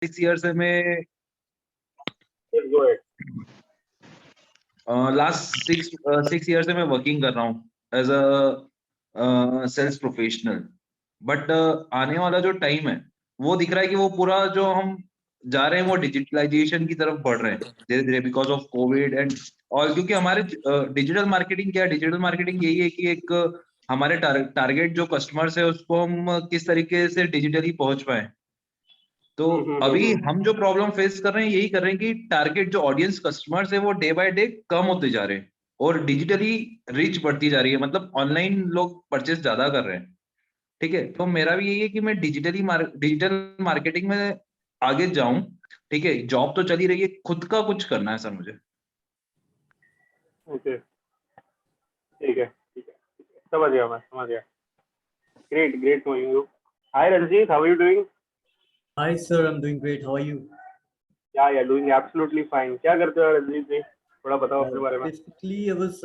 6 years से मैं Let's go ahead. Last 6 years से मैं वर्किंग कर रहा हूँ as a sales professional. But आने वाला जो टाइम है वो दिख रहा है कि वो पूरा जो हम जा रहे हैं वो डिजिटलाइजेशन की तरफ बढ़ रहे हैं धीरे धीरे बिकॉज ऑफ कोविड एंड और क्योंकि हमारे डिजिटल मार्केटिंग क्या है, डिजिटल मार्केटिंग यही है कि एक हमारे टारगेट जो कस्टमर्स है उसको हम किस तरीके से डिजिटली पहुंच पाए। तो अभी हम जो प्रॉब्लम फेस कर रहे हैं यही कर रहे हैं कि टारगेट जो ऑडियंस कस्टमर्स है वो डे बाय डे कम होते जा रहे हैं और डिजिटली रीच बढ़ती जा रही है, मतलब ऑनलाइन लोग परचेस ज्यादा कर रहे हैं। ठीक है, तो मेरा भी यही है कि मैं डिजिटल मार्केटिंग में आगे जाऊं। ठीक है, जॉब तो चली रही है, खुद का कुछ करना है सर मुझे। Okay. ठीक है, ठीक है, समझ गया, मैं समझ गया. Great knowing you. Hi Ranjit, how are you doing? Hi sir, I'm doing great. How are you? Yeah, doing absolutely fine. क्या करते हो रंजीत जी, थोड़ा बताओ अपने बारे में. Basically, I was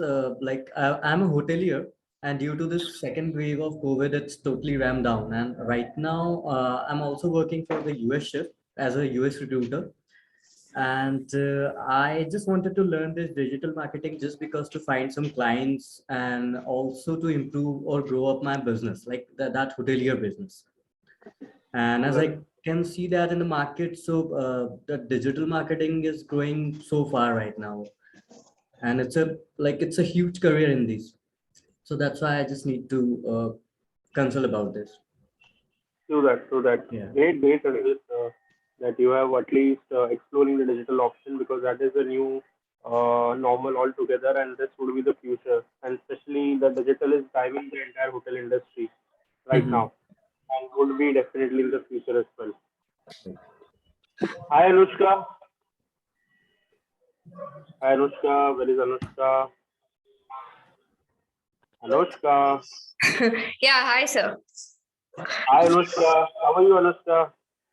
I'm a hotelier, and due to this second wave of COVID, it's totally ramped down. And right now, I'm also working for the US shift as a US recruiter. And I just wanted to learn this digital marketing just because to find some clients and also to improve or grow up my business, like that hotelier business. And as I can see that in the market, so the digital marketing is growing so far right now, and it's a huge career in these. So that's why I just need to consult about this. True that. Yeah. Great, Ranjit, that you have at least exploring the digital option, because that is a new normal altogether, and this would be the future. And especially the digital is driving the entire hotel industry right Mm-hmm. now, and would be definitely in the future as well. Hi Anushka. Hi Anushka. Where is Anushka? Anushka. Yeah, hi sir. Hi Anushka. How are you Anushka?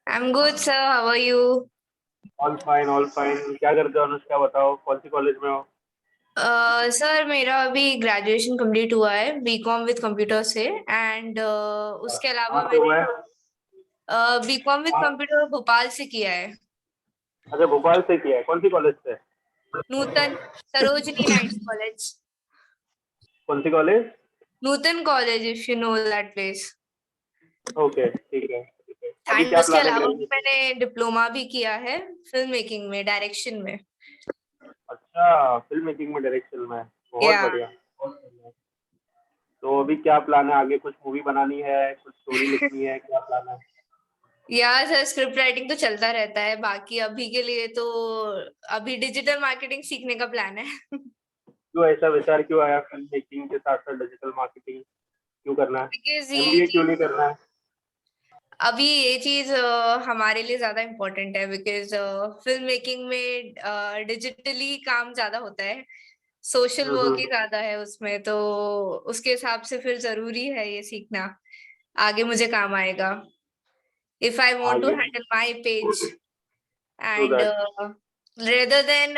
I'm good sir. How are you? All fine, all fine. क्या करते हो अनुष्का, बताओ कौन सी college में हो? Sir मेरा अभी ग्रेजुएशन कंप्लीट हुआ है बीकॉम विद कंप्यूटर से एंड उसके अलावा कहाँ से हुआ है? मैंने बीकॉम विद कंप्यूटर भोपाल से किया है। अच्छा, भोपाल से किया है, कौन सी कॉलेज से? Nutan Sarojini nights college. कौन सी college? Nutan college, if you know that place. Okay, ठीक है, ठीक है. अभी एंड क्या उसके प्लान है अलावा ग्रेजुएशन? मैंने डिप्लोमा भी किया है फिल्म मेकिंग में, डायरेक्शन में। अच्छा, फिल्म मेकिंग में, डायरेक्शन में, बहुत या बढ़िया, बहुत बढ़िया. तो अभी क्या प्लान है आगे? कुछ मूवी बनानी है, कुछ स्टोरी लिखनी है, क्या प्लान है? या सर स्क्रिप्ट राइटिंग तो चलता रहता है, बाकी अभी के लिए तो अभी डिजिटल मार्केटिंग सीखने का प्लान है। क्यों ऐसा विचार क्यों आया फिल्म मेकिंग के साथ साथ डिजिटल मार्केटिंग क्यों करना है? बिकॉज ये एमबीए क्यों नहीं करना है? अभी ये चीज हमारे लिए ज्यादा इम्पोर्टेंट है, बिकॉज फिल्म मेकिंग में डिजिटली काम ज्यादा होता है, सोशल वर्क ही ज्यादा है उसमें, तो उसके हिसाब से फिर जरूरी है ये सीखना, आगे मुझे काम आएगा इफ आई वांट टू आगे handle my page to end that. rather than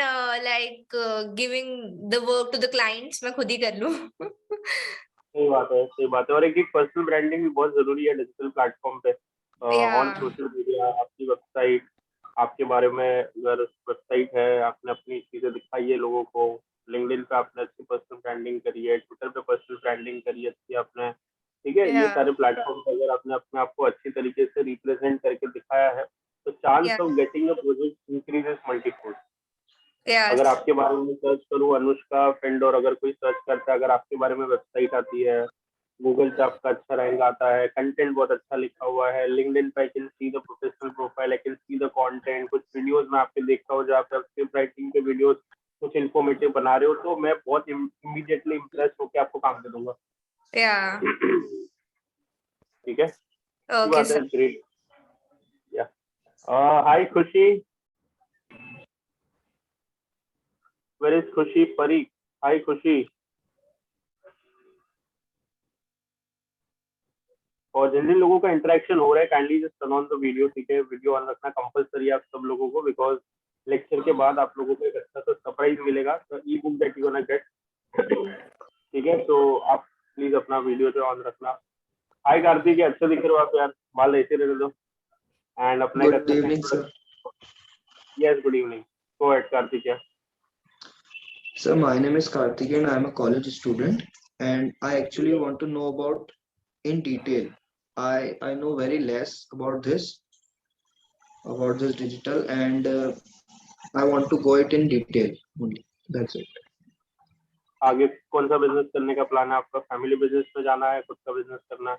giving the work to the clients, मैं खुद ही कर लूं। सही बात है, सही बात है. और एक पर्सनल ब्रांडिंग भी बहुत जरूरी है डिजिटल प्लेटफॉर्म पे. ऑन या सोशल मीडिया आपकी वेबसाइट, आपके बारे में अगर वेबसाइट है, आपने अपनी चीजें दिखाई है लोगों को, लिंक्डइन पे आपने अच्छी पर्सनल ब्रांडिंग करी है, ट्विटर पे पर्सनल ब्रांडिंग करी है अच्छी आपने. ठीक है, ये या सारे प्लेटफॉर्म पे अगर आपने अपने आप को अच्छी तरीके से रिप्रेजेंट करके दिखाया है, तो चांस या of getting a project increases multifold. या अगर आपके बारे में सर्च करूँ अनुष्का फ्रेंड, और अगर कोई सर्च करता है, अगर आपके बारे में वेबसाइट आती है, गूगल पे आपका अच्छा रैंक आता है, कंटेंट बहुत अच्छा लिखा हुआ है, लिंक्डइन पे I can see the professional profile, I can see the content, कुछ वीडियोस में आपके देखता हूँ जहाँ पे आप स्क्रिप्ट राइटिंग के वीडियोस कुछ इन्फॉर्मेटिव बना रहे हो, तो मैं बहुत इमीडिएटली इम्प्रेस होकर आपको काम दे दूंगा. या ठीक है, ये ओके बात है. सर। ग्रेट. या हाय खुशी. वेयर इज खुशी परी? हाय खुशी. और जिन जिन लोगों का इंटरेक्शन हो रहा है, kindly just turn on the video. ठीक है, वीडियो ऑन रखना कंपलसरी है आप सब लोगों को, बिकॉज लेक्चर के बाद आप लोगों को एक अच्छा सा सरप्राइज मिलेगा, ई book that you gonna get. ठीक है, तो आप प्लीज अपना वीडियो जो ऑन रखना. हाय कार्तिक, अच्छे दिख रहे हो आप यार, बाल ऐसे रहने दो. एंड अपने Good evening, sir. Yes good evening, go ahead Kartik. Sir, my name is Karthik and I'm a college student and I actually want to know about in detail. I know very less about this digital and I want to go it in detail only. That's it. आगे कौन सा business करने का plan है आपका? Family business में जाना है, खुद का बिजनेस करना है?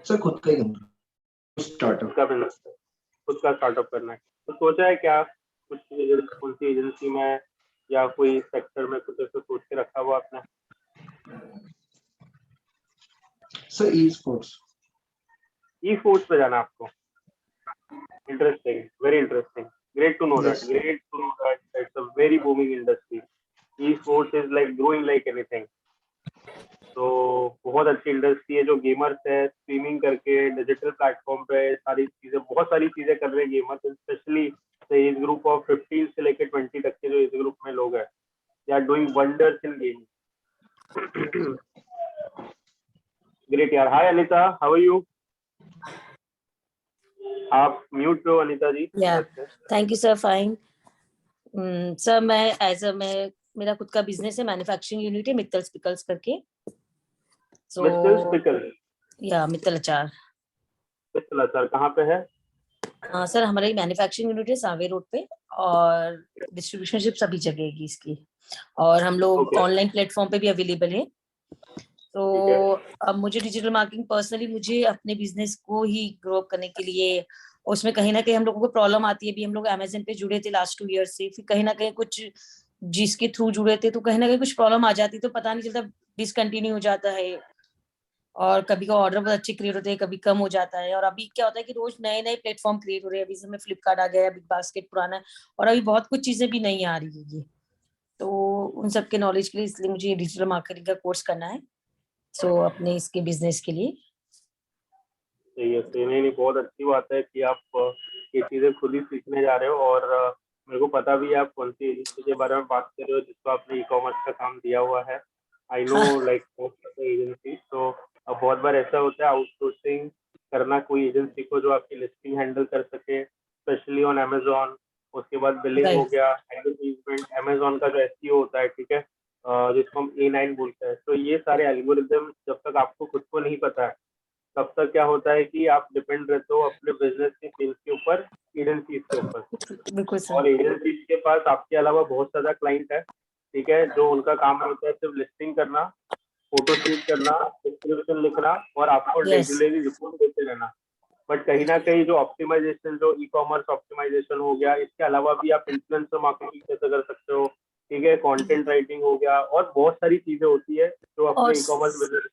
सर खुद का ही करना स्टार्टअप। खुद का बिजनेस, खुद का स्टार्टअप करना है। तो सोचा है क्या कुछ कौन सी एजेंसी में या कोई सेक्टर में कुछ ऐसा सोच के रखा हुआ आपने? सर ई स्पोर्ट्स पे जाना आपको? Interesting, very interesting, great to know that, Yes. Great to know that it's a very booming industry. E sports is like growing like anything. तो बहुत अच्छी इंडस्ट्री है। जो गेमर्स है स्ट्रीमिंग करके डिजिटल प्लेटफॉर्म पे सारी चीजें, बहुत सारी चीजें कर रहे हैं gamers, specially age group of 15 से लेकर 20 तक के जो एज ग्रुप में लोग हैं, they are doing wonders in gaming. Great यार। हाय अनिता, हाउ आर यू? आप म्यूट पे हो Anita ji. Yeah, thank you sir, fine. Sir मैं मेरा खुद का बिजनेस है, मैन्युफैक्चरिंग यूनिट है मित्तल पिकल्स करके। मित्तल पिकल? या मित्तल अचार। मित्तल अचार कहाँ पे है? हाँ सर, हमारी मैन्युफैक्चरिंग यूनिट है सांवे रोड पे और डिस्ट्रीब्यूशनशिप सभी जगह है इसकी, और हम लोग ऑनलाइन प्लेटफॉर्म पे भी अवेलेबल है। तो अब मुझे डिजिटल मार्केटिंग पर्सनली मुझे अपने बिजनेस को ही ग्रो करने के लिए, उसमें कहीं ना कहीं हम लोगों को प्रॉब्लम आती है। अभी हम लोग अमेजन पे जुड़े थे लास्ट 2 ईयर से, फिर कहीं ना कहीं कुछ जिसके थ्रू जुड़े थे तो कहीं ना कहीं कुछ प्रॉब्लम आ जाती, तो पता नहीं चलता, डिसकंटिन्यू हो जाता है, और कभी का ऑर्डर बहुत अच्छे क्रिएट होते हैं, कभी कम हो जाता है। और अभी क्या होता है कि रोज नए नए प्लेटफॉर्म क्रिएट हो रहे हैं। अभी समय फ्लिपकार्ट आ गया, बिग बास्केट पुराना है, और अभी बहुत कुछ चीजें भी नहीं आ रही है। तो उन सबके नॉलेज के लिए इसलिए मुझे डिजिटल मार्केटिंग का कोर्स करना है, सो अपने इसके बिजनेस के लिए। सही है, सही। नहीं, बहुत अच्छी बात है कि आप ये चीजें खुद ही सीखने जा रहे हो, और मेरे को पता भी है आप कौन सी एजेंसी के बारे में बात कर रहे हो जिसको आपने ई कॉमर्स का काम दिया हुआ है। I know like agency. तो बहुत बार ऐसा होता है आउटसोर्सिंग करना कोई एजेंसी को जो आपकी लिस्टिंग हैंडल कर सके, स्पेशली ऑन अमेजोन। उसके बाद बिलिंग हो गया, एडवर्टीजमेंट, अमेजोन का जो एसईओ होता है, ठीक है, जिसको हम A9 बोलते हैं। तो ये सारे एल्गोरिदम जब तक आपको खुद को नहीं पता है तब तक क्या होता है कि आप डिपेंड रहते हो अपने बिजनेस के सेल्स के ऊपर, एजेंसीज के ऊपर। बिल्कुल सर। और एजेंसीज के पास आपके अलावा बहुत ज्यादा क्लाइंट है, ठीक है, जो उनका काम होता है सिर्फ लिस्टिंग करना, फोटो शूट करना, डिस्क्रिप्शन लिखना और आपको रेगुलरली रिपोर्ट देते रहना। बट कहीं ना कहीं जो ऑप्टिमाइजेशन, जो ई कॉमर्स ऑप्टिमाइजेशन हो गया, इसके अलावा भी आप इन्फ्लुएंसर मार्केटिंग कैसे कर सकते हो, ठीक है, कंटेंट राइटिंग हो गया, और बहुत सारी चीजें होती है जो अपने ई कॉमर्स बिजनेस।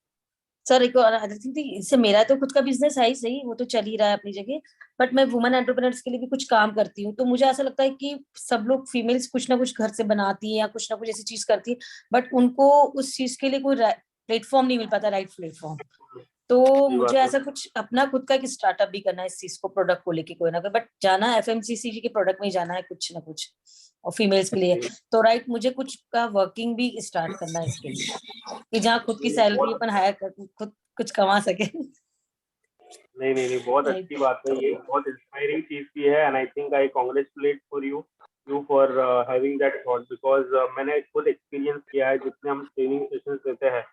सर एक और अदर थिंग थी, इससे मेरा तो खुद का बिजनेस है ही सही, वो तो चल ही रहा है अपनी जगह, बट मैं वुमेन एंटरप्रेन्योर्स के लिए भी कुछ काम करती हूँ। तो मुझे ऐसा लगता है कि सब लोग फीमेल्स कुछ ना कुछ घर से बनाती है या कुछ ना कुछ ऐसी चीज करती है, बट उनको उस चीज के लिए कोई प्लेटफॉर्म नहीं मिल पाता, राइट प्लेटफॉर्म। तो मुझे ऐसा कुछ अपना खुद का एक स्टार्टअप भी करना है इस चीज को, प्रोडक्ट को लेके कोई ना कोई, बट जाना है FMCG के प्रोडक्ट में ही जाना है कुछ ना कुछ, और फीमेल्स के लिए। तो राइट, मुझे कुछ का वर्किंग भी स्टार्ट करना है इसके लिए, कि जहाँ खुद की सैलरी अपन हायर कर खुद कुछ कमा सके। नहीं, बहुत अच्छी बात है, ये बहुत इंस्पायरिंग चीज भी है। And I think I congratulate for you for having that thought, because मैंने खुद एक्सपीरियंस किया है। जितने हम ट्रेनिंग सेशंस देते हैं,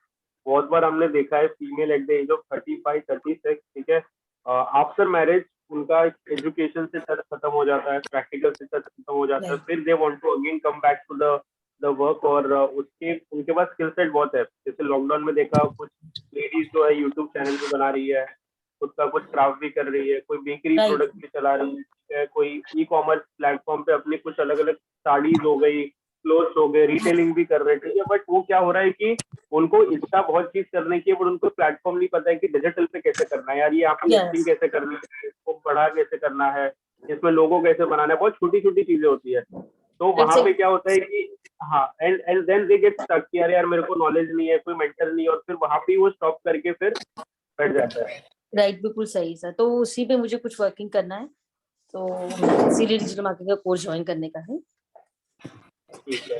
बहुत बार हमने देखा है female at the age of 35, 36, ठीक है, आफ्टर मैरिज उनका एजुकेशन से टच खत्म हो जाता है, प्रैक्टिकल से टच खत्म हो जाता है, फिर they want to again come back to the work, और उसके उनके पास स्किल सेट बहुत है। जैसे लॉकडाउन में देखा, कुछ लेडीज जो है यूट्यूब चैनल भी बना रही है, खुद का कुछ क्राफ्ट भी कर रही है, कोई बेकरी प्रोडक्ट भी चला रही है, कोई ई कॉमर्स प्लेटफॉर्म पे अपनी कुछ अलग अलग साड़ीज हो गई, क्लोथ्स हो गए, रिटेलिंग भी कर रहे थे। बट वो क्या हो रहा है कि उनको इच्छा बहुत चीज करने की है, बट उनको प्लेटफॉर्म नहीं पता है कि डिजिटल पे कैसे करना है, यार ये आपकी लिस्टिंग कैसे करनी है, इसको बढ़ा कैसे करना है, इसमें लोगो कैसे बनाना है, बहुत छोटी छोटी चीजें होती है। तो वहां पे क्या होता है कि हाँ, and then they get stuck कि यार मेरे को नॉलेज नहीं है, कोई मेंटर नहीं है, और फिर वहां पे वो स्टॉप करके फिर बैठ जाता है। राइट, बिल्कुल सही सर। तो उसी पे मुझे कुछ वर्किंग करना है, तो इसीलिए डिजिटल मार्केटिंग का कोर्स ज्वाइन करने का है। ठीक है।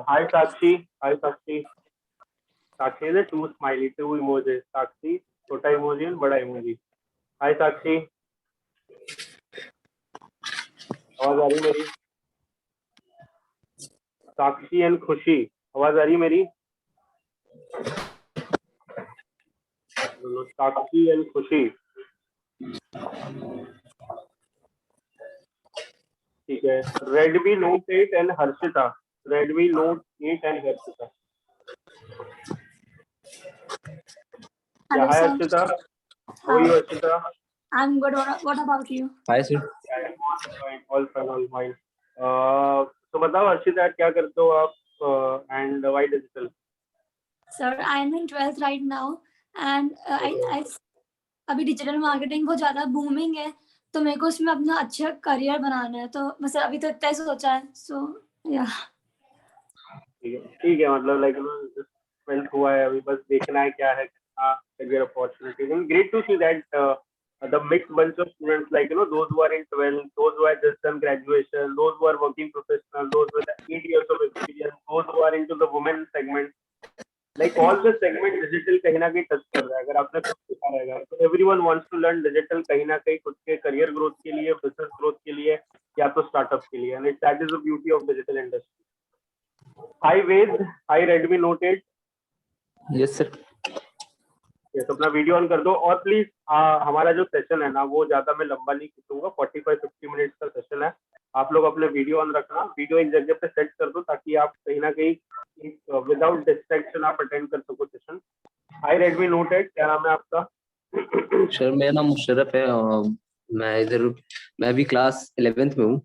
हाय साक्षी, हाय साक्षी। साक्षी ने 2 स्माइली, 2 इमोजी, साक्षी छोटा इमोजी और बड़ा इमोजी। हाय साक्षी, आवाज आ रही मेरी? साक्षी एंड खुशी, आवाज आ रही मेरी? साक्षी एंड खुशी, ठीक है। Redmi note 8 and Harshita, Redmi note 8 and Harshita. Hello, hi sir. Harshita, how are you Harshita? I'm good. What about you? Hi sir. All fine, all fine. तो बताओ हर्षिता, क्या करते हो आप and why digital? Sir, I'm in 12th right now, and I अभी digital marketing बहुत ज्यादा booming है, तो मेरे को उसमें अपना अच्छा करियर बनाना है, तो बस अभी तो इतना ही सोचा है। सो या ठीक है, मतलब लाइक ट्वेल्थ हुआ है अभी, बस देखना है क्या है career opportunities. And great to see that the mixed bunch of students, like those who are in 12th, those who have just done graduation, those who are working professional, those with 8 years of experience, those who are into the women segment, like all the segment digital कहीं ना कहीं touch कर रहा है। अगर आपने कुछ सीखा रहेगा तो everyone wants to learn digital कहीं ना कहीं खुद के करियर ग्रोथ के लिए, बिजनेस ग्रोथ के लिए, या तो स्टार्टअप के लिए। And that is the beauty of digital industry. Hi Ved, hi Redmi Note 8. Yes sir. yes, अपना वीडियो ऑन कर दो। और प्लीज हमारा जो सेशन है ना, वो ज्यादा मैं लंबा नहीं खींचूंगा, 45-50 मिनट्स का सेशन है। आप लोग अपने वीडियो ऑन रखना, वीडियो एक जगह पे सेट कर दो ताकि आप कहीं ना कहीं विदाउट डिस्ट्रैक्शन आप अटेंड कर सको सेशन। हाय रेडमी नोट 8, क्या नाम है आपका? सर मेरा नाम मुशर्रफ है और मैं भी क्लास 11th में हूँ।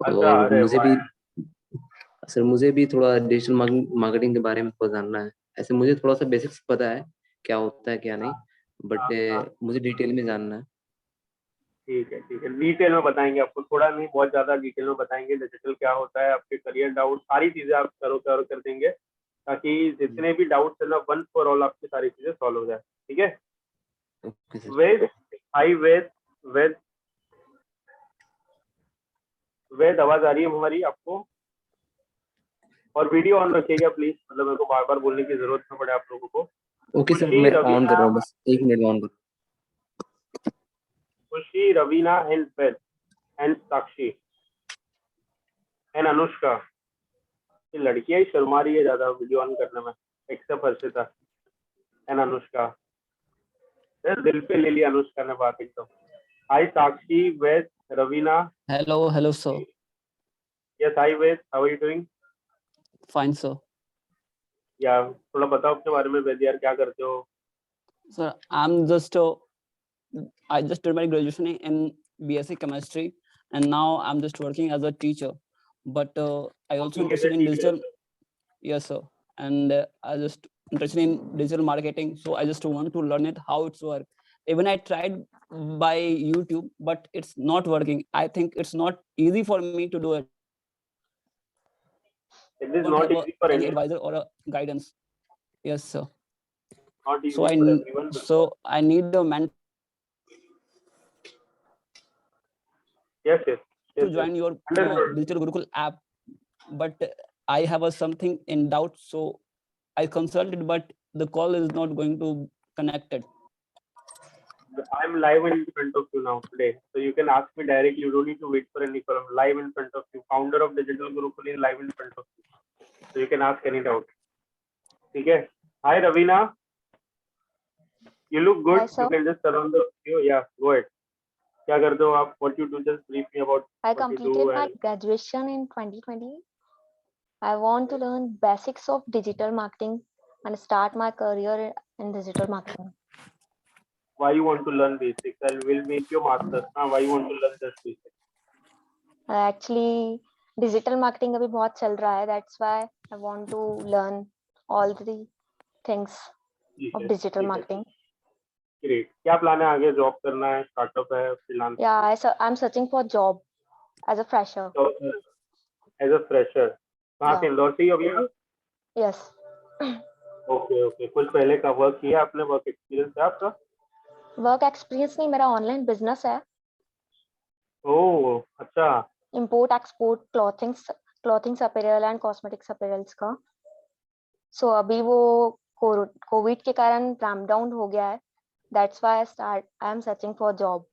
अच्छा, और अरे मुझे भी थोड़ा डिजिटल मार्केटिंग के बारे में थोड़ा जानना है। ऐसे मुझे थोड़ा सा बेसिक्स पता है क्या होता है क्या नहीं, बट मुझे डिटेल में जानना है। ठीक है, डिटेल में बताएंगे आपको, थोड़ा नहीं बहुत ज्यादा डिटेल में बताएंगे डिजिटल क्या होता है, आपके करियर डाउट सारी चीजें आप कवर कर देंगे, ताकि जितने भी डाउट्स है ना, वन फॉर ऑल आपकी सारी चीजें सॉल्व हो जाए। ठीक है? Okay sir. वेद, हाय वेद, वेद आवाज आ रही है हमारी आपको? और वीडियो ऑन रखिएगा प्लीज, मतलब मेरे को बार बार बोलने की जरूरत ना पड़े आप लोगों को। ओके सर, खुशी, मैं ऑन रवीना, कर रहा हूँ, बस 1 मिनट में ऑन कर। Khushi, Raveena and Ved and Sakshi and Anushka. ये लड़कियां ही शर्मा रही है ज्यादा वीडियो ऑन करने में, एक्सेप्ट हर्षिता एंड अनुष्का। दिल पे ले लिया अनुष्का ने बात एकदम। Hi Sakshi, Ved, Raveena. Hello, sir. Yes, hi Ved, how are you doing? Fine, sir. या थोड़ा बताओ अपने बारे में वेद यार, क्या करते हो? Sir, I just did my graduation in BSc Chemistry, and now I'm just working as a teacher. But I also interested in digital. Yes, sir. And I just interested in digital marketing, so I just want to learn it how it's work. Even I tried by YouTube, but it's not working. I think it's not easy for me to do it. It is Don't not have easy for any anyone. advisor or a guidance. Yes, sir. Not easy So for everyone. I need a mentor Yes. to join your Digital Gurukul app, but I have something in doubt, so I consulted, but the call is not going to connected. I'm live in front of you now today, so you can ask me directly. You don't need to wait for any call. I'm live in front of you. Founder of Digital Gurukul is live in front of you, so you can ask any doubt. Okay. Hi Ravina, you look good. Hi, sir. You can just turn on the video. Yeah, go ahead. क्या करते हो आप? What you do? Just brief me about I what you do. completed my graduation in 2020. I want to learn basics of digital marketing and start my career in digital marketing. Why you want to learn basics? I will make your masters. Why you want to learn just basics? Actually, digital marketing अभी बहुत चल रहा है. That's why I want to learn all the things of digital marketing. Great. क्या plan है आगे? Job करना है, स्टार्टअप है, freelance? Yeah, I'm searching for job as a fresher. As a fresher. कहाँ से? इंदौर से ही अभी? Yes. ओके। कुछ पहले का वर्क किया आपने? वर्क एक्सपीरियंस है आपका? वर्क एक्सपीरियंस नहीं, मेरा ऑनलाइन बिजनेस है. ओह, अच्छा। Import export clothings apparel and cosmetics apparels का. सो अभी वो कोविड के कारण रैम्प डाउन हो गया है, That's why I am searching for job.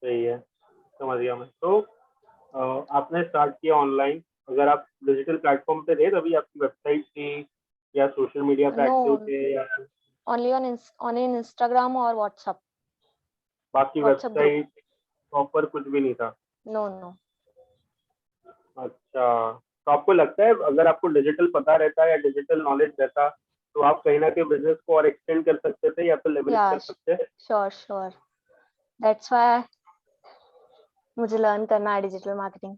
सही है, समझ गया मैं। तो आपने स्टार्ट किया ऑनलाइन, अगर आप डिजिटल प्लेटफॉर्म पे थे तभी आपकी वेबसाइट थी या सोशल मीडिया पे एक्टिव No, थे या only on Instagram or WhatsApp. बाकी WhatsApp group. वेबसाइट प्रॉपर कुछ भी नहीं था? No, no. अच्छा, तो आपको लगता है अगर आपको डिजिटल पता रहता या डिजिटल नॉलेज रहता तो आप कहीं ना कहीं बिजनेस को और एक्सटेंड कर सकते थे या तो लेवरेज Yeah, कर सकते? sure. That's why मुझे लर्न करना है डिजिटल मार्केटिंग।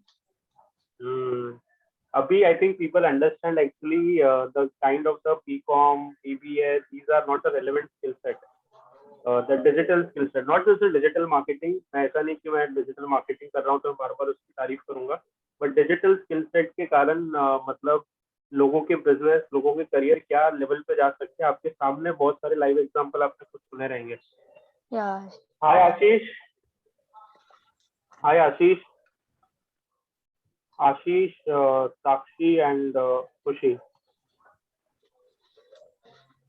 अभी I think people understand actually the kind of the BCom, BBA, these are not a relevant skill set. The digital skill set, not just the digital marketing. मैं ऐसा नहीं कि मैं digital marketing कर रहा हूँ तो बार बार उसकी तारीफ करूंगा, बट डिजिटल स्किल सेट के कारण मतलब लोगों के बिजनेस, लोगों के करियर क्या लेवल पे जा सकते हैं, आपके सामने बहुत सारे लाइव एग्जांपल आपने कुछ सुने रहेंगे। Yeah. Hi Ashish, Sakshi and खुशी।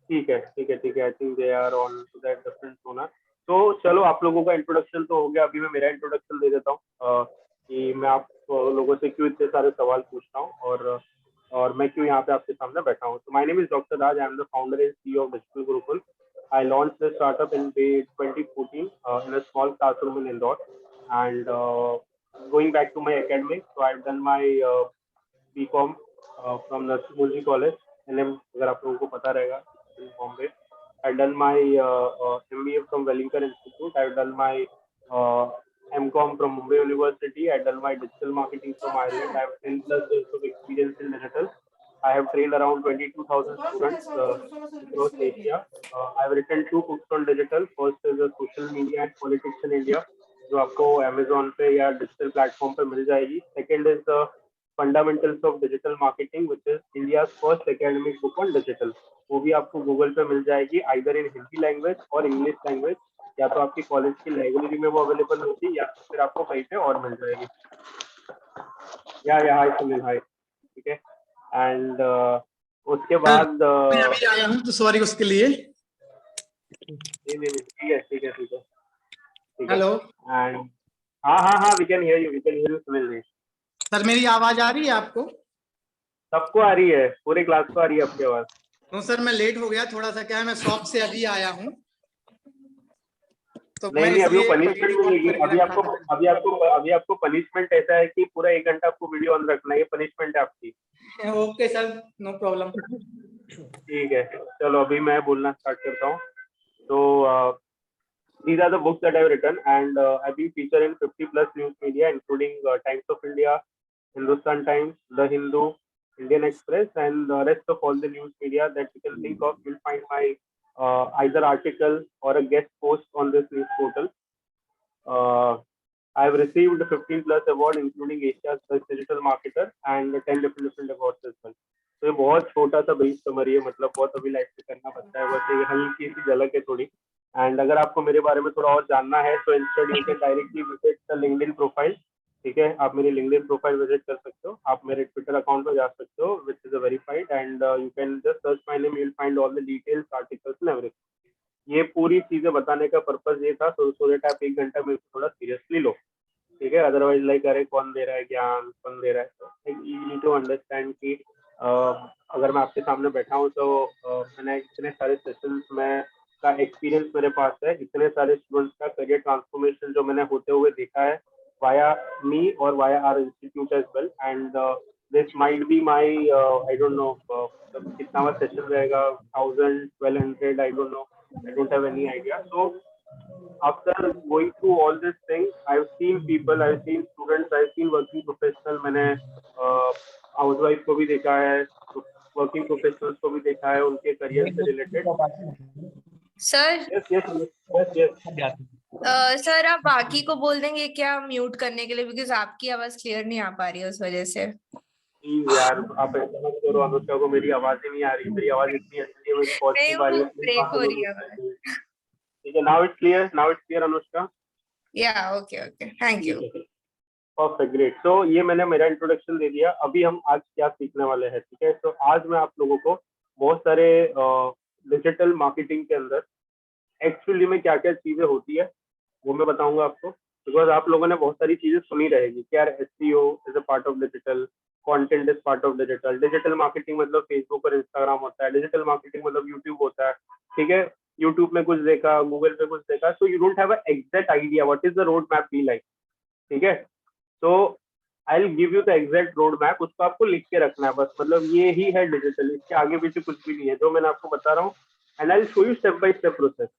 ठीक है, I think they are on to that different होना। तो चलो, आप लोगों का इंट्रोडक्शन तो हो गया, अभी मैं मेरा इंट्रोडक्शन दे देता हूँ कि मैं आप लोगों से क्यों इतने सारे सवाल पूछता हूँ और मैं क्यों यहाँ पे आपके सामने बैठा हूँ। तो my name is doctor Raj, I am the founder and CEO of digital Gurukul. I launched this startup in 2014 in a small classroom in Indore, and going back to my academics, so I've done my BCom from Narsingh College, NM, अगर आप लोगों को पता रहेगा, in Bombay. I've done my MBA from Wellington Institute. I've done my MCom from Mumbai University. I've done my digital marketing from Ireland. I have 10 plus years of experience in digital. I have trained around 22,000 students across Asia. I have written 2 books on digital. First is a social media and politics in India, जो आपको Amazon पे या digital platform पे मिल जाएगी. Second is the fundamentals of digital marketing, which is India's first academic book on digital. वो भी आपको Google पे मिल जाएगी, either in Hindi language और English language. या तो आपकी कॉलेज की लाइब्रेरी में वो अवेलेबल होती है या फिर आपको कहीं पे और मिल जाएगी। या हाय सुनील, हाय, ठीक है। एंड उसके बाद मैं अभी आया हूँ तो सॉरी उसके लिए। नहीं, ठीक है। हेलो। एंड हाँ, we can hear you Sunil ji. Sir मेरी आवाज आ रही है आपको? सबको आ रही है, पूरे क्लास को आ रही है आपकी आवाज। तो सर मैं लेट हो गया थोड़ा सा, क्या है मैं शॉप से अभी आया हूँ तो नहीं, अभी वो पनिशमेंट मिलेगी। अभी आपको पनिशमेंट ऐसा है कि पूरा 1 घंटा आपको वीडियो ऑन रखना है, ये पनिशमेंट है आपकी। Okay sir, no problem. ठीक है, चलो अभी मैं बोलना स्टार्ट करता हूँ। तो these are the books that I've written, and I've been featured in 50 plus news media, including Times of India, Hindustan Times, The Hindu, Indian Express, and the rest of all the news media that you can think of. You'll find my either article or a guest post on this news portal. I've received 15 plus award, including Asia's Best Digital Marketer and 10 different awards as well. तो ये बहुत छोटा सा brief summary है, मतलब बहुत अभी life में करना पड़ता है, बस ये हल्की सी झलक है थोड़ी। एंड अगर आपको मेरे बारे में थोड़ा और जानना है तो instead you can directly visit the LinkedIn profile. ठीक है, आप मेरी लिंक्डइन प्रोफाइल विजिट कर सकते हो, आप मेरे ट्विटर अकाउंट पर जा सकते हो which is verified, and you can just search my name, you will find all the details, articles and everything. ये पूरी चीजें बताने का पर्पस ये था सो दैट आप 1 घंटा मेरे को थोड़ा सीरियसली लो, ठीक है। अदरवाइज लाइक अरे कौन दे रहा है ज्ञान, कौन दे रहा है, यू नीड टू अंडरस्टैंड कि अगर मैं आपके सामने बैठा हूँ तो मैंने इतने सारे सेशंस में का एक्सपीरियंस मेरे पास है, इतने सारे स्टूडेंट्स का करियर ट्रांसफॉर्मेशन जो मैंने होते हुए देखा है वाया मी और via our institute as well, and this might be my I don't know कितना सेशन रहेगा, 1000, 1200, I don't know, I don't have any idea. So after going through all these things, I've seen people, I've seen students, I've seen working professional. मैंने housewife को भी देखा है, working professionals को भी देखा है, उनके करियर से रिलेटेड। सर यस सर आप बाकी को बोल देंगे क्या म्यूट करने के लिए, बिकॉज आपकी आवाज क्लियर नहीं आ पा रही है उस वजह से। प्लीज यार, आप ऐसा मत करो, अनुष्का को मेरी आवाज ही नहीं आ रही, मेरी आवाज इतनी अच्छी है, मेरी पॉजिटिव आ रही है, ब्रेक हो रही है। ठीक है, now it's clear Anushka. Yeah okay, thank you. Perfect, great. तो ये मैंने मेरा इंट्रोडक्शन दे दिया, अभी हम आज क्या सीखने वाले हैं, ठीक है। तो आज मैं आप लोगों को बहुत सारे डिजिटल मार्केटिंग के अंदर एक्चुअली में क्या क्या चीजें होती है वो मैं बताऊंगा आपको, बिकॉज आप लोगों ने बहुत सारी चीजें सुनी रहेगी कि यार SEO is a part of digital, content is part of digital, digital marketing मतलब फेसबुक और इंस्टाग्राम होता है, डिजिटल मार्केटिंग मतलब यूट्यूब होता है, ठीक है, यूट्यूब में कुछ देखा, गूगल पे कुछ देखा, so you don't have a exact idea what is the road map be like, ठीक है। तो आई will give you the exact road map, उसको आपको लिख के रखना है बस, मतलब ये ही है डिजिटल, इसके आगे पीछे कुछ भी नहीं है जो मैंने आपको बता रहा हूँ, and I will show you step by step process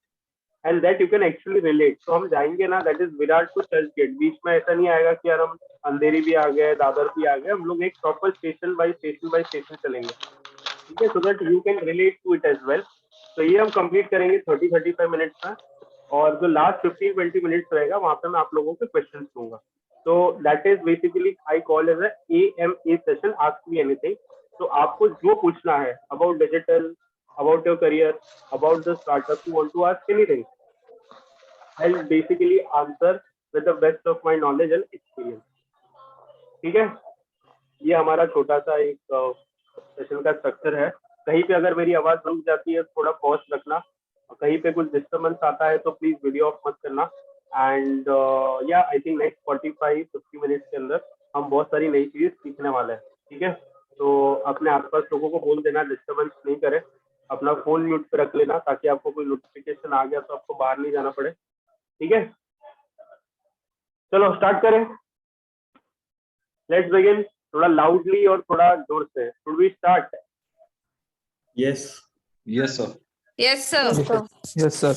and that you can actually relate. तो हम जाएंगे ना, that is Virat to Churchgate, बीच में ऐसा नहीं आएगा कि यार हम अंधेरी भी आ गए, दादर भी आ गए, हम लोग एक प्रॉपर स्टेशन बाय स्टेशन चलेंगे, ठीक है, so that you can relate to it as well. तो ये हम कंप्लीट करेंगे 30-35 मिनट्स में, और जो लास्ट 15-20 मिनट्स रहेगा वहां पे मैं आप लोगों के क्वेश्चन दूंगा। तो that is basically I call as AMA session, ask me anything. तो आपको जो पूछना है about digital, about your career, about the startup, you want to ask anything, I will basically answer with the best of my knowledge and experience, ठीक है। ये हमारा छोटा सा एक सेशन का स्ट्रक्चर है। कहीं पे अगर मेरी आवाज रुक जाती है थोड़ा पॉज रखना, कहीं पे कुछ डिस्टर्बेंस आता है तो प्लीज वीडियो ऑफ मत करना। एंड या आई थिंक नेक्स्ट 45-50 मिनट्स के अंदर हम बहुत सारी नई चीजें सीखने वाले हैं, ठीक है। तो अपने आसपास लोगों को बोल देना डिस्टर्बेंस नहीं करे, अपना फोन म्यूट पे रख लेना ताकि आपको कोई नोटिफिकेशन आ गया तो आपको बाहर नहीं जाना पड़े, ठीक है। चलो स्टार्ट करें, लेट्स बिगिन। थोड़ा लाउडली और थोड़ा जोर से, should we start? Yes. Yes, sir. Yes, sir. Yes, sir.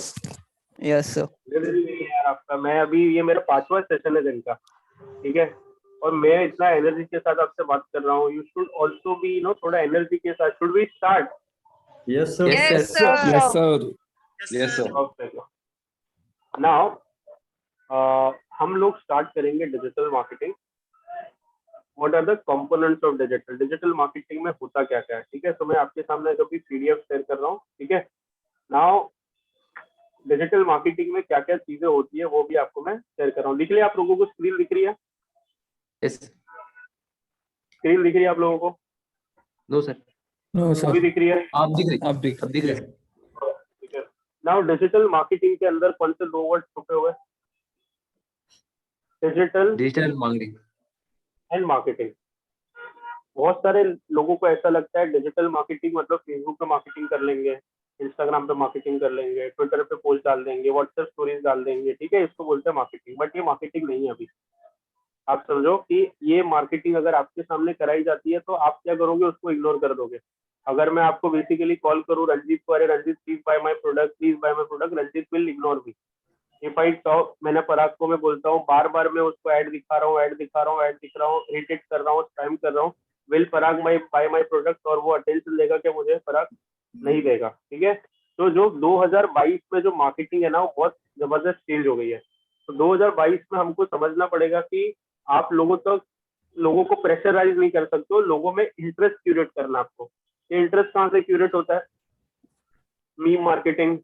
Yes, sir. यार आपका, मैं अभी ये मेरा 5वां सेशन है दिन का, ठीक है, और मैं इतना एनर्जी के साथ आपसे बात कर रहा हूँ, यू शुड ऑल्सो बी थोड़ा एनर्जी के साथ। Should we start? Yes, sir. Yes, sir. Yes, sir. Yes, sir. Okay, now हम लोग स्टार्ट करेंगे digital marketing. What are the components of digital, digital marketing में होता क्या क्या है, ठीक है। तो मैं आपके सामने अभी PDF शेयर कर रहा हूँ, ठीक है। नाउ डिजिटल मार्केटिंग में क्या क्या चीजें होती है वो भी आपको मैं शेयर कर रहा हूँ। दिख रही है आप लोगों को, स्क्रीन दिख रही है? यस। स्क्रीन दिख रही है आप लोगों को? No sir. No, अभी sir. दिख रही है? आप दिख रही, आप देख. अब दिख रही। ठीक है। नाउ डिजिटल मार्केटिंग के अंदर कौन से 2 वर्ड छुपे हुए? Digital digital marketing and marketing. बहुत सारे लोगों को ऐसा लगता है डिजिटल मार्केटिंग मतलब फेसबुक पे मार्केटिंग कर लेंगे, इंस्टाग्राम पे मार्केटिंग कर लेंगे, ट्विटर पे पोस्ट डाल देंगे, व्हाट्सएप स्टोरीज डाल देंगे, ठीक है, इसको बोलते हैं मार्केटिंग। बट ये मार्केटिंग नहीं है। अभी आप समझो कि ये मार्केटिंग अगर आपके सामने कराई जाती है तो आप क्या करोगे, उसको इग्नोर कर दोगे। अगर मैं आपको बेसिकली कॉल करूँ रंजीत को, अरे Ranjeet please buy my product, please buy my product, Ranjeet will ignore me. If I talk, मैंने पराग को मैं बोलता हूँ बार बार मैं उसको ऐड दिखा रहा हूँ, ऐड दिखा रहा हूँ, ऐड दिख रहा हूँ, इरिटेट कर रहा हूँ, स्पैम कर रहा हूँ, will Parag my bye my product, और वो अटेंशन देगा क्या मुझे? पराग नहीं देगा, ठीक है। तो जो 2022 में जो मार्केटिंग है ना वो बहुत जबरदस्त चेंज हो गई है। तो 2022 में हमको समझना पड़ेगा कि आप लोगों को प्रेशराइज नहीं कर सकते हो, लोगों में इंटरेस्ट क्यूरेट करना आपको। ये इंटरेस्ट कहाँ से क्यूरेट होता है? मीम मार्केटिंग,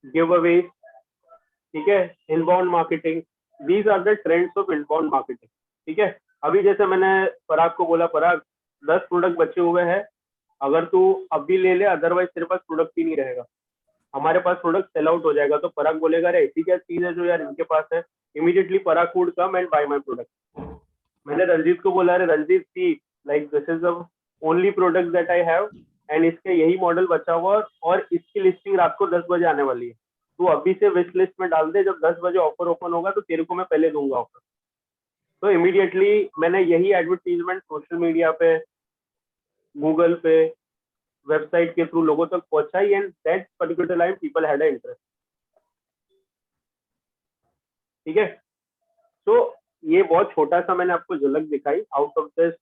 गिव अवे, ठीक है, inbound marketing, these are the trends of inbound marketing, ठीक है। अभी जैसे मैंने पराग को बोला, पराग 10 प्रोडक्ट बचे हुए हैं, अगर तू अभी ले ले, अदरवाइज तेरे पास प्रोडक्ट ही नहीं रहेगा, हमारे पास प्रोडक्ट सेल आउट हो जाएगा। तो पराग बोलेगा अरे ऐसी क्या चीज है जो यार इनके पास है, immediately Parag would come and buy my product. मैंने रंजीत को बोला अरे Ranjit see, like this is the only product that I have एंड इसके यही मॉडल बचा हुआ और इसकी लिस्टिंग रात को 10 बजे आने वाली है, तू अभी से विश लिस्ट में डाल दे, जब 10 बजे ऑफर ओपन होगा तो तेरे को मैं पहले दूंगा ऑफर। तो इमीडिएटली मैंने यही एडवर्टीजमेंट सोशल मीडिया पे, गूगल पे, वेबसाइट के थ्रू लोगों तक पहुंचाई and that particular time people had interest, ठीक है। तो ये बहुत छोटा सा मैंने आपको झलक दिखाई out of this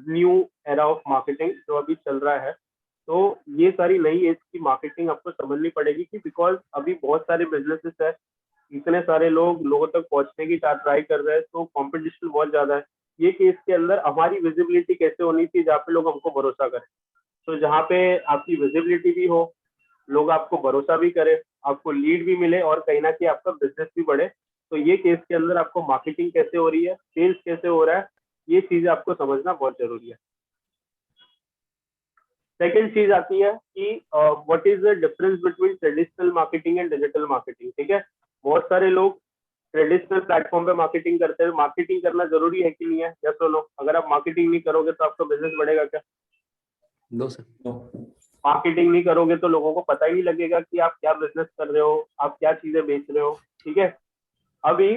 new era of marketing जो अभी चल रहा है। तो ये सारी नई एज की मार्केटिंग आपको समझनी पड़ेगी कि बिकॉज अभी बहुत सारे बिजनेसेस है, इतने सारे लोगों तक पहुंचने की ट्राई कर रहे हैं, तो कंपटीशन बहुत ज्यादा है। ये केस के अंदर हमारी विजिबिलिटी कैसे होनी चाहिए जहाँ पे लोग हमको भरोसा करें। तो जहाँ पे आपकी विजिबिलिटी भी हो, लोग आपको भरोसा भी करें, आपको लीड भी मिले और कहीं ना कहीं आपका बिजनेस भी बढ़े, तो ये केस के अंदर आपको मार्केटिंग कैसे हो रही है, सेल्स कैसे हो रहा है, ये चीजें आपको समझना बहुत जरूरी है। सेकंड चीज आती है कि what is the difference between traditional marketing and digital marketing. ठीक है, बहुत सारे लोग ट्रेडिशनल प्लेटफॉर्म पे मार्केटिंग करते हैं। मार्केटिंग करना जरूरी है कि नहीं है? या सुनो, अगर आप मार्केटिंग नहीं करोगे तो आपका बिजनेस बढ़ेगा क्या? No sir. मार्केटिंग नहीं करोगे तो लोगों को पता ही नहीं लगेगा कि आप क्या बिजनेस कर रहे हो, आप क्या चीजें बेच रहे हो। ठीक है, अभी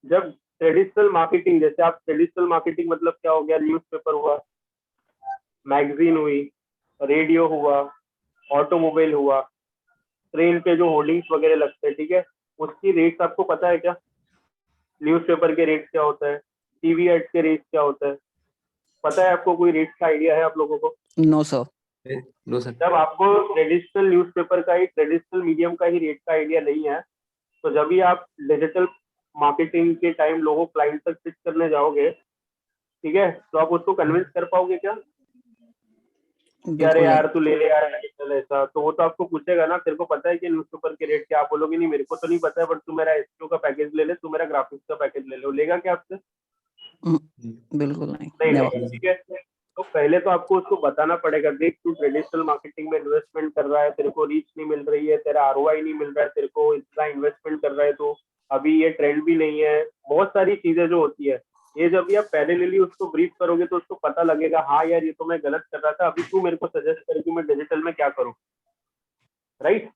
जब ट्रेडिशनल मार्केटिंग, जैसे आप ट्रेडिशनल मार्केटिंग मतलब क्या हो गया, न्यूज़पेपर हुआ, मैगजीन हुई, रेडियो हुआ, ऑटोमोबाइल हुआ, ट्रेन पे जो होर्डिंग्स वगैरह लगते हैं, ठीक है, उसकी रेट्स आपको पता है क्या? न्यूज़पेपर के रेट्स क्या होता है, टीवी एड्स के रेट्स क्या होता है, पता है आपको? कोई रेट्स का आइडिया है आप लोगों को? No sir. No sir. जब आपको ट्रेडिशनल न्यूज़पेपर का ही, ट्रेडिशनल मीडियम का ही रेट का आइडिया नहीं है, तो जब भी आप डिजिटल मार्केटिंग के टाइम लोगों क्लाइंट तक पिच करने जाओगे, ठीक है, तो आप उसको कन्विंस कर पाओगे क्या? कि अरे यार तू ले ले यार डिजिटल ऐसा, तो वो तो आपको पूछेगा ना, तेरे को पता है कि न्यूज़पेपर के रेट क्या? आप बोलोगे नहीं मेरे को तो नहीं पता है, बट तू मेरा एसईओ का पैकेज ले ले, तू मेरा ग्राफिक्स का पैकेज ले ले। वो लेगा क्या आपसे? बिल्कुल नहीं। नहीं लेगा। ठीक है, तो पहले तो आपको उसको बताना पड़ेगा, देख तू ट्रेडिशनल मार्केटिंग में इन्वेस्टमेंट कर रहा है, तेरे को रीच नहीं मिल रही है, तेरा आरओआई नहीं मिल रहा है, तेरे को इतना इन्वेस्टमेंट कर रहा है तो अभी ये ट्रेंड भी नहीं है, बहुत सारी चीजें जो होती है, ये जब भी आप पहले ले ली उसको ब्रीफ करोगे तो उसको पता लगेगा, हाँ यार ये तो मैं गलत कर रहा था, अभी तू मेरे को सजेस्ट कर कि मैं डिजिटल में क्या करूँ। Right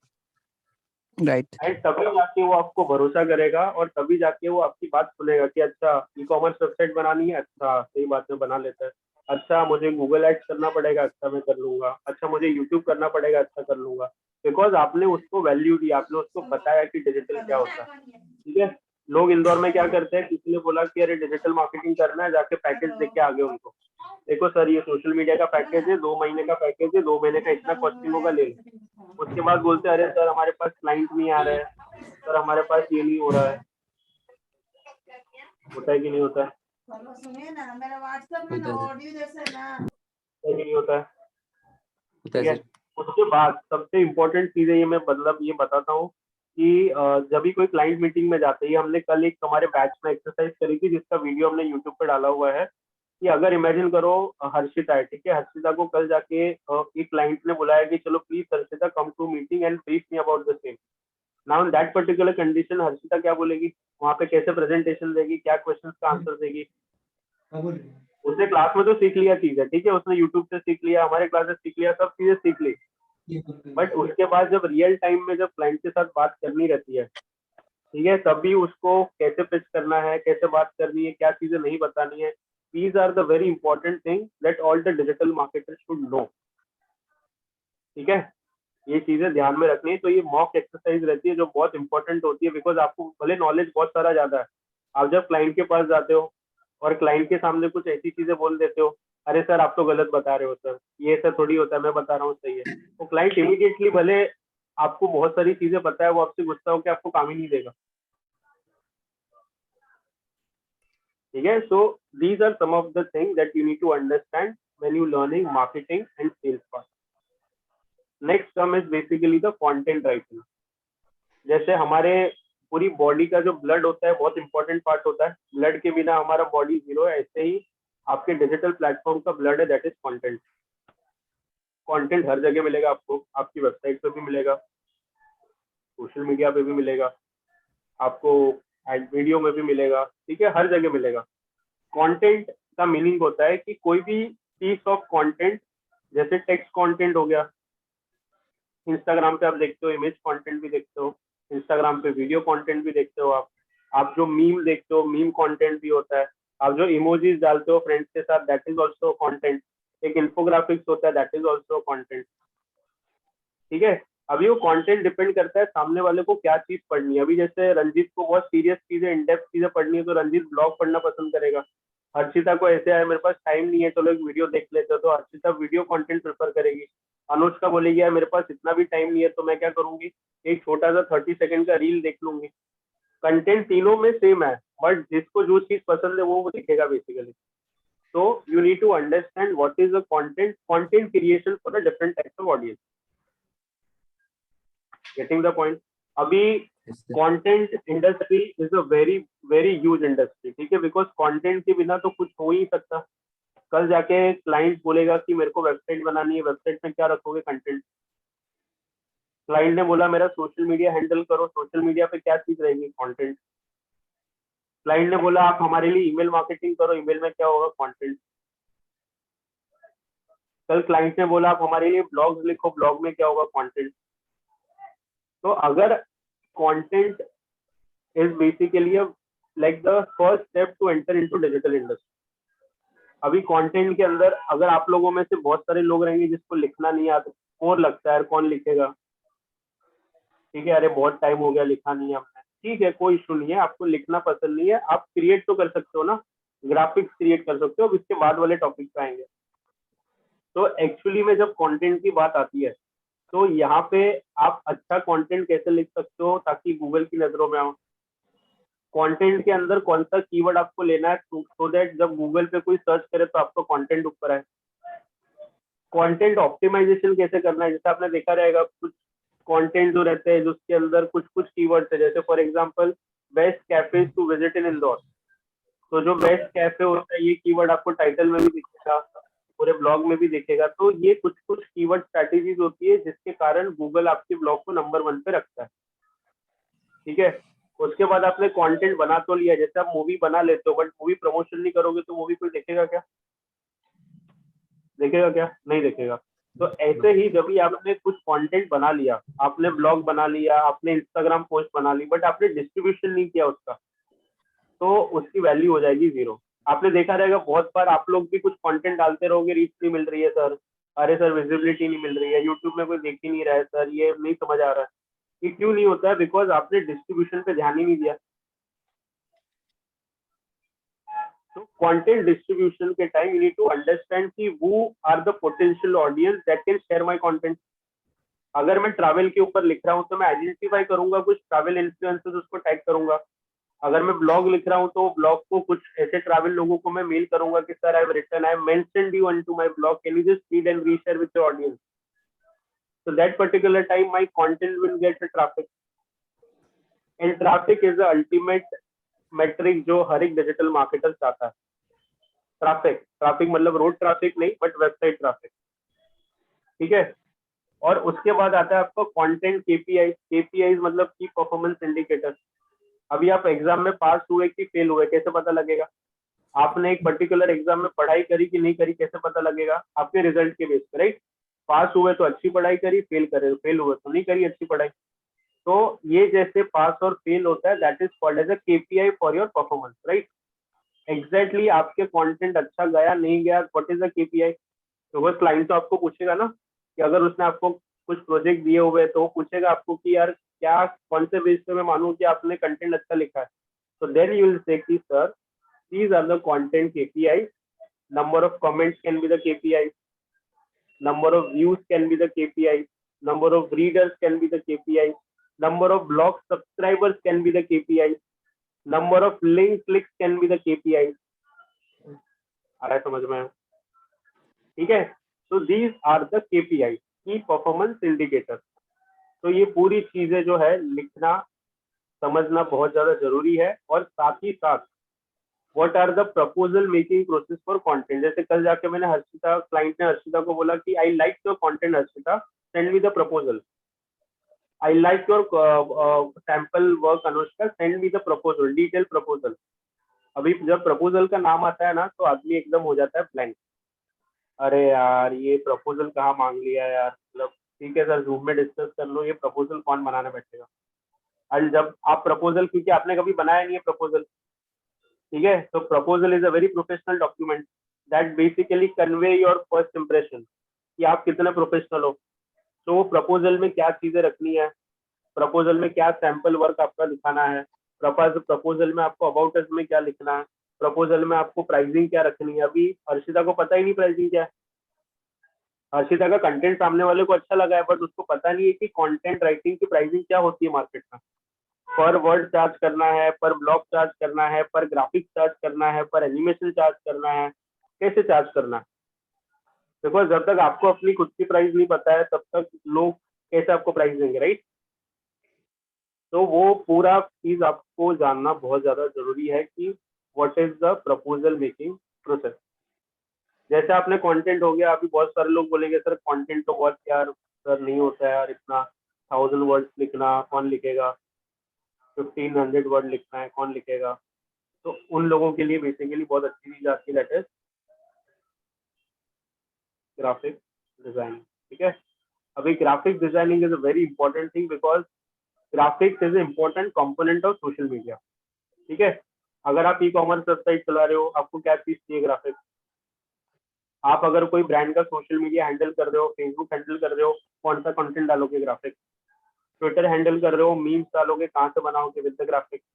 right. एंड तभी जाके वो आपको भरोसा करेगा और तभी जाके वो आपकी बात सुनेगा कि अच्छा ई कॉमर्स वेबसाइट बनानी है, अच्छा सही बात है बना लेता है, अच्छा मुझे गूगल एड्स करना पड़ेगा, अच्छा मैं कर लूंगा, अच्छा मुझे यूट्यूब करना पड़ेगा, अच्छा कर लूंगा, बिकॉज आपने उसको वैल्यू दी, आपने उसको बताया कि डिजिटल क्या होता है। ठीक है, लोग इंदौर में क्या करते हैं, किसी ने बोला कि अरे डिजिटल मार्केटिंग करना है, जाके पैकेज देके आ गए उनको, देखो सर ये सोशल मीडिया का पैकेज है, 2 महीने का पैकेज है, 2 महीने का इतना कॉस्टिंग होगा, ले लो। उसके बाद बोलते हैं अरे सर हमारे पास क्लाइंट नहीं आ रहा है, सर हमारे पास ये नहीं हो रहा है। होता है कि नहीं होता है? नहीं होता है। ठीक है, उसके बाद सबसे इम्पोर्टेंट चीज है, ये मैं मतलब ये बताता हूँ कि जब भी कोई क्लाइंट मीटिंग में जाते हैं, हमने कल एक हमारे बैच में एक्सरसाइज करी थी जिसका वीडियो हमने यूट्यूब पे डाला हुआ है, कि अगर इमेजिन करो हर्षिता है, ठीक है, हर्षिता को कल जाके एक क्लाइंट ने बुलाया कि चलो please Harshita come to meeting and brief me about the same. Now in that particular condition Harshita क्या बोलेगी वहां पे, कैसे प्रेजेंटेशन देगी, क्या क्वेश्चंस का आंसर देगी? उसने क्लास में तो सीख लिया चीज है, ठीक है, उसने यूट्यूब से सीख लिया, हमारे क्लास से सीख लिया, सब चीजें सीख ली, बट उसके बाद जब रियल टाइम में जब क्लाइंट के साथ बात करनी रहती है, ठीक है, तभी उसको कैसे पिच करना है, कैसे बात करनी है, क्या चीजें नहीं बतानी है, these are the very important things that all the digital marketers should know। ठीक है, ये चीजें ध्यान में रखनी है। तो ये मॉक एक्सरसाइज रहती है जो बहुत इंपॉर्टेंट होती है, बिकॉज आपको भले नॉलेज बहुत सारा ज्यादा है, आप जब क्लाइंट के पास जाते हो और क्लाइंट के सामने कुछ ऐसी चीजें बोल देते हो, अरे सर आप तो गलत बता रहे हो सर, ये सर थोड़ी होता है, मैं बता रहा हूँ सही है, तो क्लाइंट इमीडिएटली, भले आपको बहुत सारी चीजें पता है, वो आपसे गुस्सा होकर आपको काम ही नहीं देगा। ठीक है, सो these are some of the things that you need to understand when you learning marketing and sales part। next term is basically the content writing। जैसे हमारे पूरी बॉडी का जो ब्लड होता है बहुत इंपॉर्टेंट पार्ट होता है, ब्लड के बिना हमारा बॉडी जीरो है, ऐसे ही आपके डिजिटल प्लेटफॉर्म का ब्लड है, दैट इज कंटेंट। कंटेंट हर जगह मिलेगा आपको, आपकी वेबसाइट पे भी मिलेगा, सोशल मीडिया पे भी मिलेगा, आपको वीडियो में भी मिलेगा, ठीक है, हर जगह मिलेगा। कंटेंट का मीनिंग होता है कि कोई भी पीस ऑफ कंटेंट, जैसे टेक्स्ट कंटेंट हो गया, इंस्टाग्राम पे आप देखते हो इमेज कंटेंट भी देखते हो, इंस्टाग्राम पे वीडियो कंटेंट भी देखते हो, आप जो मीम देखते हो मीम कंटेंट भी होता है, आप जो इमोजीज डालते हो फ्रेंड्स के साथ दैट इज ऑल्सो कंटेंट, एक इन्फोग्राफिक्स होता है दैट इज ऑल्सो कंटेंट। ठीक है, अभी वो कंटेंट डिपेंड करता है सामने वाले को क्या चीज पढ़नी है। अभी जैसे रंजीत को बहुत सीरियस चीजें, इनडेप्थ चीजें पढ़नी है तो रंजीत ब्लॉग पढ़ना पसंद करेगा। हर्षिता को ऐसे है मेरे पास टाइम नहीं है, चलो एक वीडियो देख लेते हो, तो हर्षिता वीडियो कंटेंट प्रेफर करेगी। अनुष्का बोलेगी यार मेरे पास इतना भी टाइम नहीं है, तो मैं क्या करूंगी, एक छोटा सा 30 सेकंड का रील देख लूंगी। कंटेंट तीनों में सेम है, बट जिसको जो चीज पसंद है वो दिखेगा basically. So you need to understand what is the content creation for a different types of audience। Getting the point? अभी content industry is a very very huge industry, ठीक है, बिकॉज कंटेंट के बिना तो कुछ हो ही सकता। कल जाके क्लाइंट बोलेगा कि मेरे को वेबसाइट बनानी है, वेबसाइट में क्या रखोगे कंटेंट? क्लाइंट ने बोला मेरा सोशल मीडिया हैंडल करो, सोशल मीडिया पे क्या चीज रहेगी? कंटेंट। क्लाइंट ने बोला आप हमारे लिए ईमेल मार्केटिंग करो, ईमेल में क्या होगा? कंटेंट। कल क्लाइंट ने बोला आप हमारे लिए ब्लॉग्स लिखो, ब्लॉग में क्या होगा? कंटेंट। तो अगर content is basically like the first step to enter into digital industry. अभी कंटेंट के अंदर अगर आप लोगों में से बहुत सारे लोग रहेंगे जिसको लिखना नहीं आता, और लगता है कौन लिखेगा, ठीक है, अरे बहुत टाइम हो गया लिखा नहीं है हमने, ठीक है, कोई इशू नहीं है, आपको लिखना पसंद नहीं है, आप क्रिएट तो कर सकते हो ना, ग्राफिक्स क्रिएट कर सकते हो, अब इसके बाद वाले टॉपिक पे आएंगे। तो एक्चुअली में जब कंटेंट की बात आती है तो यहाँ पे आप अच्छा कंटेंट कैसे लिख सकते हो ताकि गूगल की नजरों में आओ। कंटेंट के अंदर कौन सा कीवर्ड आपको लेना है सो दैट जब गूगल पे कोई सर्च करे तो आपका कंटेंट ऊपर आए। कंटेंट ऑप्टिमाइजेशन कैसे करना है, जैसे आपने देखा रहेगा कुछ कंटेंट जो रहते हैं जिसके अंदर कुछ कुछ कीवर्ड्स है, जैसे for example best cafes to visit in Indore, तो जो बेस्ट कैफे होता है ये कीवर्ड आपको टाइटल में भी दिखेगा, पूरे ब्लॉग में भी दिखेगा। तो ये कुछ कुछ कीवर्ड स्ट्रैटेजीज होती है जिसके कारण गूगल आपके ब्लॉग को नंबर 1 पे रखता है, ठीक है। उसके बाद आपने कंटेंट बना तो लिया, जैसे आप मूवी बना लेते हो बट मूवी प्रमोशन नहीं करोगे तो मूवी कोई देखेगा क्या? देखेगा क्या? नहीं देखेगा। तो ऐसे ही जब भी आपने कुछ कंटेंट बना लिया, आपने ब्लॉग बना लिया, आपने इंस्टाग्राम पोस्ट बना ली, बट आपने डिस्ट्रीब्यूशन नहीं किया उसका, तो उसकी वैल्यू हो जाएगी 0। आपने देखा रहेगा बहुत बार आप लोग भी कुछ कंटेंट डालते रहोगे, रीच नहीं मिल रही है सर, अरे सर विजिबिलिटी नहीं मिल रही है, यूट्यूब में कोई देख ही नहीं रहा है सर, ये नहीं समझ आ रहा है। ये क्यों नहीं होता है? बिकॉज आपने डिस्ट्रीब्यूशन पे ध्यान ही नहीं दिया। तो कंटेंट डिस्ट्रीब्यूशन के time you need to understand कि वो are the potential audience that can share my content. अगर मैं ट्रैवल के ऊपर लिख रहा हूँ तो मैं आइडेंटिफाई करूंगा कुछ ट्रैवल इन्फ्लुएंसर्स, उसको टैग करूंगा। अगर मैं ब्लॉग लिख रहा हूँ तो ब्लॉग को कुछ ऐसे ट्रैवल लोगों को मैं मेल करूंगा कि sir I have written, I have mentioned you into my blog, can you just read and reshare with your audience. So that particular time my content will get a traffic, and traffic is the ultimate metric जो हर एक digital marketer चाहता है। Traffic मतलब road traffic नहीं, but website traffic, ठीक है। और उसके बाद आता है आपका कंटेंट केपीआई मतलब की परफॉर्मेंस इंडिकेटर। अभी आप एग्जाम में पास हुए कि फेल हुए कैसे पता लगेगा? आपने एक पर्टिकुलर एग्जाम में पढ़ाई करी कि नहीं करी कैसे पता लगेगा? आपके रिजल्ट के बेस पे, राइट। पास हुए तो अच्छी पढ़ाई करी, फेल हुए तो नहीं करी अच्छी पढ़ाई। तो ये जैसे पास और फेल होता है, that is called as a KPI for your performance, right. Exactly आपके कंटेंट अच्छा गया नहीं गया, व्हाट इज द केपीआई? तो वो क्लाइंट तो आपको पूछेगा ना कि अगर उसने आपको कुछ प्रोजेक्ट दिए हुए तो वो पूछेगा आपको कि यार क्या कौन से बेस पे मैं मानूं कि आपने कंटेंट अच्छा लिखा है। तो देन यू विल से कि sir these are the content KPIs, number of comments can be the KPI, number of views can be the KPI, number of readers can be the KPI, number of blog subscribers can be the KPI, number of link clicks can be the KPI। आ रहा है समझ में? ठीक है। तो these are the KPI, key performance indicators। तो ये पूरी चीजें जो है लिखना समझना बहुत ज्यादा जरूरी है। और साथ ही साथ what are the proposal making process for content. जैसे कल जाके मैंने क्लाइंट ने हर्षिता को बोला कि I like your content Harshita, send me the proposal. I like your sample work Anushka, send me the proposal, detail proposal. अभी जब प्रपोजल का नाम आता है ना तो आदमी एकदम हो जाता है ब्लैंक, अरे यार ये प्रपोजल कहाँ मांग लिया यार, मतलब ठीक है सर जूम में डिस्कस कर लो, ये प्रपोजल कौन बनाने बैठेगा। और जब आप प्रपोजल, क्योंकि आपने कभी बनाया नहीं है प्रपोजल, ठीक है, तो proposal is a very professional document that basically convey your first impression कि आप कितने प्रोफेशनल हो। तो प्रपोजल में क्या चीजें रखनी है, प्रपोजल में क्या सैंपल वर्क आपका दिखाना है, प्रपोजल में आपको अबाउट अस में क्या लिखना है, प्रपोजल में आपको प्राइसिंग क्या रखनी है। अभी हर्षिता को पता ही नहीं प्राइसिंग क्या है। हर्षिता का कंटेंट सामने वाले को अच्छा लगा है बट उसको पता नहीं है कि कंटेंट राइटिंग की प्राइसिंग क्या होती है मार्केट में। पर वर्ड चार्ज करना है, पर ब्लॉग चार्ज करना है, पर ग्राफिक्स चार्ज करना है, पर एनिमेशन चार्ज करना है, कैसे चार्ज करना है। देखो जब तक आपको अपनी खुद की प्राइस नहीं पता है तब तक लोग कैसे आपको प्राइस देंगे, राइट। तो वो पूरा चीज आपको जानना बहुत ज्यादा जरूरी है कि what is the proposal making process. जैसे आपने कंटेंट हो गया, अभी बहुत सारे लोग बोलेंगे सर कंटेंट तो बहुत यार सर नहीं होता है यार, इतना 1000 वर्ड्स लिखना कौन लिखेगा, 1500 वर्ड लिखना है कौन लिखेगा। तो उन लोगों के लिए बेसिकली बहुत अच्छी चीज आती है, दैट इज ग्राफिक डिजाइनिंग। ठीक है, अभी graphic designing is a very important thing because graphics is important component of social media. ठीक है, अगर आप ई कॉमर्स वेबसाइट चला रहे हो, आपको क्या चीज चाहिए? ग्राफिक्स। आप अगर कोई ब्रांड का सोशल मीडिया हैंडल कर रहे हो, फेसबुक हैंडल कर रहे हो, कौन सा कंटेंट डालोगे? ग्राफिक्स। ट्विटर हैंडल कर रहे हो, मीम्स डालोगे, कहाँ से बनाओगे? With the graphics.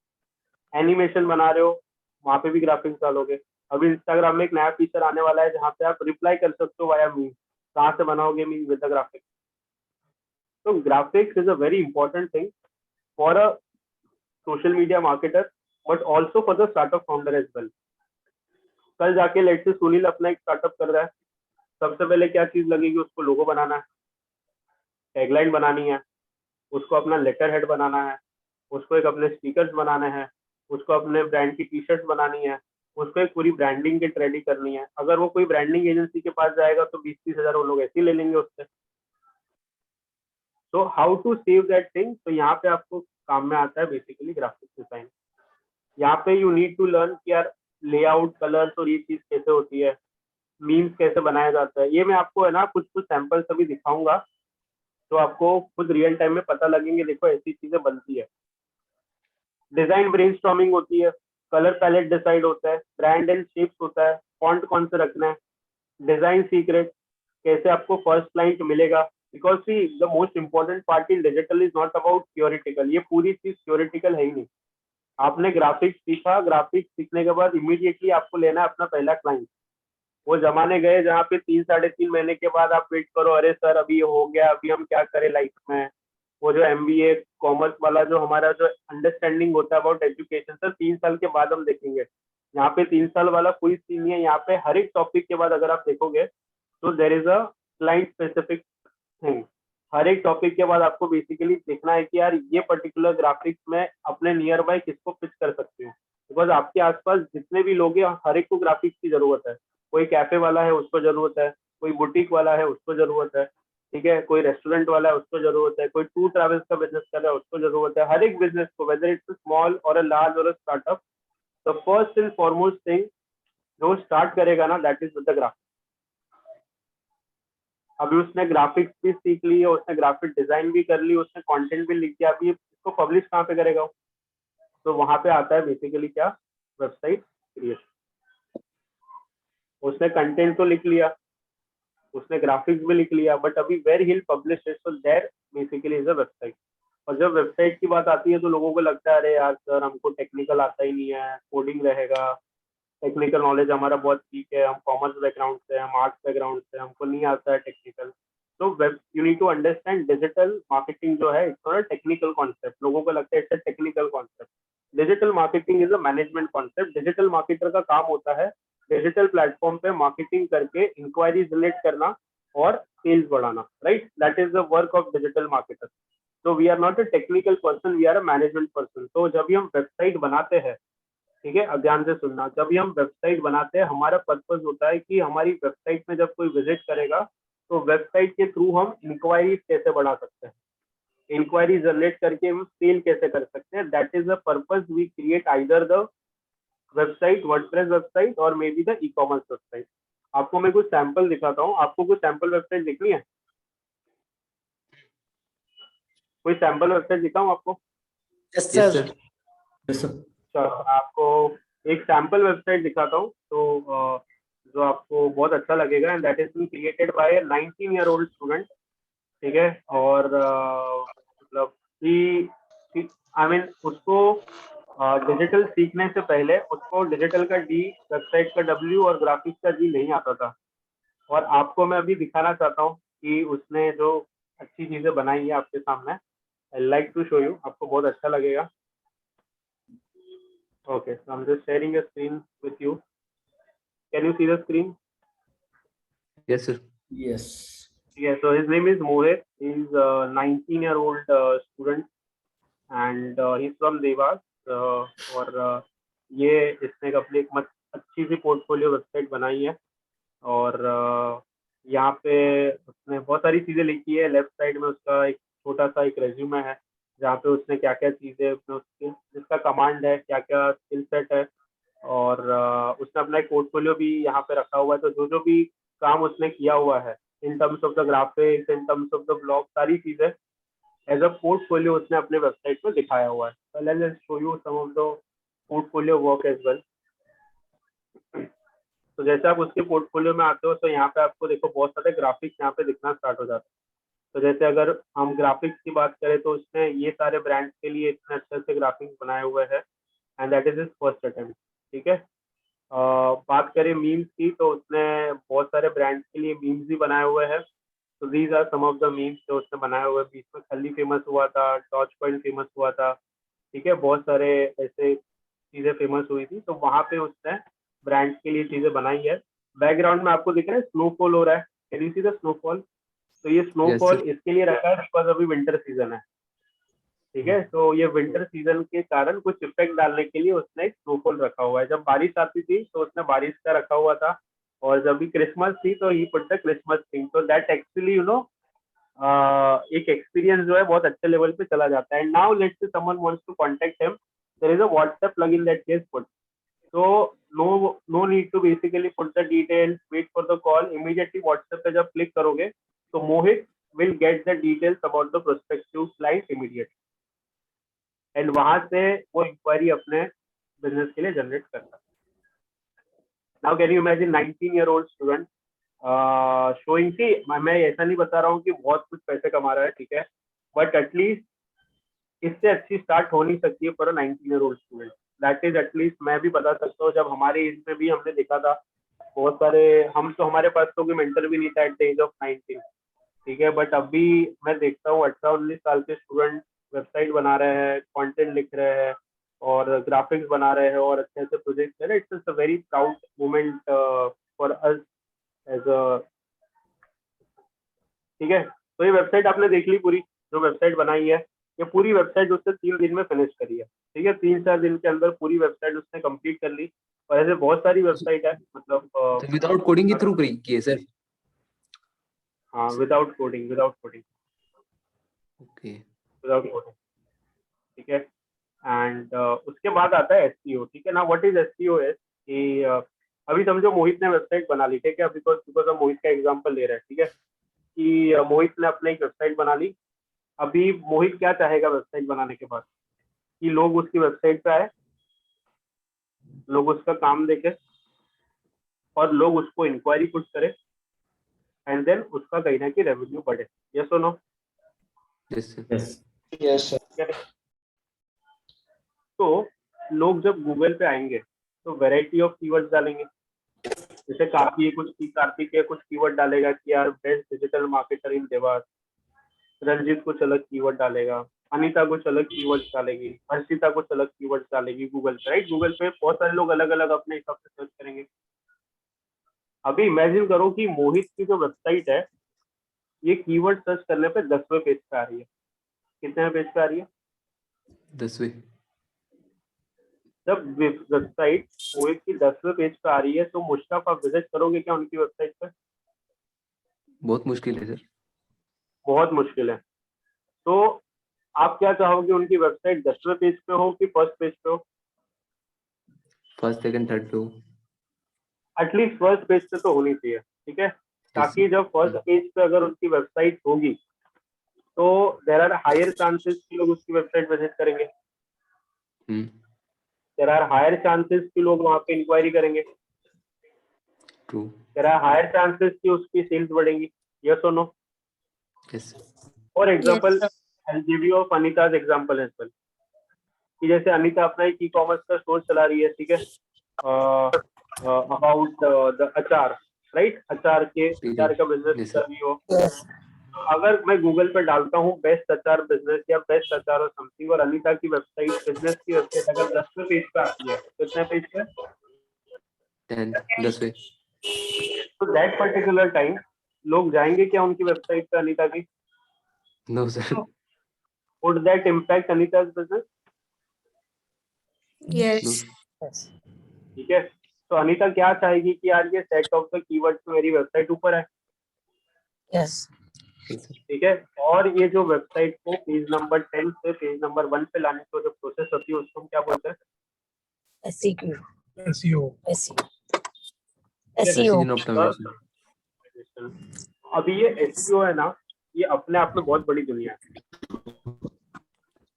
एनिमेशन बना रहे हो, वहाँ पे भी ग्राफिक्स डालोगे। अभी इंस्टाग्राम में एक नया फीचर आने वाला है जहाँ पे आप रिप्लाई कर सकते हो वाया मीम्स, कहाँ से बनाओगे मीम्स? With the graphics. तो graphics is a very important thing for a social media marketer but also for the startup founder as well. कल जाके लेट से सुनील अपना एक स्टार्टअप कर रहा है, सबसे पहले क्या चीज लगेगी? उसको लोगो बनाना है, टैगलाइन बनानी है, उसको अपना लेटर हेड बनाना है, उसको एक अपने स्टिकर्स बनाने हैं, उसको अपने ब्रांड की टी शर्ट बनानी है, उसको एक पूरी ब्रांडिंग किट रेडी करनी है। अगर वो कोई ब्रांडिंग एजेंसी के पास जाएगा तो 20-30 हजार वो लोग ऐसे ही ले लेंगे उससे। तो how to save that thing, तो यहाँ पे आपको काम में आता है बेसिकली ग्राफिक्स डिजाइन। यहाँ पे यू नीड टू लर्न कि यार लेआउट, कलर्स और ये चीज कैसे होती है, मीम्स कैसे बनाया जाता है। ये मैं आपको है ना कुछ कुछ सैंपल्स अभी दिखाऊंगा, तो आपको खुद रियल टाइम में पता लगेंगे, देखो ऐसी चीजें बनती है। डिजाइन ब्रेनस्टॉर्मिंग होती है, कलर पैलेट डिसाइड होता है, ब्रांड एंड शेप्स होता है, फॉन्ट कौन से रखना है, डिजाइन सीक्रेट, कैसे आपको फर्स्ट क्लाइंट मिलेगा। Because see the most important part in digital is not about theoretical, ये पूरी चीज थियोरिटिकल है ही नहीं। आपने ग्राफिक्स सीखा, ग्राफिक्स सीखने के बाद इमीडिएटली आपको लेना है अपना पहला क्लाइंट। वो जमाने गए जहाँ पे 3-3.5 महीने के बाद आप वेट करो, अरे सर अभी ये हो गया, अभी हम क्या करें लाइफ में। वो जो MBA कॉमर्स वाला जो हमारा जो अंडरस्टैंडिंग होता है अबाउट एजुकेशन, सर 3 साल के बाद हम देखेंगे। यहाँ पे 3 साल वाला कोई सीन नहीं है। यहाँ पे हर एक टॉपिक के बाद अगर आप देखोगे तो there is a client specific thing. हर एक टॉपिक के बाद आपको बेसिकली देखना है कि यार ये पर्टिकुलर ग्राफिक्स में अपने नियर बाय किसको पिच कर सकते हो। बिकॉज आपके आसपास जितने भी लोग हैं हर एक को ग्राफिक्स की जरूरत है। कोई कैफे वाला है उसको जरूरत है, कोई बुटीक वाला है उसको जरूरत है, ठीक है, कोई रेस्टोरेंट वाला है उसको जरूरत है, कोई टूर ट्रैवल्स का बिजनेस कर रहा है उसको जरूरत है। हर एक बिजनेस को, वेदर इट्स स्मॉल और अ लार्ज और a startup, the first and foremost thing जो स्टार्ट करेगा ना, that is with the graphics. अभी उसने ग्राफिक्स भी सीख ली है, उसने ग्राफिक डिजाइन भी कर ली, उसने कंटेंट भी लिख दिया, अभी इसको पब्लिश कहाँ पे करेगा? तो वहां पे आता है बेसिकली क्या? Website creation. उसने कंटेंट तो लिख लिया, उसने ग्राफिक्स भी लिख लिया, बट अभी where he publish it, so there basically is a website. और जब वेबसाइट की बात आती है तो लोगों को लगता है अरे यार सर हमको टेक्निकल आता ही नहीं है, कोडिंग रहेगा, टेक्निकल नॉलेज हमारा बहुत वीक है, हम कॉमर्स बैकग्राउंड से, हम आर्ट्स बैकग्राउंड से, हमको नहीं आता है टेक्निकल। तो web you need to understand digital marketing जो है it's not a technical concept. लोगों को लगता है it's a technical concept. Digital marketing is a management concept. Digital marketer का काम होता है डिजिटल प्लेटफॉर्म पे मार्केटिंग करके इंक्वायरी जनरेट करना और सेल्स बढ़ाना, right? That is the work of digital marketer. तो we are not a technical person, we are a management person. तो जब भी हम वेबसाइट बनाते हैं, ठीक है, अब ध्यान से सुनना, जब भी हम वेबसाइट बनाते हैं हमारा पर्पस होता है कि हमारी वेबसाइट में जब कोई विजिट करेगा तो वेबसाइट के थ्रू हम इंक्वायरीज कैसे बढ़ा सकते हैं, इंक्वायरी जनरेट करके हम सेल कैसे कर सकते हैं। That is the purpose we create either the website, WordPress website और may be the e commerce website. आपको मैं कुछ सैंपल दिखाता हूँ, आपको कुछ सैंपल वेबसाइट दिखनी है? कोई सैंपल वेबसाइट दिखाऊं आपको? Yes sir. चलो आपको एक सैंपल वेबसाइट दिखाता हूँ, तो जो आपको बहुत अच्छा लगेगा, and that is been created by 19-year-old student. ठीक है, और मतलब आई मीन उसको डिजिटल सीखने से पहले उसको डिजिटल का D, वेबसाइट का W और ग्राफिक्स का G नहीं आता था। और आपको मैं अभी दिखाना चाहता हूँ कि उसने जो अच्छी चीजें बनाई है आपके सामने। I like to show you, आपको बहुत अच्छा लगेगा। Okay, so I'm just sharing a screen with you. Can you see the screen? Yes sir. Yes. Yeah, so his name is Mohit. He's a 19-year-old student and he's from Devas. और ये इसने अपनी एक अच्छी सी portfolio website बनाई है और सारी चीजें लिखी है। लेफ्ट साइड में उसका एक छोटा सा एक रेज्यूमे है जहाँ पे उसने क्या क्या चीजें उसके जिसका कमांड है, क्या क्या स्किल सेट है, और उसने अपना एक पोर्टफोलियो भी यहाँ पे रखा हुआ है। तो जो जो भी काम उसने किया हुआ है in terms of the graphics, in terms of the blog, सारी चीजें एज अ पोर्टफोलियो उसने अपने वेबसाइट पे दिखाया हुआ है। So let's show you some of the portfolio work as well. तो जैसे आप उसके पोर्टफोलियो में आते हो तो यहाँ पे आपको देखो बहुत सारे ग्राफिक्स यहाँ पे दिखना स्टार्ट हो जाते हैं। तो जैसे अगर हम ग्राफिक्स की बात करें तो उसने ये सारे ब्रांड्स के लिए इतने अच्छे से ग्राफिक्स बनाए हुए हैं and that is his first attempt. ठीक है, बात करें मीम्स की तो उसने बहुत सारे ब्रांड्स के लिए मीम्स भी बनाए हुए हैं। तो these are some of the memes जो उसने बनाए हुए हैं। बीच में खल्ली फेमस हुआ था, टॉर्च पॉइंट फेमस हुआ था, ठीक है, बहुत सारे ऐसे चीजें फेमस हुई थी। तो वहां पे उसने ब्रांड्स के लिए चीजें बनाई है। बैकग्राउंड में आपको दिख रहा है स्नोफॉल हो रहा है, can you see the snowfall? तो ये स्नोफॉल इसके लिए रखा है बिकॉज अभी विंटर सीजन है। ठीक है, तो ये विंटर सीजन के कारण कुछ इफेक्ट डालने के लिए उसने एक स्नोफॉल रखा हुआ है। जब बारिश आती थी तो उसने बारिश का रखा हुआ था, और जब भी क्रिसमस थी तो he put the Christmas thing. तो दैट एक्चुअली यू नो एक एक्सपीरियंस जो है बहुत अच्छे लेवल पे चला जाता है। Now let's say someone wants to contact him, there is a WhatsApp plugin that he has put. So no need to basically put the details, wait for the call. Immediately WhatsApp पे जब click करोगे तो मोहित will get the details about the prospective client immediately. And वहां से वो inquiry अपने business के लिए जनरेट करता है। Now can you imagine 19-year-old student showing, see मैं ऐसा नहीं बता रहा हूँ कि बहुत कुछ पैसे कमा रहा है, ठीक है, बट एटलीस्ट इससे अच्छी स्टार्ट हो नहीं सकती है for a 19-year-old student. That is at least मैं भी बता सकता हूँ। जब हमारे एज में भी हमने देखा था बहुत सारे, हम तो हमारे पास तो कोई मेंटर भी नहीं था एट द एज ऑफ 19, ठीक है, बट अभी मैं देखता हूँ 18-19 साल के स्टूडेंट वेबसाइट बना रहे हैं, कंटेंट लिख रहे हैं और ग्राफिक्स बना रहे हैं और अच्छे अच्छे प्रोजेक्ट कर रहे हैं। It's a very proud moment for us as a, ठीक है। तो ये वेबसाइट आपने देख ली पूरी, जो वेबसाइट बनाई है, ये पूरी वेबसाइट उसने 3 दिन में फिनिश करी है। ठीक है, 3-4 दिन के अंदर पूरी वेबसाइट उसने कंप्लीट कर ली। और ऐसे बहुत सारी वेबसाइट है, मतलब विदाउट कोडिंग के थ्रू की है सर? हाँ, without coding okay, without coding, ठीक है। एंड उसके बाद आता है एसईओ। ठीक है ना, व्हाट इज एसईओ इज कि अभी समझो मोहित ने वेबसाइट बना ली, ठीक है, बिकॉज हम मोहित का एग्जांपल ले रहे हैं, ठीक है, कि मोहित ने अपने एक वेबसाइट बना ली। अभी मोहित क्या चाहेगा वेबसाइट बनाने के बाद कि लोग उसकी वेबसाइट पे आए, लोग उसका काम देखें और लोग उसको इंक्वायरी पुट करें एंड देन उसका कहीं ना कहीं रेवेन्यू बढ़े। यस और नो? Yes, sir. तो लोग जब गूगल पे आएंगे तो वैरायटी ऑफ कीवर्ड्स डालेंगे। जैसे कार्तिक के कुछ कीवर्ड डालेगा कि यार best digital marketer in Dewas, Ranjeet कुछ अलग कीवर्ड डालेगा, अनीता कुछ अलग कीवर्ड्स डालेगी, हर्षिता कुछ अलग कीवर्ड्स डालेगी गूगल पे, राइट। गूगल पे बहुत सारे लोग अलग अलग अपने हिसाब से सर्च करेंगे। अभी इमेजिन करो कि मोहित की जो वेबसाइट है ये कीवर्ड सर्च करने पे 10वें पेज पे आ रही है। कितने पेज पे आ रही है? 10वें। जब वेबसाइट मोहित की 10वें पेज पे आ रही है तो मुश्ताफ आप विजिट करोगे क्या उनकी वेबसाइट पे? बहुत मुश्किल है सर। बहुत मुश्किल है। तो आप क्या चाहोगे, उनकी वेबसाइट 10वें पेज पे हो कि फर्स्ट पेज पे हो? फर्स्ट, सेकंड, थर्ड पे हो। एटलीस्ट फर्स्ट पेज पे तो होनी चाहिए, ठीक है, ताकि जब फर्स्ट पेज पे अगर उनकी वेबसाइट होगी तो देयर आर हायर चांसेस कि लोग उसकी वेबसाइट विजिट करेंगे। देयर आर हायर चांसेस कि लोग वहां पे इंक्वायरी करेंगे। True. There are higher chances कि उसकी सेल्स बढ़ेंगी। यस और no? Yes. For example I will give you of Anita's example as well, कि जैसे अनीता अपना एक ई-कॉमर्स का स्टोर चला रही है, ठीक है, अबाउट द अचार, राइट, अचार का बिजनेस कर रही हो। अगर मैं गूगल पे डालता हूँ बेस्ट अचार बिजनेस या बेस्ट अचार और समथिंग, और अनीता की वेबसाइट, बिजनेस की वेबसाइट अगर 10वें पेज पे आती है, कितने पेज पे? 10वें। तो दैट पर्टिकुलर टाइम लोग जाएंगे क्या उनकी वेबसाइट पे अनीता की? No sir. Would that impact Anita's business? Yes. ठीक है, तो अनीता क्या चाहेगी कि यार ये सेट ऑफ द कीवर्ड्स में मेरी वेबसाइट ऊपर है। यस। ठीक है। और ये जो वेबसाइट को पेज नंबर 10 से पेज नंबर 1 पे लाने की जो प्रोसेस होती है उसको हम क्या बोलते हैं? SEO. SEO. Decision optimization. अभी ये SEO है ना, ये अपने आप में बहुत बड़ी दुनिया है।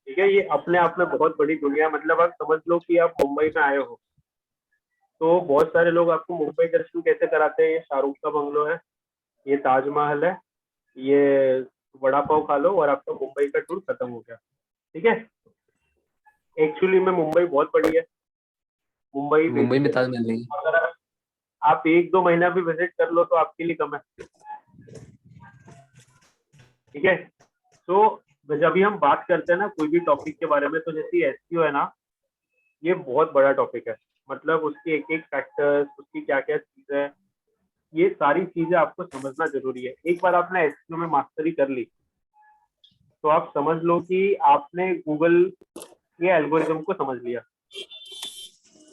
ठीक है, ये अपने आप में बहुत बड़ी दुनिया, मतलब आप समझ लो कि आप मुंबई में आए हो तो बहुत सारे लोग आपको मुंबई दर्शन कैसे कराते हैं? ये शाहरुख का बंगलो है, ये ताजमहल है, ये वड़ा पाव खा लो और आपका मुंबई का टूर खत्म हो गया। ठीक है, एक्चुअली में मुंबई बहुत बड़ी है। मुंबई में ताजमहल नहीं। अगर आप 1-2 महीना भी विजिट कर लो तो आपके लिए कम है। ठीक है, तो जब भी हम बात करते हैं ना कोई भी टॉपिक के बारे में, तो जैसे एसईओ है ना, ये बहुत बड़ा टॉपिक है। मतलब उसके एक एक फैक्टर्स, उसकी क्या क्या चीजें है, ये सारी चीजें आपको समझना जरूरी है। एक बार आपने एसईओ में मास्टरी कर ली तो आप समझ लो कि आपने गूगल के एल्गोरिथम को समझ लिया।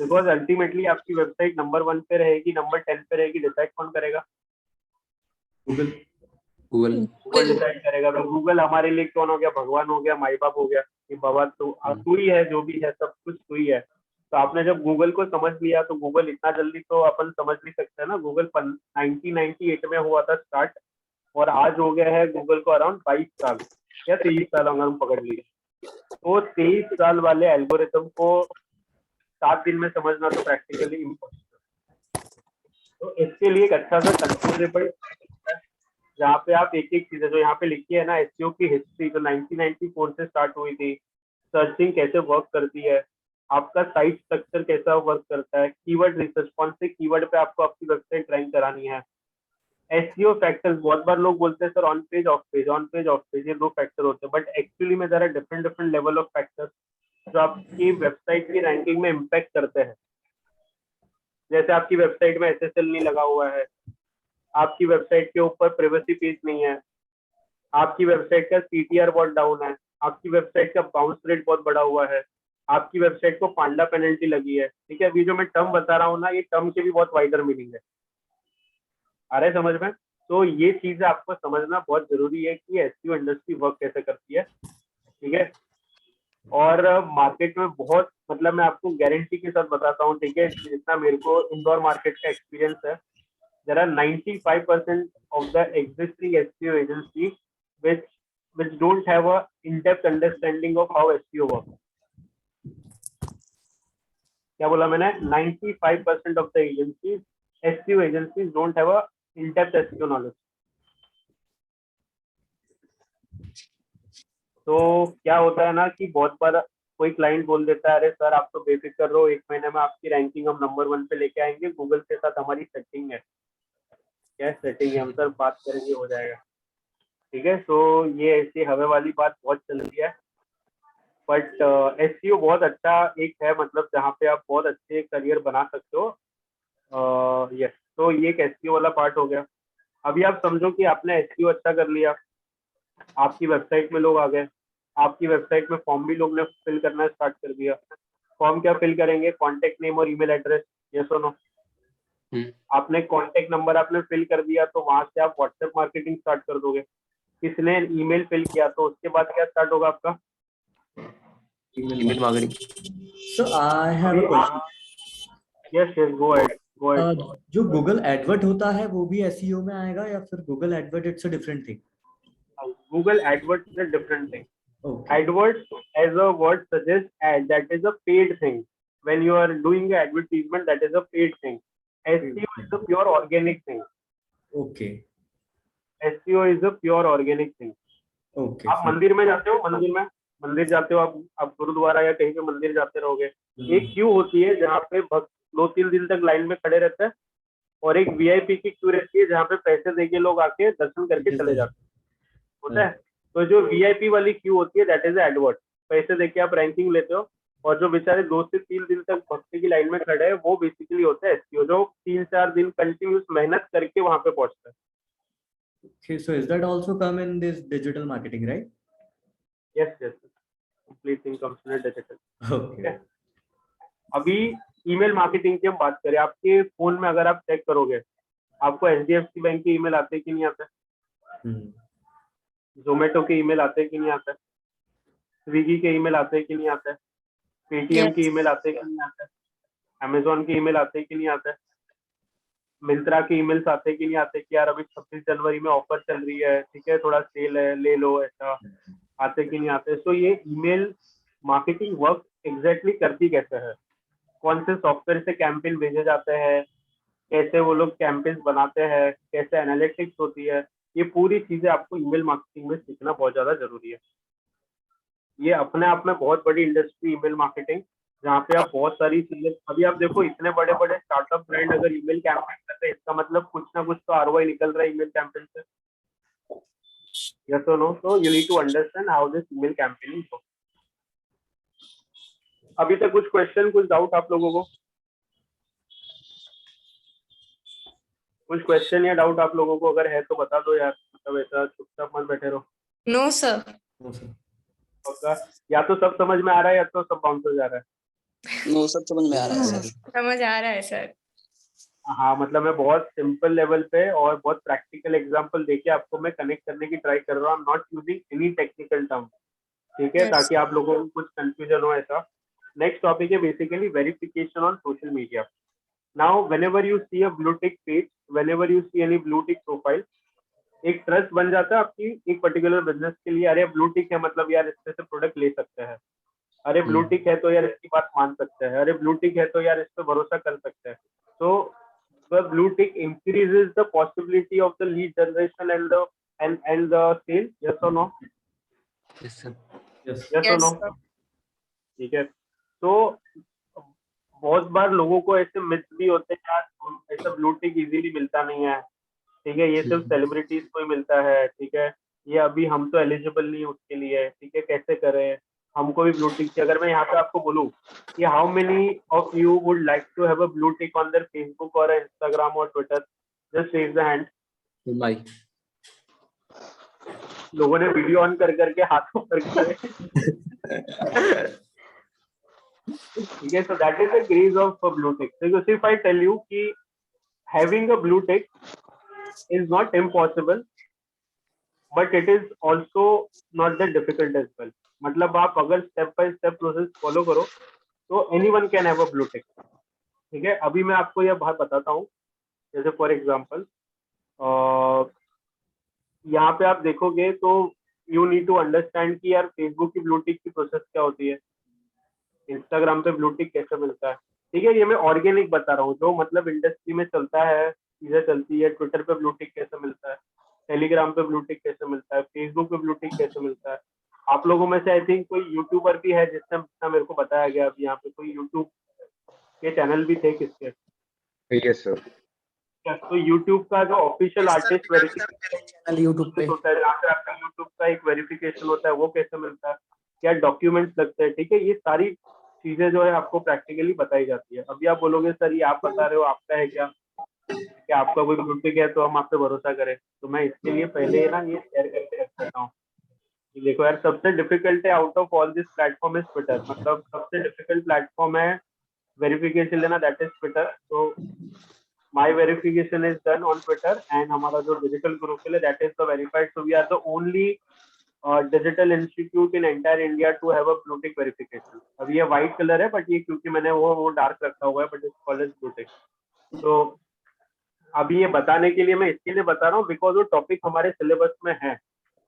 बिकॉज अल्टीमेटली आपकी वेबसाइट नंबर 1 पे रहेगी, नंबर 10 पे रहेगी, डिसाइड कौन करेगा? गूगल डिसाइड करेगा। तो गूगल हमारे लिए कौन हो गया? भगवान हो गया, माई बाप हो गया कि बाबा तू ही है, जो भी है सब कुछ तू ही है। तो आपने जब गूगल को समझ लिया तो गूगल इतना जल्दी तो अपन समझ नहीं सकते ना। गूगल 1998 में हुआ था स्टार्ट, और आज हो गया है गूगल को अराउंड 22 साल या 23 साल अगर हम पकड़ लिए। तो 23 साल वाले एल्गोरिथम को 7 दिन में समझना तो प्रैक्टिकली इम्पॉसिबल। तो इसके लिए एक अच्छा सा कंट्रोलेबल जहाँ पे आप एक एक चीजें जो यहाँ पे लिखी है ना, एसईओ की हिस्ट्री जो 1994 से स्टार्ट हुई थी, सर्चिंग कैसे वर्क करती है, आपका साइट स्ट्रक्चर कैसा वर्क करता है, कीवर्ड रिसर्च, कौन से कीवर्ड पे आपको आपकी वेबसाइट रैंक करानी है, एसईओ फैक्टर्स। बहुत बार लोग बोलते हैं sir on page off page, on page off page, ये 2 फैक्टर होते हैं, बट एक्चुअली में there are different level of factors जो आपकी वेबसाइट की रैंकिंग में इम्पैक्ट करते हैं। जैसे आपकी वेबसाइट में एसएसएल नहीं लगा हुआ है, आपकी वेबसाइट के ऊपर प्राइवेसी पेज नहीं है, आपकी वेबसाइट का सीटीआर बहुत डाउन है, आपकी वेबसाइट का बाउंस रेट बहुत बड़ा हुआ है, आपकी वेबसाइट को पांडा पेनल्टी लगी है। ठीक है, अभी जो मैं टर्म बता रहा हूँ ना, ये टर्म के भी बहुत वाइडर मीनिंग है। आ रहा है समझ में? तो ये चीजें आपको समझना बहुत जरूरी है कि एसईओ इंडस्ट्री वर्क कैसे करती है। ठीक है, और मार्केट में बहुत, मतलब मैं आपको गारंटी के साथ बताता हूँ, ठीक है, जितना मेरे को इंदौर मार्केट का एक्सपीरियंस है, there are 95% of the existing SEO agencies which don't have a in-depth understanding of how SEO works. क्या बोला मैंने? 95% of the agencies, SEO agencies don't have a in-depth SEO knowledge. तो क्या होता है ना कि बहुत बार कोई क्लाइंट बोल देता है, अरे सर आप तो बेफिक्र रहो, 1 महीने में आपकी रैंकिंग हम नंबर 1 पे लेके आएंगे, गूगल के साथ हमारी सेटिंग है। क्या सेटिंग है? हम सर बात करेंगे, हो जाएगा। ठीक है, तो ये ऐसी हवा वाली बात बहुत चल रही है, बट एसईओ बहुत अच्छा एक है, मतलब जहाँ पे आप बहुत अच्छे करियर बना सकते हो। यस, तो ये एक एसईओ वाला पार्ट हो गया। अभी आप समझो कि आपने एसईओ अच्छा कर लिया, आपकी वेबसाइट में लोग आ गए, आपकी वेबसाइट में फॉर्म भी लोग ने फिल करना स्टार्ट कर दिया। फॉर्म क्या फिल करेंगे? कॉन्टेक्ट नेम और ईमेल एड्रेस, यस और नो? आपने कॉन्टेक्ट नंबर आपने फिल कर दिया तो वहां से आप व्हाट्सएप मार्केटिंग स्टार्ट कर दोगे। किसने ईमेल फिल किया तो उसके बाद क्या स्टार्ट होगा आपका? Email marketing. So I have a question. Yes yes, go ahead. जो गूगल एडवर्ड होता है वो भी एसईओ में आएगा या फिर Google Edward it's a different thing? Google AdWords is a different thing. Okay. AdWords, as a word suggests, ad, that is a paid thing. When you are doing an advertisement, that is a paid thing. SEO is a pure organic thing. Okay. SEO is a pure organic thing. Okay. आप मंदिर में जाते हो, मंदिर जाते हो, आप गुरुद्वारा या कहीं पे मंदिर जाते रहोगे, एक क्यू होती है जहाँ पे भक्त 2-3 दिन तक लाइन में खड़े रहते हैं, और एक वीआईपी की क्यू रहती है जहाँ पे पैसे देके लोग आके दर्शन करके चले जाते हैं, होता है। तो जो वीआईपी वाली क्यू होती है, दैट इज एडवर्ड, पैसे देके आप रैंकिंग लेते हो, और जो बेचारे 2 से 3 दिन तक भक्ति की लाइन में खड़े हैं, वो बेसिकली होता है एसईओ, जो 3-4 दिन कंटिन्यूस मेहनत करके वहां पे पहुंचता है। Okay, so is that also come in this digital marketing, right? Yes, complete thing comes in digital. Okay. अभी ईमेल मार्केटिंग की हम बात करें, आपके फोन में अगर आप चेक करोगे, आपको एचडीएफसी बैंक के ईमेल आते हैं कि नहीं आते? जोमेटो के ईमेल आते हैं कि नहीं आते हैं, स्विगी के ईमेल आते हैं कि नहीं आते हैं, पेटीएम के Yes. ईमेल आते हैं कि नहीं आते हैं, अमेजोन के ईमेल आते हैं कि नहीं आते हैं, मिंत्रा के ईमेल्स आते हैं कि नहीं आते कि यार अभी 26 जनवरी में ऑफर चल रही है, ठीक है, थोड़ा सेल है, ले लो, ऐसा आते कि नहीं आते। सो ये ईमेल मार्केटिंग वर्क एग्जैक्टली करती कैसे है, कौन से सॉफ्टवेयर से कैंपेन भेजे जाते हैं, कैसे वो लोग कैंपेन्स बनाते हैं, कैसे एनालिटिक्स होती है, ये पूरी चीजें आपको ईमेल मार्केटिंग में सीखना बहुत ज्यादा जरूरी है। ये अपने आप में बहुत बड़ी इंडस्ट्री ईमेल मार्केटिंग, जहाँ पे आप बहुत सारी चीजें, अभी आप देखो इतने बड़े बड़े स्टार्टअप ब्रांड अगर ईमेल कैंपेन करते हैं, इसका मतलब कुछ ना कुछ तो आरओआई निकल रहा है ईमेल कैंपेन से। यस और no? So you need to understand how this email campaigning go. अभी तक कुछ क्वेश्चन, कुछ डाउट आप लोगों को? कुछ क्वेश्चन या डाउट आप लोगों को अगर है तो बता दो यार, मतलब ऐसा चुपचाप मत बैठे रहो। No sir. पक्का? या तो सब समझ में आ रहा है या तो सब बाउंस हो जा रहा है। नो सब समझ में आ रहा है सर। समझ आ रहा है सर। हाँ, मतलब मैं बहुत सिंपल लेवल पे और बहुत प्रैक्टिकल एग्जांपल देके आपको मैं कनेक्ट करने की ट्राई कर रहा हूँ, not using any technical term, ठीक है, Yes. ताकि आप लोगों को कुछ कंफ्यूजन हो ऐसा। नेक्स्ट टॉपिक है basically verification on social media. Now whenever you see a blue tick page, whenever you see any blue tick profile, एक ट्रस्ट बन जाता है आपकी एक पर्टिकुलर बिजनेस के लिए। अरे ब्लू टिक है मतलब यार इससे से प्रोडक्ट ले सकते हैं, अरे ब्लू टिक है तो यार इसकी बात मान सकते हैं, अरे ब्लू टिक है तो यार इस पर भरोसा कर सकते हैं। तो the blue tick increases the possibility of the lead generation and the sale. Yes or no? Yes, sir. Yes or Yes, no? sir. ठीक है। तो बहुत बार लोगों को ऐसे मिथ भी होते हैं यार ऐसा ब्लू टिक इजीली मिलता नहीं है, ठीक है, ये सिर्फ सेलिब्रिटीज को ही मिलता है, ठीक है, ये अभी हम तो एलिजिबल नहीं उसके लिए, ठीक है, कैसे करें, हमको भी ब्लू टिक चाहिए। अगर मैं यहाँ पे आपको बोलूँ कि how many of you would like to have a blue tick on their Facebook और इंस्टाग्राम और Twitter, just raise the hand. My. लोगों ने वीडियो ऑन कर करके हाथ ऊपर करे। ठीक है, so that is the craze of a blue tick. So if I tell you कि having a blue tick is not impossible, but it is also not that difficult as well. मतलब आप अगर step by step process follow करो तो anyone can have a blue tick. ठीक है, अभी मैं आपको यह बात बताता हूँ। जैसे फॉर एग्जांपल यहाँ पे आप देखोगे तो यू नीड टू अंडरस्टैंड कि यार फेसबुक की ब्लू टिक की प्रोसेस क्या होती है, इंस्टाग्राम पे ब्लू टिक कैसे मिलता है। ठीक है, ये मैं ऑर्गेनिक बता रहा हूँ, जो मतलब इंडस्ट्री में चलता है, चीजें चलती है। ट्विटर पे ब्लू टिक कैसे मिलता है, टेलीग्राम पे ब्लू टिक कैसे मिलता है, फेसबुक पे ब्लू टिक कैसे मिलता है। आप लोगों में से आई थिंक कोई यूट्यूबर भी है जिसने जितना मेरे को बताया गया, अभी यहाँ पे कोई यूट्यूब के चैनल भी थे किसके? Yes sir. तो यूट्यूब का जो ऑफिशियल आर्टिस्ट चैनल यूट्यूब पे होता है, जहाँ पे आपका यूट्यूब का एक वेरिफिकेशन होता है, वो कैसे मिलता है, क्या डॉक्यूमेंट्स लगते हैं। ठीक है, ये सारी चीजें जो है आपको प्रैक्टिकली बताई जाती है। अभी आप बोलोगे सर ये आप बता रहे हो, आपका है क्या आपका कोई ब्लू टिक है तो हम आप पे भरोसा करें? तो मैं इसके लिए पहले ना ये शेयर करके रख देता हूँ। देखो यार, सबसे डिफिकल्ट है out of all this platform is Twitter. मतलब सबसे डिफिकल्ट प्लेटफॉर्म है वेरिफिकेशन लेना, दैट इज ट्विटर। तो my verification is done on Twitter and हमारा जो digital गुरुकुल है that is the verified. So we are the only digital institute in entire India to have a blue tick verification. अब ये white color है but ये क्योंकि मैंने वो dark रखा हुआ है, but it's called as blue tick. तो अभी ये बताने के लिए मैं इसके लिए बता रहा हूँ because वो topic हमारे syllabus में है,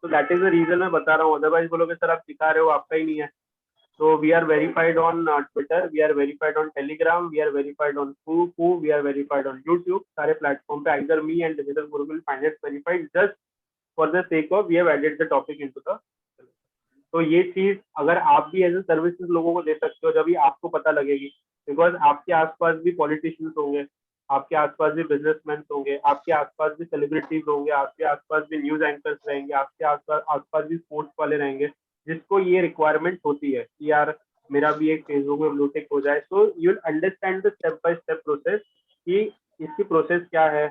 so that is the reason मैं बता रहा हूँ। otherwise बोलोगे सर आप सिखा रहे हो, आपका ही नहीं है। So we are verified on Twitter, we are verified on Telegram, we are verified on Kuku, we are verified on YouTube. सारे प्लेटफॉर्म पे either me and Digital Guru will find it verified just for the sake of we have added the topic into the. तो ये चीज अगर आप भी as a services लोगों को दे सकते हो, जब भी आपको पता लगेगी, बिकॉज आपके आसपास भी पॉलिटिशियंस होंगे, आपके आसपास भी बिजनेसमैन होंगे, आपके आसपास भी सेलिब्रिटीज होंगे, आपके आसपास भी न्यूज एंकर्स रहेंगे, आपके आसपास भी स्पोर्ट्स वाले रहेंगे, जिसको ये रिक्वायरमेंट होती है कि यार मेरा भी एक फेसबुक में ब्लू टिक हो जाए। So you will understand the step by step process कि इसकी प्रोसेस क्या है,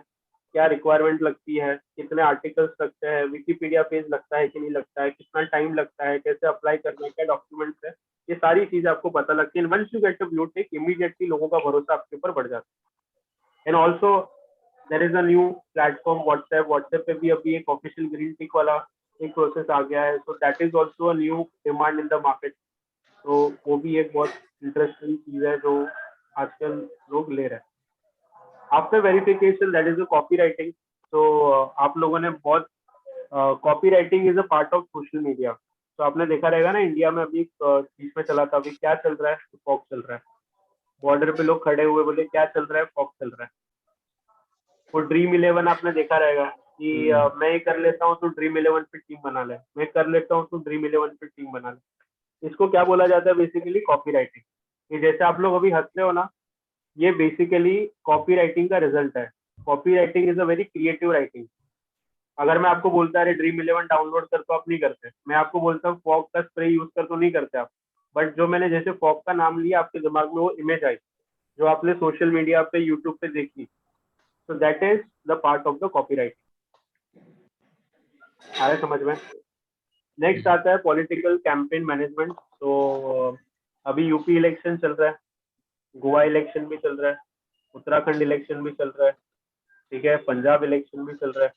क्या रिक्वायरमेंट लगती है, कितने आर्टिकल्स लगते हैं, विकिपीडिया पेज लगता है कि नहीं लगता है, कितना टाइम लगता है, कैसे अप्लाई करना है, क्या डॉक्यूमेंट्स है, ये सारी चीजें आपको पता लगती है। Once you get a blue tick, immediately लोगों का भरोसा आपके ऊपर बढ़ जाता है। And also there is a new platform WhatsApp. WhatsApp पे भी अभी एक ऑफिशियल ग्रीन टिक वाला एक प्रोसेस आ गया है, so that is also a new demand in the market. तो वो भी एक बहुत इंटरेस्टिंग चीज है जो आजकल लोग ले रहे हैं। After verification that is copy writing. तो आप लोगों ने बहुत copy writing is a part of social media. तो आपने देखा रहेगा ना, इंडिया में अभी बीच में चला था, अभी क्या चल रहा है, फॉग चल रहा है। बॉर्डर पे लोग खड़े हुए बोले क्या चल रहा है, फॉग चल रहा है। वो ड्रीम 11 आपने देखा रहेगा कि मैं ये कर लेता हूँ तो ड्रीम 11 पे टीम बना ले, मैं कर लेता हूँ तो ड्रीम 11 पे टीम बना ले। इसको क्या बोला जाता है बेसिकली, कॉपी राइटिंग। ये जैसे आप लोग अभी हंस रहे हो ना, ये बेसिकली कॉपी राइटिंग का रिजल्ट है। Copy writing is a very creative writing. अगर मैं आपको बोलता है ड्रीम 11 डाउनलोड कर, तो आप नहीं करते। मैं आपको बोलता हूँ फॉग का स्प्रे यूज कर, तो नहीं करते आप। बट जो मैंने जैसे फॉग का नाम लिया, आपके दिमाग में वो इमेज आई जो आपने सोशल मीडिया पे यूट्यूब पे देखी। So that is the part of the copywriting। आया समझ में? नेक्स्ट आता है पॉलिटिकल कैंपेन मैनेजमेंट। तो अभी यूपी इलेक्शन चल रहा है, गोवा इलेक्शन भी चल रहा है, उत्तराखंड इलेक्शन भी चल रहा है, ठीक है, पंजाब इलेक्शन भी चल रहा है।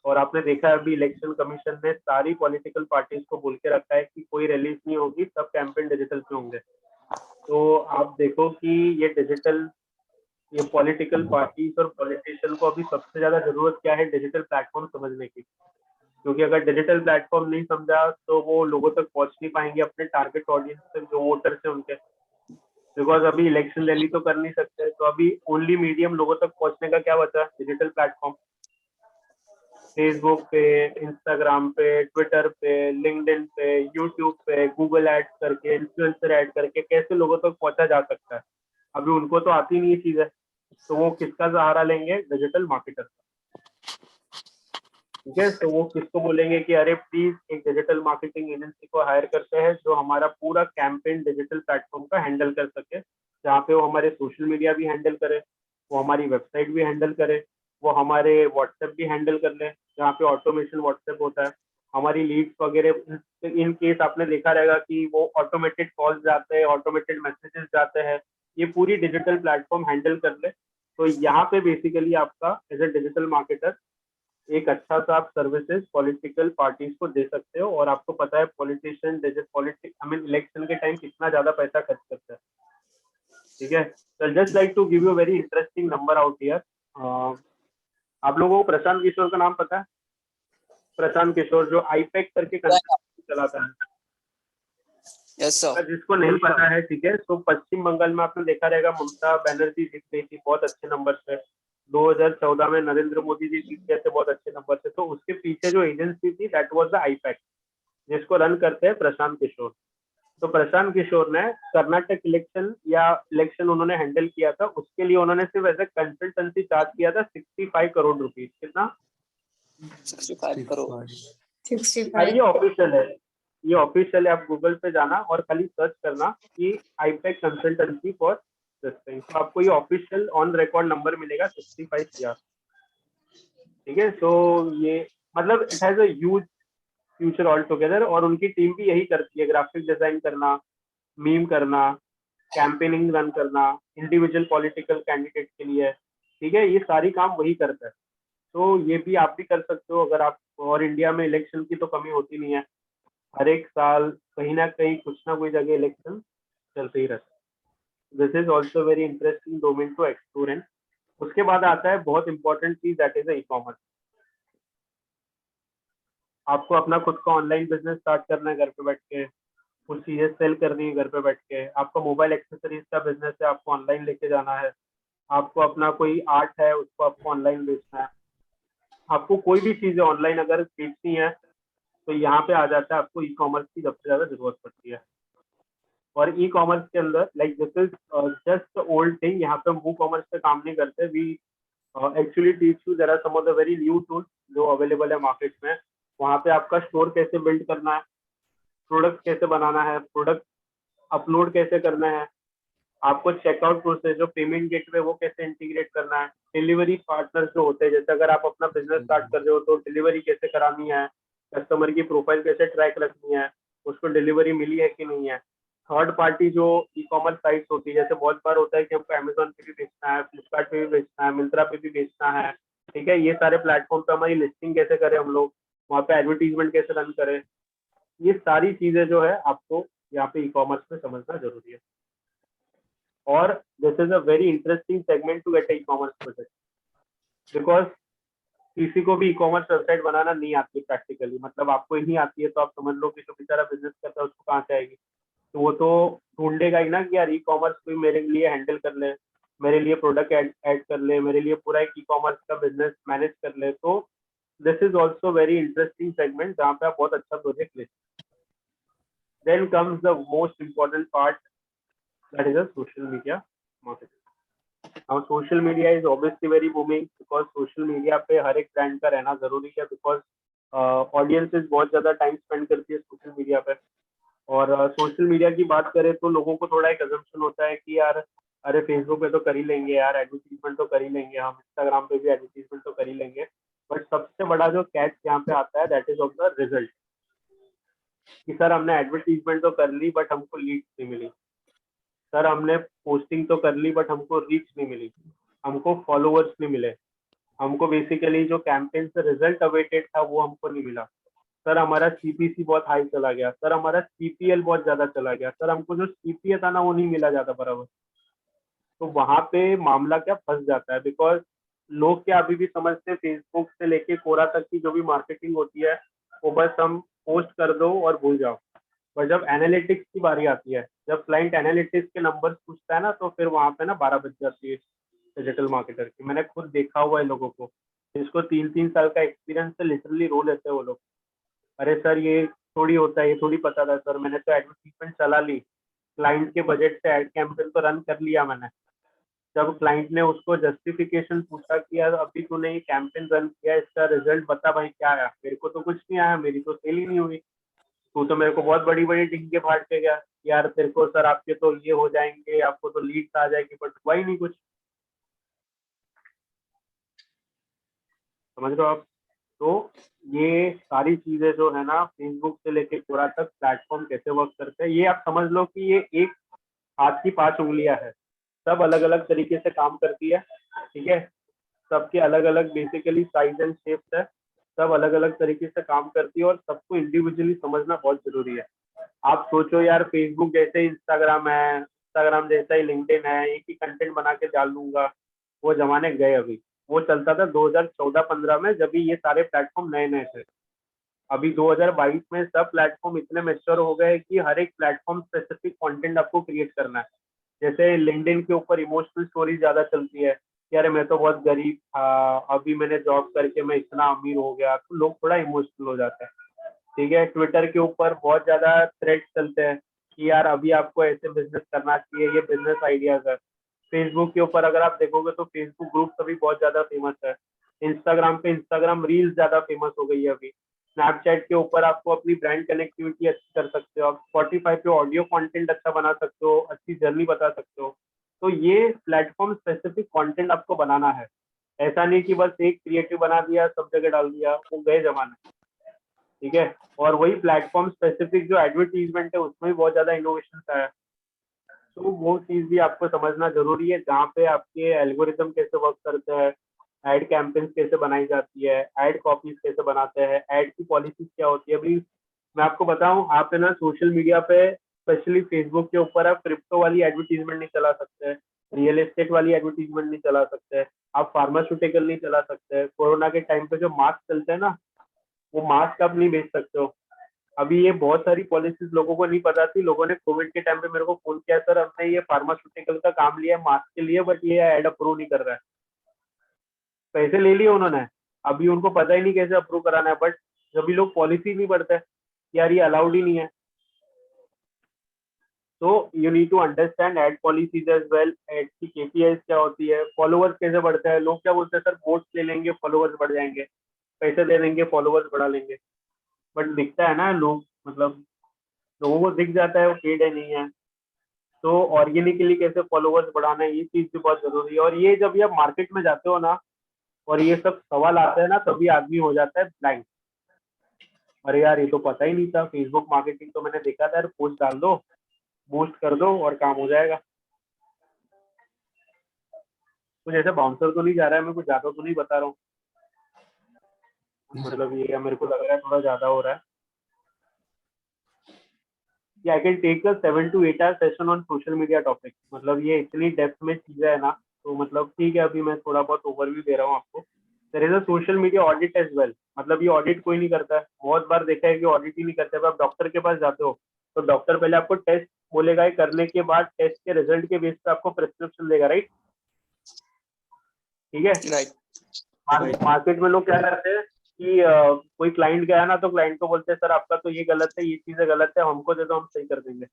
और आपने देखा है अभी इलेक्शन कमीशन ने सारी पॉलिटिकल पार्टीज को बोल के रखा है कि कोई रिलीज नहीं होगी, सब कैंपेन डिजिटल पे होंगे। तो आप देखो कि ये डिजिटल, ये पॉलिटिकल पार्टीज और पॉलिटिशियन को अभी सबसे ज्यादा जरूरत क्या है, डिजिटल प्लेटफॉर्म समझने की। क्योंकि अगर डिजिटल प्लेटफॉर्म नहीं समझा तो वो लोगों तक पहुंच नहीं पाएंगे, अपने टारगेट ऑडियंस तक, जो वोटर्स है उनके। बिकॉज अभी इलेक्शन रैली तो कर नहीं सकते, तो अभी ओनली मीडियम लोगों तक पहुंचने का क्या बचा, डिजिटल प्लेटफॉर्म। फेसबुक पे, इंस्टाग्राम पे, ट्विटर पे, लिंक्डइन पे, यूट्यूब पे, गूगल एड्स करके, इन्फ्लुएंसर ऐड करके कैसे लोगों तक पहुंचा जा सकता है। अभी उनको तो आती नहीं चीज है, तो वो किसका सहारा लेंगे, डिजिटल मार्केटर का। ठीक है, तो वो किसको बोलेंगे कि अरे प्लीज एक डिजिटल मार्केटिंग एजेंसी को हायर करते हैं जो हमारा पूरा कैंपेन डिजिटल प्लेटफॉर्म का हैंडल कर सके, जहाँ पे वो हमारे सोशल मीडिया भी हैंडल करे, वो हमारी वेबसाइट भी हैंडल करे, वो हमारे व्हाट्सएप भी हैंडल कर ले, जहाँ पे ऑटोमेशन व्हाट्सएप होता है, हमारी लीड्स वगैरह। इन केस आपने देखा रहेगा कि वो ऑटोमेटेड कॉल्स जाते हैं, ऑटोमेटेड मैसेजेस जाते हैं, ये पूरी डिजिटल प्लेटफॉर्म हैंडल कर ले। तो यहाँ पे बेसिकली आपका एज ए डिजिटल मार्केटर एक अच्छा सा आप सर्विसेज पॉलिटिकल पार्टीज को दे सकते हो। और आपको पता है पॉलिटिशियन इलेक्शन के टाइम कितना ज्यादा पैसा खर्च करता है। ठीक है, तो just like to give you very interesting number out here. आप लोगों को प्रशांत किशोर का नाम पता है? प्रशांत किशोर जो आईपैक करके कंसल्टेंसी चलाता है। Yes sir. जिसको नहीं पता है, ठीक है, तो पश्चिम बंगाल में आपने देखा रहेगा ममता बनर्जी जीत गई थी बहुत अच्छे नंबर से। 2014 में नरेंद्र मोदी जी जीत गए थे बहुत अच्छे नंबर से। तो उसके पीछे जो एजेंसी थी दैट वाज द आईपैक, जिसको रन करते हैं प्रशांत किशोर। तो प्रशांत किशोर ने कर्नाटक इलेक्शन या इलेक्शन उन्होंने हैंडल किया था, उसके लिए उन्होंने सिर्फ एज ए कंसल्टेंसी चार्ज किया था 65 करोड़ रुपीज। कितना? 65 करोड़। 65। ये ऑफिशियल है, ये ऑफिशियल है। आप गूगल पे जाना और खाली सर्च करना कि IUPAC consultancy for this thing, तो आपको ये ऑफिशियल ऑन रिकॉर्ड नंबर मिलेगा 65 CR। ठीक है, तो ये मतलब it has a huge future all together. और उनकी टीम भी यही करती है, ग्राफिक डिजाइन करना, मीम करना, कैंपेनिंग रन करना इंडिविजुअल पॉलिटिकल कैंडिडेट के लिए। ठीक है, ये सारी काम वही करता है। तो ये भी आप भी कर सकते हो अगर आप। और इंडिया में इलेक्शन की तो कमी होती नहीं है, हर एक साल कहीं ना कहीं कुछ ना कोई जगह इलेक्शन चलते ही रहता है। This is also very interesting domain to explore in. उसके बाद आता है बहुत इंपॉर्टेंट चीज, दैट इज ई कॉमर्स। आपको अपना खुद का ऑनलाइन बिजनेस स्टार्ट करना है घर पे बैठ के, कुछ चीजें सेल करनी है घर पे बैठ के। आपका मोबाइल एक्सेसरीज का बिजनेस है, आपको ऑनलाइन लेके जाना है। आपको अपना कोई आर्ट है, उसको आपको ऑनलाइन बेचना है। आपको कोई भी चीजें ऑनलाइन अगर बेचनी है तो यहाँ पे आ जाता है, आपको ई कॉमर्स की सबसे ज्यादा जरूरत पड़ती है। और ई कॉमर्स के अंदर like this is just old thing, यहाँ पे हम वो कॉमर्स पे काम नहीं करते। We actually teach you, there are some of the very new tools जो अवेलेबल है मार्केट में। वहाँ पे आपका स्टोर कैसे बिल्ड करना है, प्रोडक्ट कैसे बनाना है, प्रोडक्ट अपलोड कैसे करना है, आपको चेकआउट प्रोसेस जो पेमेंट गेटवे वो कैसे इंटीग्रेट करना है, डिलीवरी पार्टनर्स जो होते हैं, जैसे अगर आप अपना बिजनेस स्टार्ट कर रहे हो तो डिलीवरी कैसे करानी है, कस्टमर की प्रोफाइल कैसे ट्रैक रखनी है, उसको डिलीवरी मिली है कि नहीं है। थर्ड पार्टी जो ई कॉमर्स साइट्स होती है, जैसे बहुत बार होता है कि हमको अमेजोन पे भी बेचना है, फ्लिपकार्ट पे भी बेचना है, मिंत्रा पे भी बेचना है। ठीक है, ये सारे प्लेटफॉर्म पे हमारी लिस्टिंग कैसे करें हम लोग, वहाँ पे एडवर्टीजमेंट कैसे रन करें, ये सारी चीजें जो है आपको यहाँ पे ई कॉमर्स में समझना जरूरी है। और this is a very interesting segment to get e commerce project, because किसी को भी ई कॉमर्स वेबसाइट बनाना नहीं आती प्रैक्टिकली, मतलब आपको ही नहीं आती है तो आप समझ लो कि जो बेचारा बिजनेस करता है उसको कहाँ से आएगी। तो वो तो ढूंढेगा ही ना कि यार ई कॉमर्स कोई मेरे लिए हैंडल कर ले, मेरे लिए प्रोडक्ट ऐड कर ले, मेरे लिए पूरा एक ई कॉमर्स का बिजनेस मैनेज कर ले। तो this is also very interesting segment जहाँ पे आप बहुत अच्छा प्रोजेक्ट ले। Then comes the most important part, that is a social media marketing. Now social media is obviously very booming because social media पे हर एक ब्रांड का रहना जरूरी है, बिकॉज ऑडियंसेस बहुत ज्यादा टाइम स्पेंड करती है सोशल मीडिया पे। और सोशल मीडिया की बात करें तो लोगों को थोड़ा एक अजम्पशन होता है कि यार अरे फेसबुक पे तो कर ही लेंगे यार, एडवर्टीजमेंट तो कर ही लेंगे, हम इंस्टाग्राम पे भी एडवर्टीजमेंट तो कर ही लेंगे। बट सबसे बड़ा जो कैच यहाँ पे आता है that is of the result, कि सर हमने एडवर्टीजमेंट तो कर ली बट हमको लीड्स नहीं मिली, सर हमने पोस्टिंग तो कर ली बट हमको रीच नहीं मिली, हमको फॉलोअर्स नहीं मिले, हमको बेसिकली जो कैंपेन से रिजल्ट अवेटेड था वो हमको नहीं मिला, सर हमारा सीपीसी बहुत हाई चला गया, सर हमारा सीपीएल बहुत ज्यादा चला गया, सर हमको जो सीपीए था ना वो नहीं मिला जाता बराबर। तो वहां पे मामला क्या फंस जाता है, बिकॉज लोग क्या अभी भी समझते हैं फेसबुक से लेके कोरा तक की जो भी मार्केटिंग होती है वो बस हम पोस्ट कर दो और भूल जाओ। पर जब एनालिटिक्स की बारी आती है, जब क्लाइंट एनालिटिक्स के नंबर्स पूछता है ना, तो फिर वहां पे ना 12 बज जाती है डिजिटल मार्केटर की। मैंने खुद देखा हुआ है लोगों को, जिसको 3-3 साल का एक्सपीरियंस है, लिटरली रो लेते हैं वो लोग। अरे सर ये थोड़ी होता है, ये थोड़ी पता था सर, मैंने तो एडवर्टीजमेंट चला ली, क्लाइंट के बजट से एड कैंपेन तो रन कर लिया मैंने। जब क्लाइंट ने उसको जस्टिफिकेशन पूछा कि यार अभी तूने ये कैंपेन रन किया, इसका रिजल्ट बता भाई क्या आया, मेरे को तो कुछ नहीं आया, मेरी तो सेल ही नहीं हुई, तू तो मेरे को बहुत बड़ी बड़ी टिंगे फाड़ के गया, यार तेरे को सर आपके तो ये हो जाएंगे, आपको तो लीड्स आ जाएगी, बट हुआ ही नहीं कुछ। समझ रहे हो आप? तो ये सारी चीजें जो है ना, फेसबुक से लेके पूरा तक प्लेटफॉर्म कैसे वर्क करते हैं, ये आप समझ लो कि ये एक हाथ की 5 उंगलियां है, सब अलग अलग तरीके से काम करती है। ठीक है, सबके अलग अलग बेसिकली साइज एंड शेप्स है, सब अलग अलग तरीके से काम करती है और सबको इंडिविजुअली समझना बहुत जरूरी है। आप सोचो यार फेसबुक जैसे इंस्टाग्राम है, इंस्टाग्राम जैसा ही लिंक्डइन है, एक ही कंटेंट बना के डाल दूंगा, वो जमाने गए अभी। वो चलता था 2014-15 में, जब ये सारे प्लेटफॉर्म नए नए थे। अभी 2022 में सब प्लेटफॉर्म इतने मैच्योर हो गए कि हर एक प्लेटफॉर्म स्पेसिफिक कंटेंट आपको क्रिएट करना है। जैसे लिंक्डइन के ऊपर इमोशनल स्टोरी ज्यादा चलती है कि अरे मैं तो बहुत गरीब था, अभी मैंने जॉब करके मैं इतना अमीर हो गया, तो लोग थोड़ा इमोशनल हो जाते हैं। ठीक है, ट्विटर के ऊपर बहुत ज्यादा थ्रेड्स चलते हैं कि यार अभी आपको ऐसे बिजनेस करना चाहिए, ये बिजनेस आइडियाज है। फेसबुक के ऊपर अगर आप देखोगे तो फेसबुक ग्रुप अभी बहुत ज्यादा फेमस है। इंस्टाग्राम पे इंस्टाग्राम रील्स ज्यादा फेमस हो गई है अभी। स्नैपचैट के ऊपर आपको अपनी ब्रांड कनेक्टिविटी अच्छी कर सकते हो, आप स्पॉटिफाई पे ऑडियो कंटेंट अच्छा बना सकते हो, अच्छी जर्नी बता सकते हो। तो ये प्लेटफॉर्म स्पेसिफिक कंटेंट आपको बनाना है, ऐसा नहीं कि बस एक क्रिएटिव बना दिया सब जगह डाल दिया, वो गए जमाने। ठीक है, और वही प्लेटफॉर्म स्पेसिफिक जो एडवर्टीजमेंट है उसमें भी बहुत ज्यादा इनोवेशन आया। तो वो चीज भी आपको समझना जरूरी है, जहाँ पे आपके एल्गोरिदम कैसे वर्क करते हैं, एड कैंपेन्स कैसे बनाई जाती है, एड कॉपीज कैसे बनाते हैं, एड की पॉलिसीज क्या होती है। अभी मैं आपको बताऊं, आप है ना सोशल मीडिया पे स्पेशली फेसबुक के ऊपर आप क्रिप्टो वाली एडवर्टीजमेंट नहीं चला सकते, रियल एस्टेट वाली एडवर्टीजमेंट नहीं चला सकते, आप फार्मास्यूटिकल नहीं चला सकते। कोरोना के टाइम पे जो मास्क चलते हैं ना, वो मास्क आप नहीं बेच सकते हो। अभी ये बहुत सारी पॉलिसीज लोगों को नहीं पता थी, लोगों ने कोविड के टाइम पे मेरे को फोन किया, सर हमने ये फार्मास्यूटिकल का काम लिया है मास्क के लिए, बट ये एड अप्रूव नहीं कर रहा है। पैसे ले लिए उन्होंने, अभी उनको पता ही नहीं कैसे अप्रूव कराना है, बट सभी लोग पॉलिसी नहीं पढ़ते यार, ये अलाउड ही नहीं है। तो you need to understand ad policies as well, ad की केपीआईज क्या होती है, फॉलोवर्स कैसे बढ़ते हैं। लोग क्या बोलते हैं, सर वोट ले लेंगे फॉलोवर्स बढ़ जाएंगे, पैसे दे देंगे फॉलोवर्स बढ़ा लेंगे, बट दिखता है ना लोग, मतलब लोगों को दिख जाता है वो पेड है नहीं है। तो ऑर्गेनिकली कैसे फॉलोवर्स बढ़ाना है, ये चीज भी बहुत जरूरी है। और ये जब ये आप मार्केट में जाते हो ना और ये सब सवाल आते हैं ना, तभी आदमी हो जाता है ब्लैंक। अरे यार ये तो पता ही नहीं था, फेसबुक मार्केटिंग तो मैंने देखा था यार, पोस्ट डाल दो, बूस्ट कर दो और काम हो जाएगा। कुछ ऐसे बाउंसर तो नहीं जा रहा है, मैं कुछ ज्यादा तो नहीं बता रहा हूँ। मतलब ये मेरे को लग रहा है थोड़ा ज्यादा हो रहा है। I can take a 7 to 8 hour session on social media topic. मतलब ये इतनी डेप्थ में चीजें है ना, तो मतलब ठीक है, अभी मैं थोड़ा बहुत ओवरव्यू दे रहा हूँ आपको। There is a social media audit as well. मतलब ये ऑडिट कोई नहीं करता है, बहुत बार देखा है कि ऑडिट ही नहीं करते। अब आप डॉक्टर के पास जाते हो तो डॉक्टर पहले आपको टेस्ट बोलेगा, ये करने के बाद टेस्ट के रिजल्ट के बेस पे आपको प्रिस्क्रिप्शन देगा, राइट? ठीक है, राइट। मार्केट में लोग क्या करते हैं कि कोई क्लाइंट गया ना तो क्लाइंट को बोलते हैं सर आपका तो ये गलत है, ये चीजें गलत है, हमको दे दो, हम सही कर देंगे।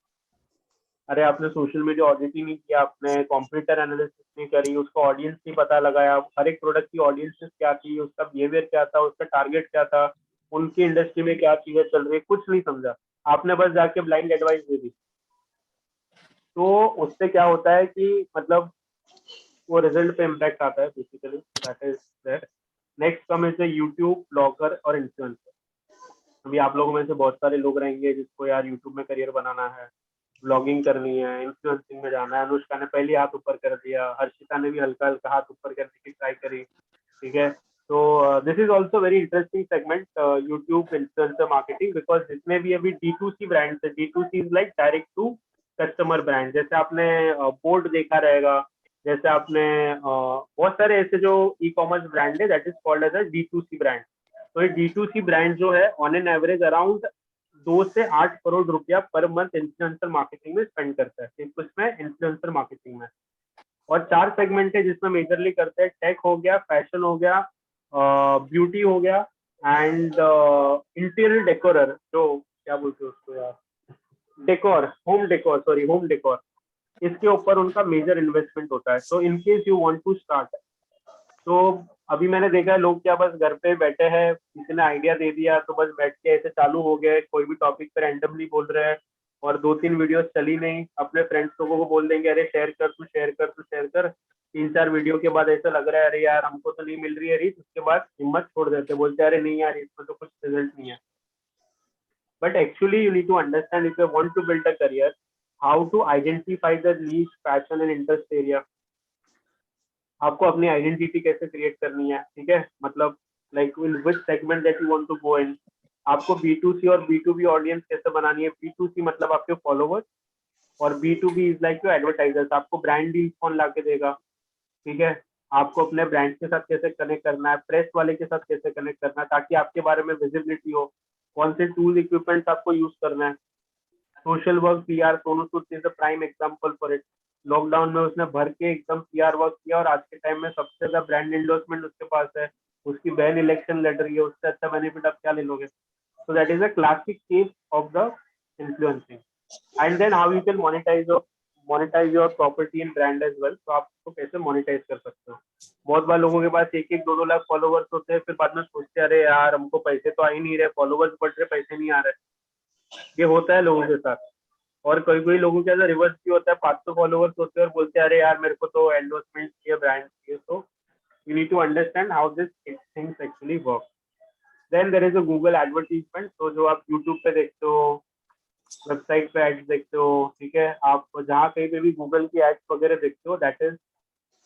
अरे आपने सोशल मीडिया ऑडिट ही नहीं किया, आपने कंप्यूटर एनालिसिस नहीं करी, उसका ऑडियंस नहीं पता लगाया, हर एक प्रोडक्ट की ऑडियंस क्या थी, उसका बिहेवियर क्या था, उसका टारगेट क्या था, उनकी इंडस्ट्री में क्या चीजें चल रही है, कुछ नहीं समझा, आपने बस जाके ब्लाइंड एडवाइस दे दी। तो उससे क्या होता है कि मतलब वो रिजल्ट पे इम्पैक्ट आता है basically. That is that. Next come is YouTube blogger और इन्फ्लुएंसर। अभी आप लोगों में से बहुत सारे लोग रहेंगे जिसको यार यूट्यूब में करियर बनाना है, ब्लॉगिंग करनी है, इन्फ्लुएंसिंग में जाना है। अनुष्का ने पहले हाथ ऊपर कर दिया, हर्षिता ने भी हल्का हल्का हाथ ऊपर करने की ट्राई करी, ठीक है। तो this is also very interesting segment, YouTube influencer marketing, because जितने भी अभी D2C ब्रांड्स है, D2C is like direct to customer brand. जैसे आपने बोर्ड देखा रहेगा, जैसे आपने बहुत सारे ऐसे जो ई कॉमर्स ब्रांड है, that is called as a D2C ब्रांड। तो ये D2C ब्रांड जो है ऑन एन एवरेज अराउंड 2 से 8 करोड़ रुपया पर मंथ इन्फ्लुएंसर मार्केटिंग में स्पेंड करता है, सिर्फ उसमें इन्फ्लुएंसर मार्केटिंग में। और 4 सेगमेंट है जिसमें मेजरली करते हैं, टेक हो गया, फैशन हो गया, ब्यूटी हो गया, एंड इंटीरियर डेकोरर, जो क्या बोलते हैं उसको यार, decor, home decor, sorry home decor, इसके ऊपर उनका मेजर इन्वेस्टमेंट होता है। तो in case you want to start, तो अभी मैंने देखा है लोग क्या बस घर पे बैठे हैं, किसी ने आइडिया दे दिया तो बस बैठ के ऐसे चालू हो गए, कोई भी टॉपिक पर रैंडमली बोल रहे हैं और 2-3 वीडियोस चली नहीं, अपने फ्रेंड्स लोगों को बोल देंगे अरे शेयर कर तू, शेयर कर तू, शेयर कर। 3-4 वीडियो के बाद ऐसा लग रहा है अरे यार हमको तो नहीं मिल रही है रीच, उसके बाद हिम्मत छोड़ देते, बोलते हैं अरे नहीं यार इसमें तो कुछ रिजल्ट नहीं है। But actually you need to understand if you want to build a career, how to identify the niche, passion and interest area. आपको अपनी आइडेंटिटी कैसे क्रिएट करनी है, ठीक है, मतलब like in which segment that you want to go in. आपको B2C और B2B ऑडियंस कैसे बनानी है। B2C मतलब आपके फॉलोवर्स, और B2B is like your advertisers, आपको ब्रांड डील कौन ला के देगा, ठीक है। आपको अपने ब्रांड के साथ कैसे कनेक्ट करना है, प्रेस वाले के साथ कैसे कनेक्ट करना है ताकि आपके बारे में विजिबिलिटी हो, कौन से टूल इक्विपमेंट्स आपको यूज करना है। Social work, PR, Sonu Sood is the prime example for it. Lockdown में उसने भर के एकदम PR वर्क किया और आज के टाइम में सबसे ज्यादा ब्रांड एंडोर्समेंट उसके पास है, उसकी बहन इलेक्शन लड़ रही है, उससे अच्छा बेनिफिट आप क्या ले लोगे। So that is a classic case of the influencing. And then how you can monetize your property in brand as well. तो आप उसको कैसे मोनेटाइज कर सकते हो। बहुत बार लोगों के पास 1-1, 2-2 लाख फॉलोवर्स होते हैं, फिर बाद में सोचते हैं अरे यार हमको पैसे तो आ ही नहीं रहे, फॉलोवर्स बढ़ रहे, पैसे नहीं आ रहे। ये होता है लोगों के साथ। और कोई कोई लोगों के अंदर रिवर्स भी होता है, 500 फॉलोवर्स होते हैं और बोलते हैं अरे यार मेरे को तो एंडोर्समेंट चाहिए, ब्रांड चाहिए। तो you need to understand how this things actually work. Then there is a Google advertisement. तो जो आप यूट्यूब पे देखते हो, वेबसाइट पे एड्स देखते हो, ठीक है, आप जहाँ कहीं पे भी गूगल की एड्स वगैरह देखते हो, that is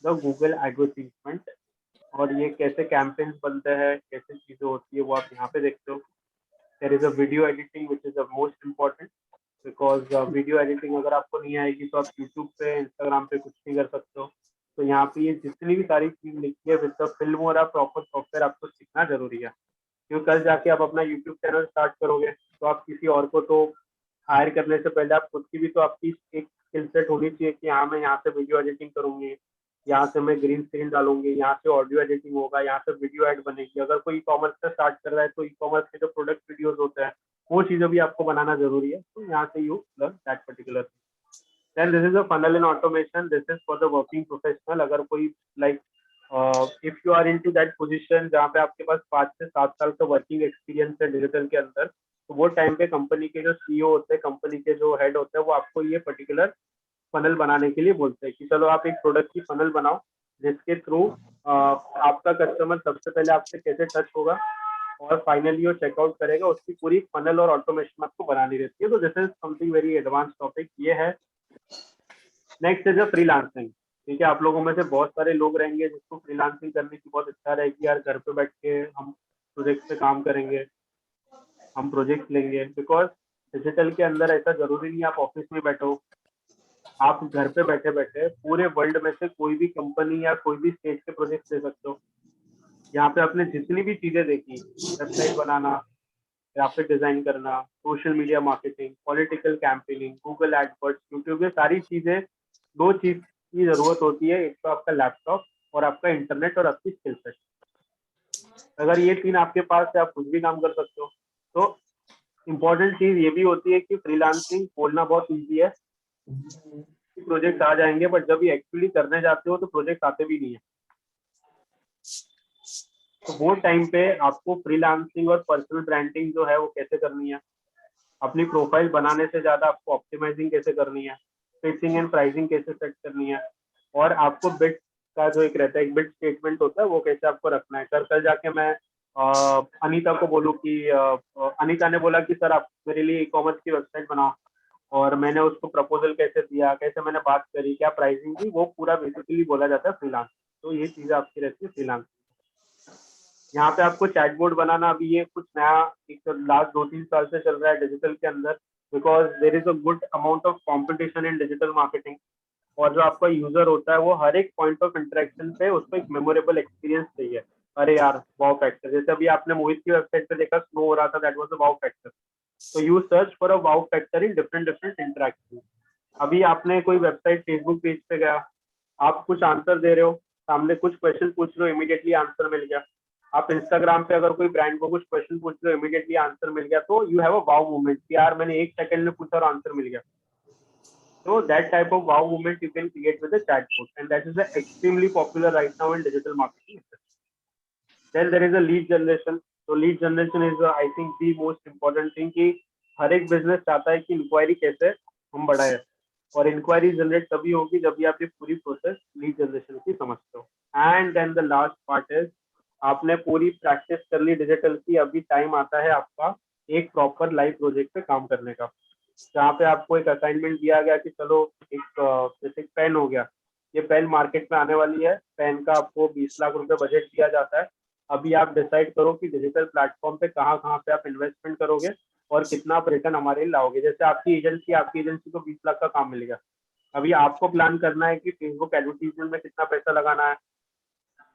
the Google advertisement. और ये कैसे कैंपेन्स बनते हैं, कैसे चीजें होती है, वो आप यहाँ पे देखते हो। There is a video editing which is the most important, because video editing अगर आपको नहीं आएगी तो आप यूट्यूब पे, इंस्टाग्राम पे कुछ नहीं कर सकते हो। तो यहाँ पे ये जितनी भी सारी चीज लिखी है विद द फिल्म और प्रॉपर सॉफ्टवेयर आपको सीखना जरूरी है, क्योंकि कल जाके आप अपना यूट्यूब चैनल स्टार्ट करोगे तो आप किसी और को तो हायर करने से पहले आप खुद की भी तो आपकी एक स्किल सेट होनी चाहिए कि हाँ मैं यहाँ से वीडियो एडिटिंग करूंगी, यहाँ से मैं ग्रीन स्क्रीन डालूंगी, यहाँ से ऑडियो एडिटिंग होगा, यहाँ से वीडियो एड बनेगी। अगर कोई ई कॉमर्स से स्टार्ट कर रहा है तो ई कॉमर्स के जो प्रोडक्ट वीडियोज होते हैं वो चीजें भी आपको बनाना जरूरी है। तो यहाँ से you learn that particular thing. Then this is a funnel in automation, this is for the working professional. अगर कोई like if you are into that position जहाँ पे आपके पास 5 से 7 साल का वर्किंग एक्सपीरियंस है डिजिटल के अंदर, तो वो टाइम पे कंपनी के जो CEO होते हैं, कंपनी के जो हेड होते हैं, वो आपको ये पर्टिकुलर फनल बनाने के लिए बोलते हैं कि चलो आप एक प्रोडक्ट की फनल बनाओ जिसके थ्रू आपका कस्टमर सबसे पहले आपसे कैसे टच होगा और फाइनली वो चेकआउट करेगा, उसकी पूरी फनल और ऑटोमेशन आपको बनानी रहती है। तो this is something very advance topic ये है। Next is a freelancing. ठीक है, आप लोगों में से बहुत सारे लोग रहेंगे जिसको फ्रीलांसिंग करने की बहुत इच्छा रहेगी, यार घर पे बैठ के हम प्रोजेक्ट पे काम करेंगे, हम प्रोजेक्ट लेंगे, बिकॉज डिजिटल के अंदर ऐसा जरूरी नहीं आप ऑफिस में बैठो, आप घर पे बैठे बैठे पूरे वर्ल्ड में से कोई भी कंपनी या कोई भी स्टेज के प्रोजेक्ट ले सकते हो। यहाँ पे आपने जितनी भी चीजें देखी, वेबसाइट बनाना, ग्राफिक डिजाइन करना, social media marketing, political campaigning, Google AdWords, YouTube, ये सारी चीजें, दो चीज की जरूरत होती है, एक तो आपका लैपटॉप और आपका इंटरनेट और आपकी स्किल सेट। अगर ये तीन आपके पास है, आप कुछ भी काम कर सकते हो। तो इम्पोर्टेंट चीज ये भी होती है कि फ्रीलांसिंग बोलना बहुत ईजी है, प्रोजेक्ट आ जाएंगे, बट जब ये एक्चुअली करने जाते हो तो प्रोजेक्ट आते भी नहीं है। तो वो टाइम पे आपको फ्रीलांसिंग और पर्सनल ब्रांडिंग जो है वो कैसे करनी है, अपनी प्रोफाइल बनाने से ज्यादा आपको ऑप्टिमाइजिंग कैसे करनी है, पिचिंग एंड प्राइसिंग कैसे सेट करनी है, और आपको बिट का जो एक रहता है, एक बिट स्टेटमेंट होता है, वो कैसे आपको रखना है। कल जाके मैं अनीता को बोलूँ कि अनीता ने बोला कि सर आप मेरे लिए ई कॉमर्स की वेबसाइट बनाओ, और मैंने उसको प्रपोजल कैसे दिया, कैसे मैंने बात करी, क्या प्राइसिंग थी, वो पूरा बेसिकली बोला जाता है फ्रीलांस। तो ये चीजें आपकी रहती है फ्रीलांस। यहाँ पे आपको चैटबॉट बनाना, अभी ये कुछ नया एक लास्ट 2-3 साल से चल रहा है डिजिटल के अंदर, because there is a good amount of competition in digital marketing. और जो आपका यूजर होता है वो हर एक पॉइंट ऑफ इंटरेक्शन पे उसको एक मेमोरेबल एक्सपीरियंस चाहिए। अरे यार वाव फैक्टर, जैसे अभी आपने मोहित की वेबसाइट पे देखा स्नो हो रहा था, that was a wow factor. तो you search for a wow factor in different different interaction. अभी आपने कोई वेबसाइट फेसबुक पेज पे गया, आप कुछ आंसर दे रहे हो, सामने कुछ क्वेश्चन पूछ रहे हो, इमीडिएटली आंसर मिल गया। आप इंस्टाग्राम पे अगर कोई ब्रांड को कुछ क्वेश्चन पूछ रहे हो, इमीडिएटली आंसर मिल गया, तो you have a wow moment, यार मैंने 1 सेकंड में पूछा और आंसर मिल गया। So that type of wow moment you can create with a chatbot, and that is extremely popular right now in digital marketing. Then there is a lead generation. So lead generation is I think the most important thing कि हर एक business चाहता है कि inquiry कैसे हम बढ़ाए, और inquiry generate तभी होगी जब भी आप ये पूरी प्रोसेस लीड जनरेशन की समझते हो। And then the last part is आपने पूरी प्रैक्टिस कर ली डिजिटल की, अभी टाइम आता है आपका एक प्रॉपर लाइव प्रोजेक्ट पे काम करने का, जहाँ पे आपको एक असाइनमेंट दिया गया कि चलो एक जैसे पेन हो गया, ये पेन मार्केट में आने वाली है, पेन का आपको 20 लाख रुपए बजट दिया जाता है। अभी आप डिसाइड करो कि डिजिटल प्लेटफॉर्म पे कहाँ कहाँ पे आप इन्वेस्टमेंट करोगे और कितना आप रिटर्न हमारे लिए लाओगे। जैसे आपकी एजेंसी को 20 लाख का काम मिल गया, अभी आपको प्लान करना है कि फेसबुक एडवर्टीजमेंट में कितना पैसा लगाना है,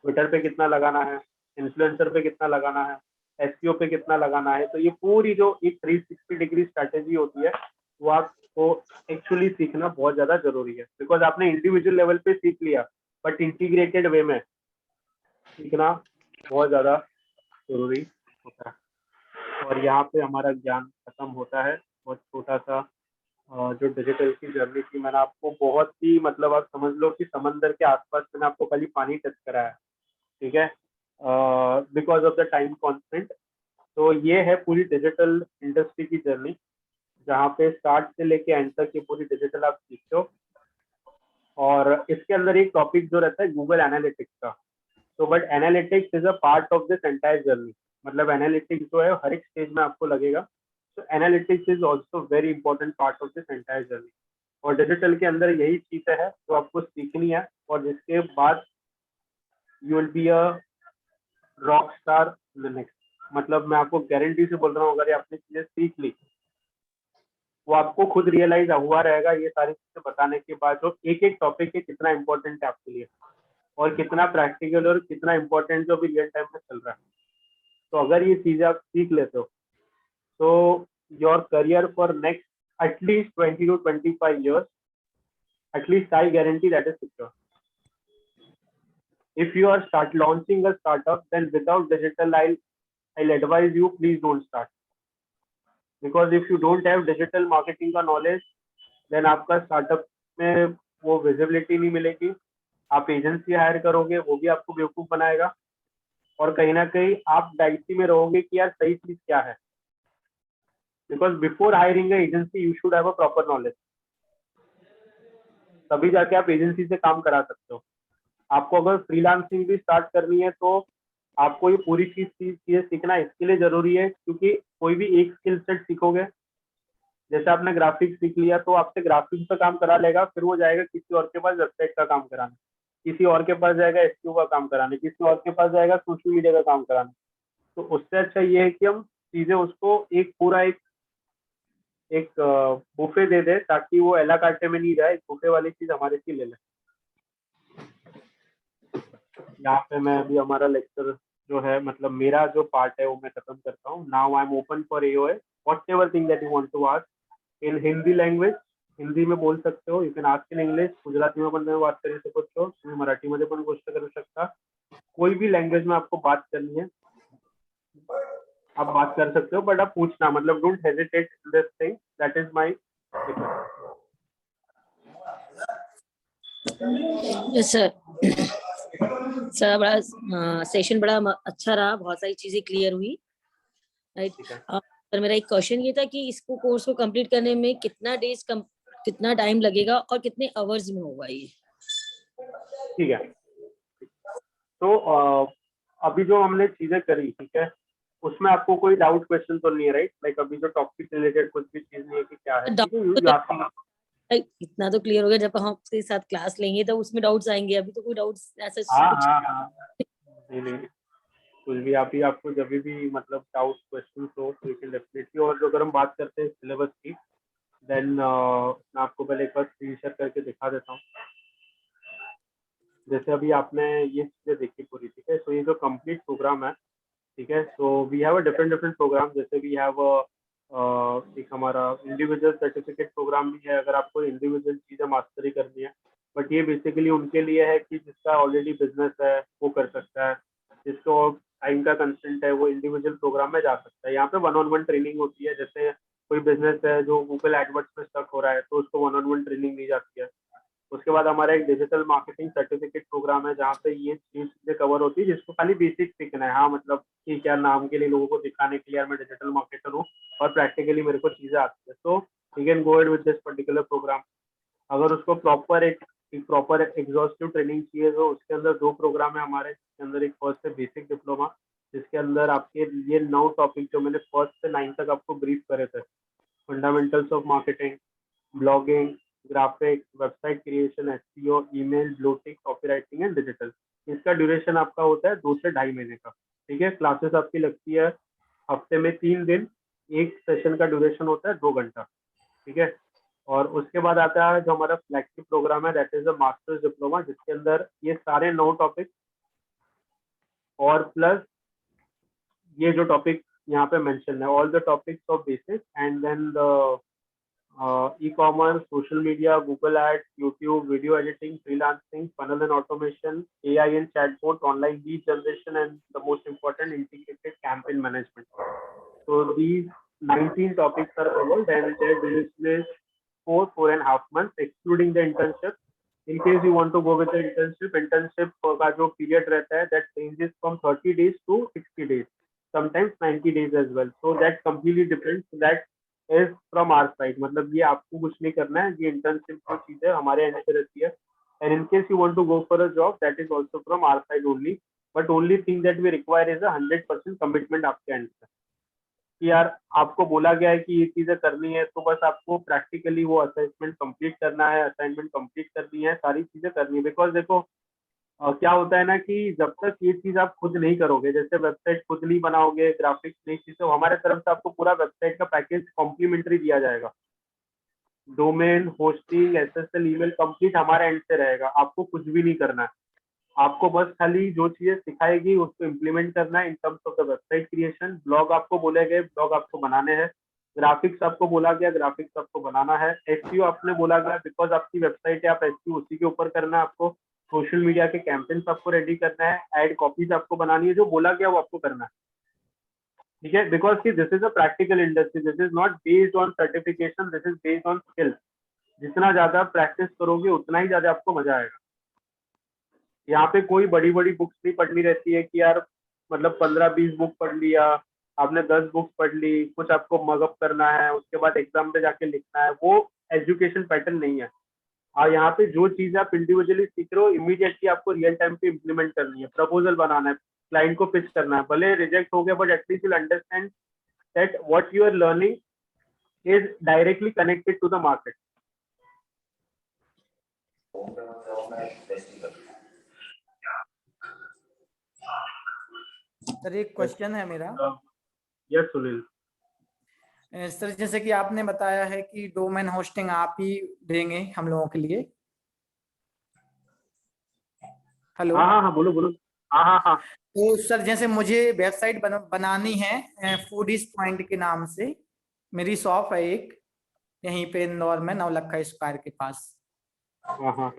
ट्विटर पे कितना लगाना है, इन्फ्लुएंसर पे कितना लगाना है, एसईओ पे कितना लगाना है। तो ये पूरी जो एक 360 डिग्री स्ट्रैटेजी होती है वो आपको एक्चुअली सीखना बहुत ज्यादा जरूरी है, बिकॉज आपने इंडिविजुअल लेवल पे सीख लिया, बट इंटीग्रेटेड वे में सीखना बहुत ज्यादा जरूरी होता है। और यहाँ पे हमारा ज्ञान खत्म होता है। बहुत छोटा सा जो डिजिटल की जर्नी थी, मैंने आपको बहुत ही मतलब आप समझ लो कि समंदर के आसपास मैंने आपको खाली पानी टच कराया, ठीक है, because of the time constant. तो ये है पूरी डिजिटल इंडस्ट्री की जर्नी, जहाँ पे स्टार्ट से लेके एंड तक ये पूरी डिजिटल आप सीखते हो। और इसके अंदर एक टॉपिक जो रहता है गूगल एनालिटिक्स का। तो but analytics is a part of this entire journey, मतलब एनालिटिक्स जो है हर एक स्टेज में आपको लगेगा। तो analytics is also very important part of this entire journey. और डिजिटल के अंदर यही चीजें है जो आपको सीखनी है, और जिसके बाद you will be a rock star in the next. मतलब मैं आपको गारंटी से बोल रहा हूँ, अगर ये आपने चीजें सीख ली, वो आपको खुद रियलाइज हुआ रहेगा ये सारी चीजें बताने के बाद, जो एक एक टॉपिक है कितना इंपॉर्टेंट है आपके लिए, और कितना प्रैक्टिकल और कितना इंपॉर्टेंट जो भी रियल टाइम में चल रहा है। तो अगर ये चीजें आप सीख लेते हो, तो your career for next at least 20 to 25 years, at least I guarantee that is secure. If you are launching a startup, then without digital, I'll advise you, please don't start. Because if you don't have digital marketing का knowledge, then आपका startup में वो visibility नहीं मिलेगी। आप agency hire करोगे, वो भी आपको बेवकूफ बनाएगा, और कहीं ना कहीं आप डाइसी में रहोगे कि यार सही चीज क्या है। Because before hiring agency you should have a proper knowledge, तभी जाके आप एजेंसी से काम करा सकते हो। आपको अगर फ्रीलांसिंग भी स्टार्ट करनी है, तो आपको ये पूरी चीजें सीखना इसके लिए जरूरी है, क्योंकि कोई भी एक स्किल सेट सीखोगे, जैसे आपने ग्राफिक्स सीख लिया, तो आपसे ग्राफिक्स पे काम करा लेगा, फिर वो जाएगा किसी और के पास वेबसाइट का काम कराने, किसी और के पास जाएगा एसईओ का काम कराने, किसी और के पास जाएगा सोशल मीडिया का काम कराने। तो उससे अच्छा ये है कि हम चीजें उसको एक पूरा एक बुफे दे दे, ताकि वो एला कार्टे में नहीं जाए, बुफे वाली चीज हमारे से ले ले। यहाँ पे मैं अभी हमारा लेक्चर जो है, मतलब मेरा जो पार्ट है वो मैं खत्म करता हूँ। Now I am open for AOA, whatever thing that you want to ask in Hindi language, Hindi में बोल सकते हो, you can ask in English, Gujarati में पण तुम्ही बात करू शकतो, तुम्ही मराठीमध्ये पण गोष्ट करू शकता, कोई भी लैंग्वेज में आपको बात करनी है आप बात कर सकते हो, बट आप पूछना, मतलब don't hesitate this thing, that is my yes sir. Sir बड़ा सेशन बड़ा अच्छा रहा, बहुत सारी चीजें क्लियर हुई, राइट। सर मेरा एक क्वेश्चन ये था कि इसको कोर्स को कंप्लीट करने में कितना टाइम लगेगा और कितने आवर्स में होगा ये? ठीक है, तो अभी जो हमने चीजें करी, ठीक है, उसमें आपको कोई डाउट क्वेश्चन तो नहीं है, राइट? लाइक अभी जो टॉपिक रिलेटेड कुछ भी चीज नहीं है कि क्या है, इतना तो क्लियर हो गया, जब हम आपके साथ क्लास लेंगे तो उसमें डाउट्स आएंगे, अभी तो कोई डाउट्स ऐसा हाँ, नहीं, कुछ भी आपको जब भी मतलब डाउट क्वेश्चन हो तो यू कैन डेफिनेटली। और जो अगर हम बात करते हैं सिलेबस की, देन मैं आपको पहले एक बार स्क्रीन शेयर करके दिखा देता हूँ। जैसे अभी आपने ये चीजें देखी पूरी, ठीक है, तो ये जो कंप्लीट प्रोग्राम है, ठीक है, so we have a different program. जैसे वी हैव एक हमारा इंडिविजुअल सर्टिफिकेट प्रोग्राम भी है, अगर आपको इंडिविजुअल चीजें मास्टरी करनी है, बट ये बेसिकली उनके लिए है कि जिसका ऑलरेडी बिजनेस है वो कर सकता है, जिसको टाइम का कंस्टेंट है वो इंडिविजुअल प्रोग्राम में जा सकता है। यहाँ पे 1-on-1 ट्रेनिंग होती है, जैसे कोई बिजनेस है जो गूगल एडवर्ड्स में स्टक हो रहा है तो उसको 1-on-1 ट्रेनिंग दी जाती है। उसके बाद हमारा एक डिजिटल मार्केटिंग सर्टिफिकेट प्रोग्राम है, जहाँ पे ये चीजें कवर होती है, जिसको खाली बेसिक सीखना है। हाँ, मतलब कि क्या नाम के लिए लोगों को दिखाने के लिए यार मैं डिजिटल मार्केटर हूँ और प्रैक्टिकली मेरे को चीजें आती है, तो you can go ahead with this particular program. अगर उसको प्रॉपर एग्जॉस्टिव ट्रेनिंग चाहिए तो उसके अंदर 2 प्रोग्राम है हमारे, जिसके अंदर एक फर्स्ट है बेसिक डिप्लोमा, जिसके अंदर आपके ये 9 टॉपिक जो मैंने फर्स्ट से 9 तक आपको ब्रीफ करे थे, fundamentals of marketing, blogging, graphics, website creation, SEO, email, bloating, copywriting and digital. इसका ड्यूरेशन आपका होता है 2 से 2.5 महीने का, ठीक है। क्लासेस आपकी लगती है हफ्ते में 3 दिन, एक सेशन का ड्यूरेशन होता है 2 घंटा, ठीक है। और उसके बाद आता है जो हमारा फ्लैगशिप प्रोग्राम है, that is a masters diploma, जिसके अंदर ये सारे 9 टॉपिक और प्लस ये जो टॉपिक यहाँ पे मेंशन है, all the topics of basic, and then the e-commerce, social media, Google Ads, YouTube, video editing, freelancing, funnel and automation, AI and chatbot, online lead generation, and the most important, integrated campaign management. So these 19 topics are covered, and their duration is 4.5 months, excluding the internship. In case you want to go with the internship का जो period रहता है, that ranges from 30 days to 60 days, sometimes 90 days as well. So that completely depends. That is from our side, मतलब ये आपको कुछ नहीं करना है, ये internship जो चीज़ है हमारे end से रहती है. And in case you want to go for a job, that is also from our side only. But only thing that we require is a 100% commitment आपके end से. कि यार आपको बोला गया है कि ये चीजें करनी है, तो बस आपको प्रैक्टिकली वो असेसमेंट कंप्लीट करना है, असाइनमेंट कंप्लीट करनी है, सारी चीजें करनी है। बिकॉज देखो क्या होता है ना कि जब तक ये चीज आप खुद नहीं करोगे, जैसे वेबसाइट खुद नहीं बनाओगे, ग्राफिक्स नहीं चीज, तो हमारे तरफ से आपको पूरा वेबसाइट का पैकेज कॉम्प्लीमेंट्री दिया जाएगा। Domain, hosting, SSL, email complete हमारे एंड से रहेगा, आपको कुछ भी नहीं करना है। आपको बस खाली जो चीजें सिखाएगी उसको इम्प्लीमेंट करना है in terms of the website creation. Blog आपको बोले गए, ब्लॉग आपको बनाने हैं। ग्राफिक्स आपको बोला गया, ग्राफिक्स आपको बनाना है। एसईओ आपने बोला गया, बिकॉज आपकी वेबसाइट है, आप एसईओ उसी के ऊपर करना है आपको। सोशल मीडिया के कैंपेन्स आपको रेडी करना है, एड कॉपीज आपको बनानी है, जो बोला गया वो आपको करना है, ठीक है। Because this is a practical industry, this is not based on certification, this is based on skills. जितना ज्यादा प्रैक्टिस करोगे उतना ही ज्यादा आपको मजा आएगा। यहाँ पे कोई बड़ी बड़ी बुक्स नहीं पढ़नी रहती है कि यार मतलब 15-20 बुक पढ़ लिया आपने, 10 बुक्स पढ़ ली, कुछ आपको मगअप करना है, उसके बाद एग्जाम पे जाके लिखना है, वो एजुकेशन पैटर्न नहीं है। और यहाँ पे जो चीज आप इंडिविजुअली सीख रहे हो, इमीडिएटली आपको रियल टाइम पे इम्प्लीमेंट करनी है, प्रपोजल बनाना है, क्लाइंट को पिच करना है। भले रिजेक्ट हो गया, but at least you understand that what you are learning is directly connected to the market. Sir एक क्वेश्चन है मेरा। यस सुनील। सर जैसे कि आपने बताया है कि डोमेन होस्टिंग आप ही देंगे हम लोगों के लिए। हेलो। हाँ हाँ हाँ, बोलो बोलो। हाँ हाँ हाँ। तो सर जैसे मुझे वेबसाइट बनानी है फूडीज पॉइंट के नाम से, मेरी शॉप है एक यहीं पे इंदौर में नवलखा स्क्वायर के पास। हाँ हाँ।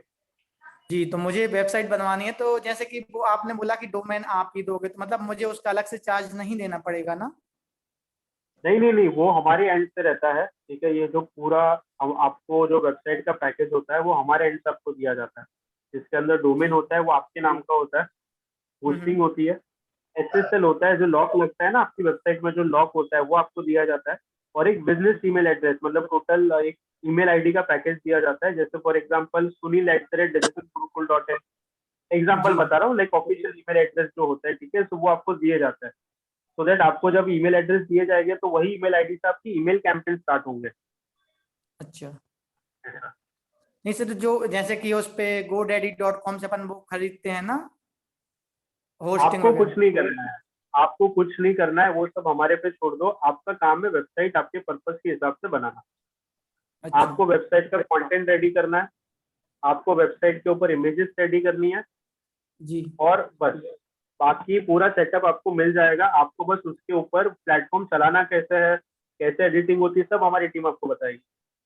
जी, तो मुझे वेबसाइट बनवानी है, तो जैसे कि वो आपने बोला कि डोमेन आप ही दोगे, तो मतलब मुझे उसका अलग से चार्ज नहीं देना पड़ेगा ना? नहीं नहीं नहीं, वो हमारे एंड से रहता है, ठीक है। ये जो पूरा हम आपको जो वेबसाइट का पैकेज होता है वो हमारे एंड से आपको दिया जाता है। जिसके अंदर डोमेन होता है वो आपके नाम का होता है, होस्टिंग होती है, एसएसएल होता है, जो लॉक लगता है ना आपकी वेबसाइट में, जो लॉक होता है वो आपको दिया जाता है, और एक बिजनेस ईमेल एड्रेस, मतलब टोटल एक ईमेल आईडी का पैकेज दिया जाता है। जैसे फॉर एग्जांपल sunil@digitalgurukul.in, एग्जांपल जी। बता रहा हूँ, लाइक ऑफिशियल ईमेल एड्रेस जो होता है, ठीक है, तो वो आपको दिए जाता है। सो दैट आपको जब ईमेल एड्रेस दिए जाएंगे तो वही ईमेल आईडी से आपकी ईमेल कैंपेन स्टार्ट होंगे। अच्छा। नहीं सर, जो जैसे कि उस पे godaddy.com से अपन वो खरीदते हैं ना होस्टिंग आपको वगैरह। कुछ नहीं करना है, आपको कुछ नहीं करना है, वो सब हमारे पे छोड़ दो। आपका काम है वेबसाइट आपके पर्पस के हिसाब से बनाना। अच्छा। आपको वेबसाइट का कंटेंट रेडी करना है, आपको वेबसाइट के ऊपर इमेजेस रेडी करनी है, जी। और बस बाकी पूरा सेटअप आपको मिल जाएगा। आपको बस उसके ऊपर प्लेटफॉर्म चलाना कैसे है, कैसे एडिटिंग होती है, सब हमारी टीम आपको बताएगी।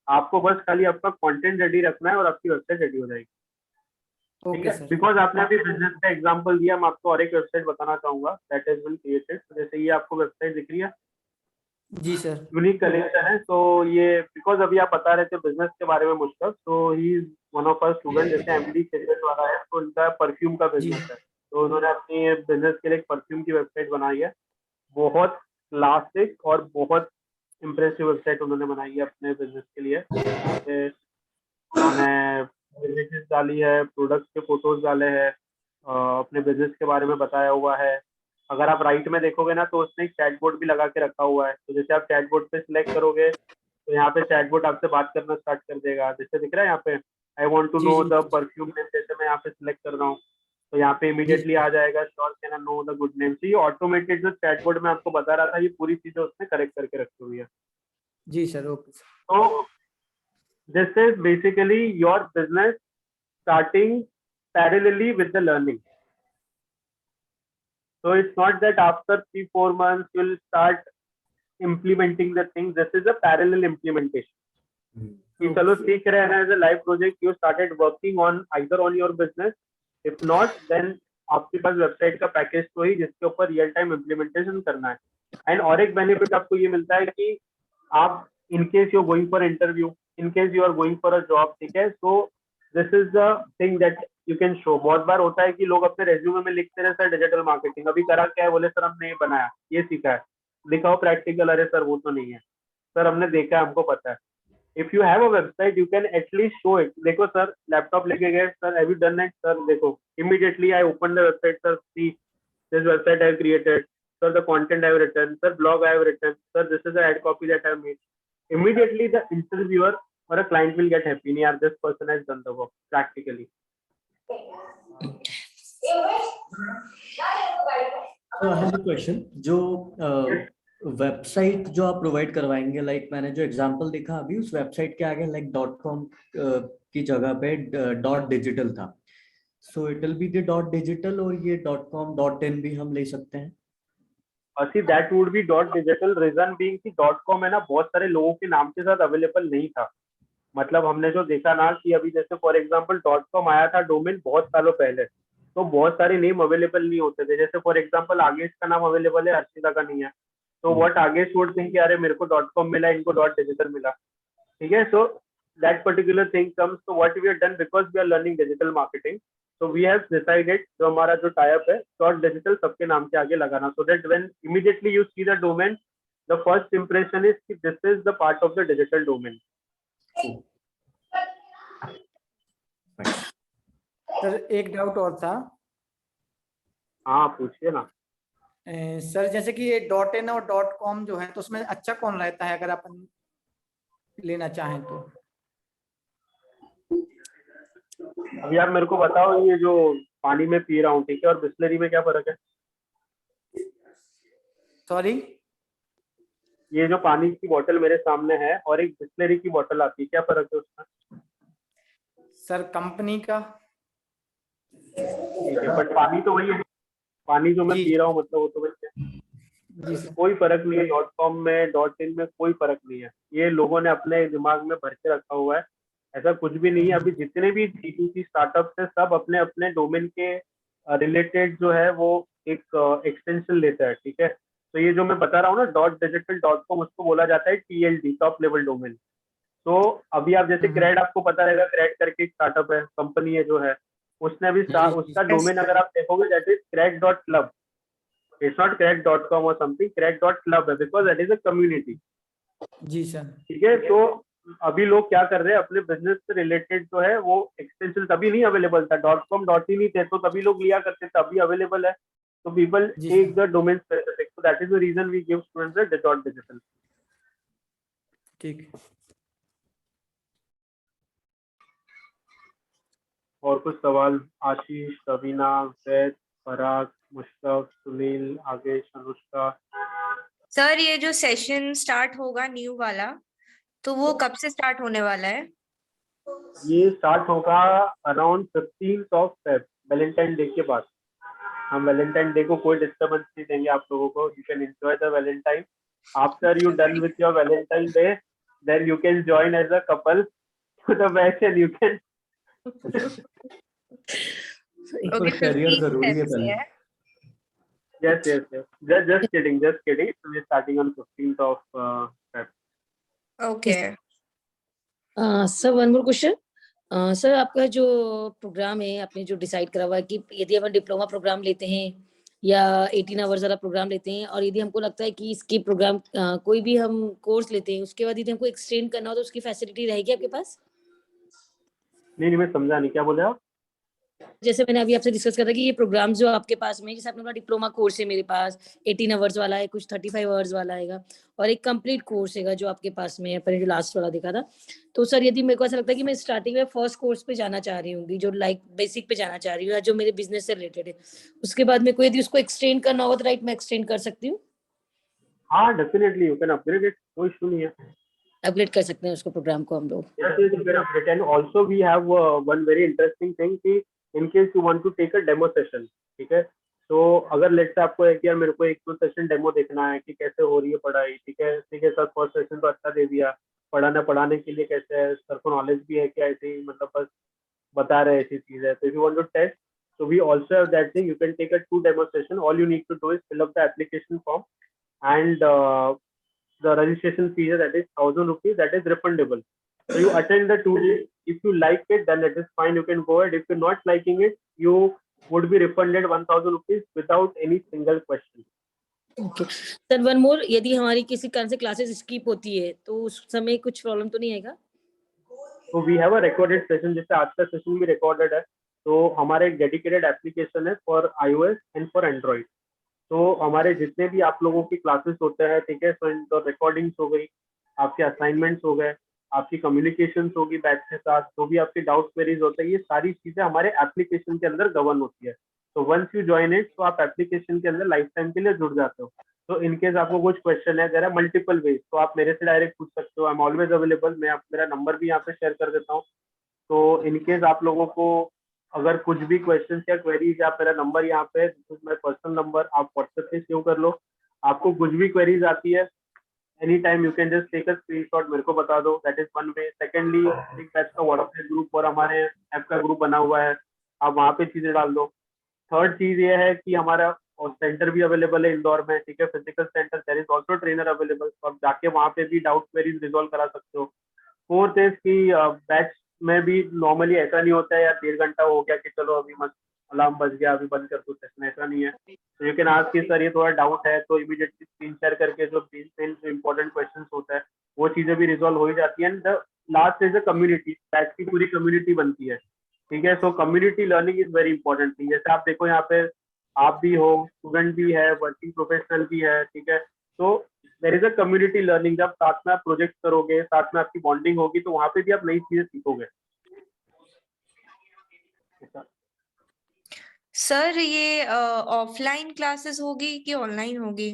आपको बस खाली आपका कंटेंट रेडी रखना है और आपकी वेबसाइट रेडी हो जाएगी। ठीक ओके है, सर। बिकॉज आपने अभी बिजनेस का एग्जांपल दिया, मैं आपको और एक वेबसाइट बताना चाहूंगा दैट हैज बीन क्रिएटेड। जैसे ये आपको वेबसाइट दिख रही है, जी सर। यूनिक कलेक्शन है। तो ये बिकॉज अभी आप बता रहे थे बिजनेस के बारे में मुझको, तो he is one of our student. जैसे एमडी चेकर्स वाला है, तो उनका परफ्यूम का जी। बिजनेस है, तो उन्होंने अपनी बिजनेस के लिए एक परफ्यूम की वेबसाइट बनाई है। बहुत क्लासिक और बहुत इम्प्रेसिव वेबसाइट उन्होंने बनाई है अपने बिजनेस के लिए। यहाँ पे उन्होंने इमेजेस डाली है, प्रोडक्ट्स के फोटोज डाले हैं, अपने बिजनेस के बारे में बताया हुआ है। अगर आप राइट में देखोगे ना, तो उसने एक चैटबॉट भी लगा के रखा हुआ है। तो जैसे आप चैटबॉट पे सिलेक्ट करोगे तो यहाँ पे चैटबॉट आपसे बात करना स्टार्ट कर देगा। जैसे दिख रहा है यहाँ पे, आई वांट टू जी नो जी द परफ्यूम नेम, जैसे मैं यहाँ पे सिलेक्ट कर रहा हूँ तो यहाँ पे जी इमीडिएटली आ जाएगा sure can I know the good name. तो ये ऑटोमेटेड जो चैटबॉट में आपको बता रहा था, ये पूरी चीजें उसने करेक्ट करके रखी हुई है। जी सर। Okay sir. तो this is basically your business starting parallelly with the learning. So it's not that after 3-4 months you'll start implementing the things. This is a parallel implementation. कि चलो सीख रहे हैं as a live project, you started working on either on your business, if not then आपके पास website का package तो ही जिसके ऊपर रियल टाइम इम्प्लीमेंटेशन करना है। एंड और एक बेनिफिट आपको ये मिलता है कि आप in case you are going for interview, in case you are going for a job, ठीक है, so this is the thing that you can show. बहुत बार होता है कि लोग अपने रेज्यूमे में लिखते रहे सर डिजिटल मार्केटिंग, अभी करा क्या है, बोले सर हमने ये बनाया, ये सीखा है, दिखाओ प्रैक्टिकल, अरे सर वो तो नहीं है, सर हमने देखा है, हमको पता है। if you have a website you can at least show it. देखो सर लैपटॉप लेके गए, sir have you done it, sir देखो immediately I opened the website, sir see this website I have created, sir the content I have written, sir blog I have written, sir this is the ad copy that I have made. Immediately the interviewer or a client will get happy, yaar this person has done the work practically. So I have a question. जो website जो आप provide करवाएंगे, like मैंने जो example देखा अभी उस website के आगे लाइक .com की जगह पे .digital था, so it will be the .digital और ये .com .in भी हम ले सकते हैं? See that would be .digital, reason being कि .com है ना बहुत सारे लोगों के नाम के साथ अवेलेबल नहीं था। मतलब हमने जो देखा ना कि अभी जैसे फॉर एग्जांपल .com आया था डोमेन बहुत सालों पहले, तो बहुत सारे नेम अवेलेबल नहीं होते थे। जैसे फॉर एग्जांपल आगेश का नाम अवेलेबल है, अर्शिता का नहीं है, तो व्हाट आगेश वुड थिंक कि अरे मेरे को .com मिला, इनको .digital मिला, ठीक है। So that particular thing comes, तो what we have done because we are learning digital marketing, so we have decided जो हमारा जो टाइप है .digital सबके नाम के आगे लगाना, so that when immediately you see the domain the first impression is कि this is the part of the digital domain. Sir एक डाउट और था। हाँ पूछिए ना। सर जैसे कि ये .in और .com जो है, तो उसमें अच्छा कौन रहता है अगर अपन लेना चाहें तो? अभी आप मेरे को बताओ, ये जो पानी में पी रहा हूँ, ठीक है, और बिस्लरी में क्या फर्क है? सॉरी, ये जो पानी की बोतल मेरे सामने है और एक बिस्लरी की बोतल आती है, क्या फर्क है उसमें? सर कंपनी का। ठीक है, बट पानी तो वही है, पानी जो मैं जी पी रहा हूँ मतलब वो तो वही है। जी सर। कोई फर्क नहीं है, .com में .in में कोई फर्क नहीं है, ये लोगों ने अपने दिमाग में भर के रखा हुआ है, ऐसा कुछ भी नहीं है। अभी जितने भी D2C स्टार्टअप्स है सब अपने अपने डोमेन के रिलेटेड जो है वो एक एक्सटेंशन लेता है, ठीक है। तो ये जो मैं बता रहा हूँ ना .digital.com, उसको बोला जाता है TLD, टॉप लेवल डोमेन। तो अभी आप जैसे क्रेड, आपको पता रहेगा, क्रेड करके एक स्टार्टअप है, कंपनी है जो है, उसने भी उसका डोमेन अगर आप देखोगे that is crack.club, it's not crack.com और समथिंग, crack.club है, because that is a community. जी सर। ठीक है, तो अभी लोग क्या कर रहे हैं, अपने बिजनेस से रिलेटेड जो है वो एक्सटेंशन तभी नहीं अवेलेबल था, .com .in ही थे, तो तभी लोग लिया करते थे, अभी अवेलेबल है, तो पीपल जी take sir. The domain specific, so that is the reason we give students the .digital। ठीक है। और कुछ सवाल? आशीष, रवीना, वैद, पराग, मुश्ताक, सुनील, आगेश, अनुष्का। सर ये जो सेशन स्टार्ट होगा न्यू वाला, तो वो कब से स्टार्ट होने वाला है? ये स्टार्ट होगा around 15th of Feb, Valentine day के बाद। हम वैलेंटाइन डे को कोई डिस्टर्बेंस नहीं देंगे आप लोगों को, you can enjoy the Valentine. After you done with your Valentine day, then you can join as a couple to the batch and you can पर करियर जरूरी है पहले। yes, just kidding, so we're starting on 15th of Feb। Okay। Sir one more question. Sir आपका जो programme है, आपने जो decide करा हुआ है कि यदि हम डिप्लोमा प्रोग्राम लेते हैं या 18 आवर्स वाला प्रोग्राम लेते हैं, और यदि हमको लगता है कि इसके प्रोग्राम कोई भी हम कोर्स लेते हैं, उसके बाद यदि हमको एक्सटेंड करना हो तो उसकी फैसिलिटी रहेगी आपके पास? नहीं, मैं समझा नहीं, क्या बोले आप? जैसे मैंने अभी आपसे डिस्कस करा कि ये प्रोग्राम जो आपके पास में, जैसे आपने बोला डिप्लोमा कोर्स है मेरे पास 18 आवर्स वाला है, कुछ 35 आवर्स वाला आएगा, और एक कंप्लीट कोर्स है जो आपके पास में है, पर जो लास्ट वाला देखा था। तो सर यदि मेरे को ऐसा लगता है कि मैं स्टार्टिंग में फर्स्ट कोर्स पे जाना चाह रही हूँ, जो लाइक बेसिक पे जाना चाह रही हूँ, या जो मेरे बिजनेस से रिलेटेड है, उसके बाद मेरे को यदि उसको एक्सटेंड करना होगा तो राइट मैं एक्सटेंड कर सकती हूँ? हाँ, definitely you can upgrade it, कोई इशू नहीं है, अपग्रेड कर सकते हैं उसको, प्रोग्राम को हम लोग। yes, you can upgrade। And also we have one very interesting thing कि in case you want to take a demo session, ठीक है, तो अगर लेट्स से आपको एक, यार मेरे को 1-2 सेशन डेमो देखना है कि कैसे हो रही है पढ़ाई, ठीक है सर, फर्स्ट सेशन तो अच्छा दे दिया, पढ़ाने के लिए कैसे है, सर को नॉलेज भी है क्या, ऐसे ही मतलब बस बता रहे ऐसी चीज है, तो if you want to test, so we also have that thing, you can take a 2 demo session, all you need to do is fill up the application form and the registration fee, that is 1,000 rupees, that is refundable, so you attend the 2 days, if you like it then it is fine, you can go ahead, if you're not liking it you would be refunded 1,000 rupees without any single question। Okay sir, one more, यदि हमारी किसी कारण से classes skip होती है तो उस समय कुछ प्रॉब्लम तो नहीं आएगा? तो we have a recorded session, जैसे आज का सेशन भी रिकॉर्डेड है, तो हमारे एक डेडिकेटेड एप्लीकेशन है for iOS and for Android, तो हमारे जितने भी आप लोगों की क्लासेस होते हैं, ठीक है, तो रिकॉर्डिंग्स हो गई, आपके असाइनमेंट्स हो गए, आपकी कम्युनिकेशंस होगी बैच के साथ, जो भी आपके डाउट क्वेरीज होते हैं, ये सारी चीजें हमारे एप्लीकेशन के अंदर गवर्न होती है, तो वंस यू ज्वाइन इट तो आप एप्लीकेशन के अंदर लाइफ टाइम के लिए जुड़ जाते हो। तो इनकेस आपको कुछ क्वेश्चन है, देयर आर मल्टीपल वेज, तो आप मेरे से डायरेक्ट पूछ सकते हो, आई एम ऑलवेज अवेलेबल, मैं मेरा नंबर भी यहाँ पे शेयर कर देता हूँ, तो इनकेस आप लोगों को अगर कुछ भी क्वेश्चन या क्वेरीज, या मेरा नंबर यहाँ पे, मेरा पर्सनल नंबर, आप व्हाट्सएप पे सेव कर लो, आपको कुछ भी क्वेरीज आती है any time you can just take a screenshot, मेरे को बता दो, that is one way. Secondly, एक बैच का व्हाट्सएप ग्रुप और हमारे ऐप का ग्रुप बना हुआ है, आप वहाँ पे चीजें डाल दो। थर्ड चीज ये है कि हमारा सेंटर भी अवेलेबल है इंदौर में, ठीक है, physical centre, there is also trainer available, तो आप जाके वहाँ पे भी डाउट क्वेरीज रिजॉल्व करा सकते हो। फोर्थ इज कि बैच में भी नॉर्मली ऐसा नहीं होता है यार 1.5 घंटा हो गया कि चलो अभी मत, अलार्म बज गया अभी बंद कर दो सेशन, ऐसा नहीं है, तो यू कैन आस्क कि सर ये थोड़ा डाउट है, तो इमीडिएटली स्क्रीन शेयर करके जो इंपॉर्टेंट क्वेश्चन होता है वो चीजें भी रिजॉल्व हो ही जाती है। And last is a community, batch की पूरी कम्युनिटी बनती है, ठीक है, सो community learning is very important thing. जैसे आप देखो यहाँ पे आप भी हो, स्टूडेंट भी है, वर्किंग प्रोफेशनल भी है, ठीक है, तो there is a community learning, जब साथ में आप प्रोजेक्ट करोगे, साथ में आपकी बॉन्डिंग होगी, तो वहाँ पे भी आप नई चीजें सीखोगे। सर ये ऑफलाइन क्लासेस होगी कि ऑनलाइन होगी?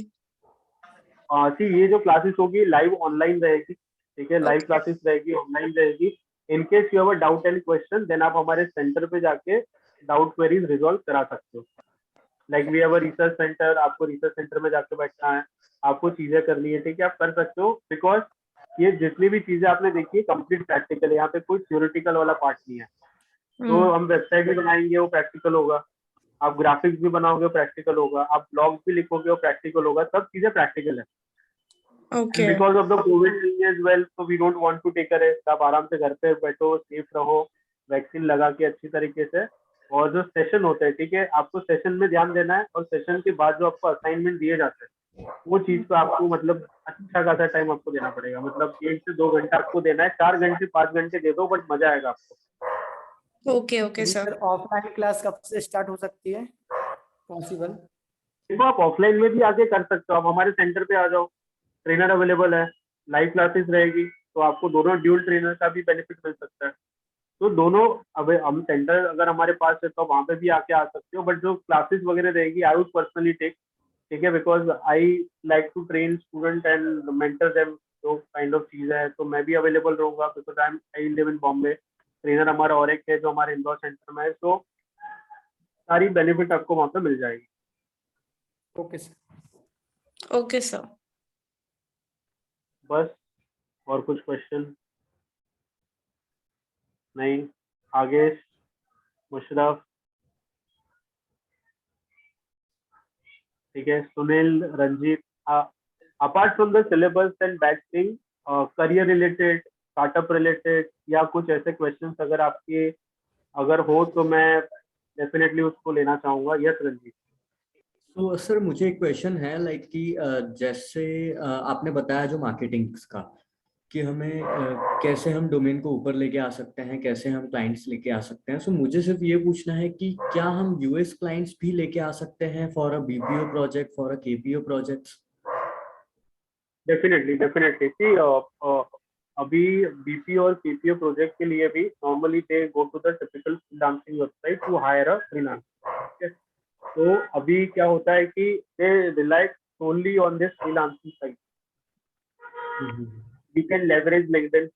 सी ये जो क्लासेस होगी लाइव ऑनलाइन रहेगी, ठीक है, लाइव Okay. क्लासेस रहेगी, ऑनलाइन रहेगी। In case you have a doubt and question then आप हमारे सेंटर पे जाके डाउट क्वेरीज रिजॉल्व करा सकते हो। Like we have a research centre, आपको रिसर्च सेंटर में जाके बैठना है, आपको चीजें करनी है, ठीक है, आप कर सकते हो। बिकॉज ये जितनी भी चीजें आपने देखी है कंप्लीट प्रैक्टिकल है, यहाँ पे कोई थ्योरेटिकल वाला पार्ट नहीं है। तो हम वेबसाइट भी बनाएंगे वो प्रैक्टिकल होगा, आप ग्राफिक्स भी बनाओगे प्रैक्टिकल होगा, आप ब्लॉग भी लिखोगे वो प्रैक्टिकल होगा, सब चीजें प्रैक्टिकल है। Okay. Because of the Covid as well, तो we don't want to take a risk. आप आराम से घर पे बैठो, सेफ रहो, वैक्सीन लगा के अच्छी तरीके से। और जो सेशन होता है, ठीक है, आपको सेशन में ध्यान देना है, और सेशन के बाद जो आपको असाइनमेंट दिए जाते हैं वो चीज पे आपको मतलब अच्छा खासा टाइम आपको देना पड़ेगा। मतलब 1 से 2 घंटा आपको देना है, 4 घंटे 5 घंटे दे दो, बट मजा आएगा आपको। Okay, okay, sir. Sir offline class कब से स्टार्ट हो सकती है पॉसिबल? देखो आप ऑफलाइन में भी आके कर सकते हो, आप हमारे सेंटर पे आ जाओ, ट्रेनर अवेलेबल है, लाइव क्लासेस रहेगी, तो आपको दोनों ड्यूल ट्रेनर का भी बेनिफिट मिल सकता है। तो दोनों, अब हम सेंटर अगर हमारे पास है तो वहाँ पे भी आके आ सकते हो, बट जो क्लासेस वगैरह रहेगी आई वुड पर्सनली टेक, ठीक है, because I like to train student and mentor them, तो काइंड ऑफ चीज है। तो मैं भी अवेलेबल रहूंगा because I live in Bombay. Trainer हमारा और एक है जो हमारे इंदौर सेंटर में है, तो सारी बेनिफिट आपको वहाँ पे मिल जाएगी। Okay sir. Okay, sir. बस, और कुछ क्वेश्चन नहीं? आगे मुशरफ, ठीक है, Sunil, Ranjit, apart from the syllabus and batch thing, career related, startup related या कुछ ऐसे क्वेश्चंस अगर आपके अगर हो तो मैं डेफिनेटली उसको लेना चाहूंगा। यस रंजीत। तो सर मुझे एक क्वेश्चन है लाइक कि जैसे आपने बताया जो मार्केटिंग का कि हमें कैसे हम डोमेन को ऊपर लेके आ सकते हैं, कैसे हम क्लाइंट्स लेके आ सकते हैं। सो मुझे सिर्फ ये पूछना है कि क्या हम यूएस क्लाइंट्स भी लेके आ सकते हैं for a BPO project, for a KPO projects? Definitely definitely see अभी बीपीओ और केपीओ प्रोजेक्ट के लिए भी normally they go to the typical freelancing website to hire a freelancer. तो अभी क्या होता है कि they rely solely on this freelancing site. We can leverage LinkedIn,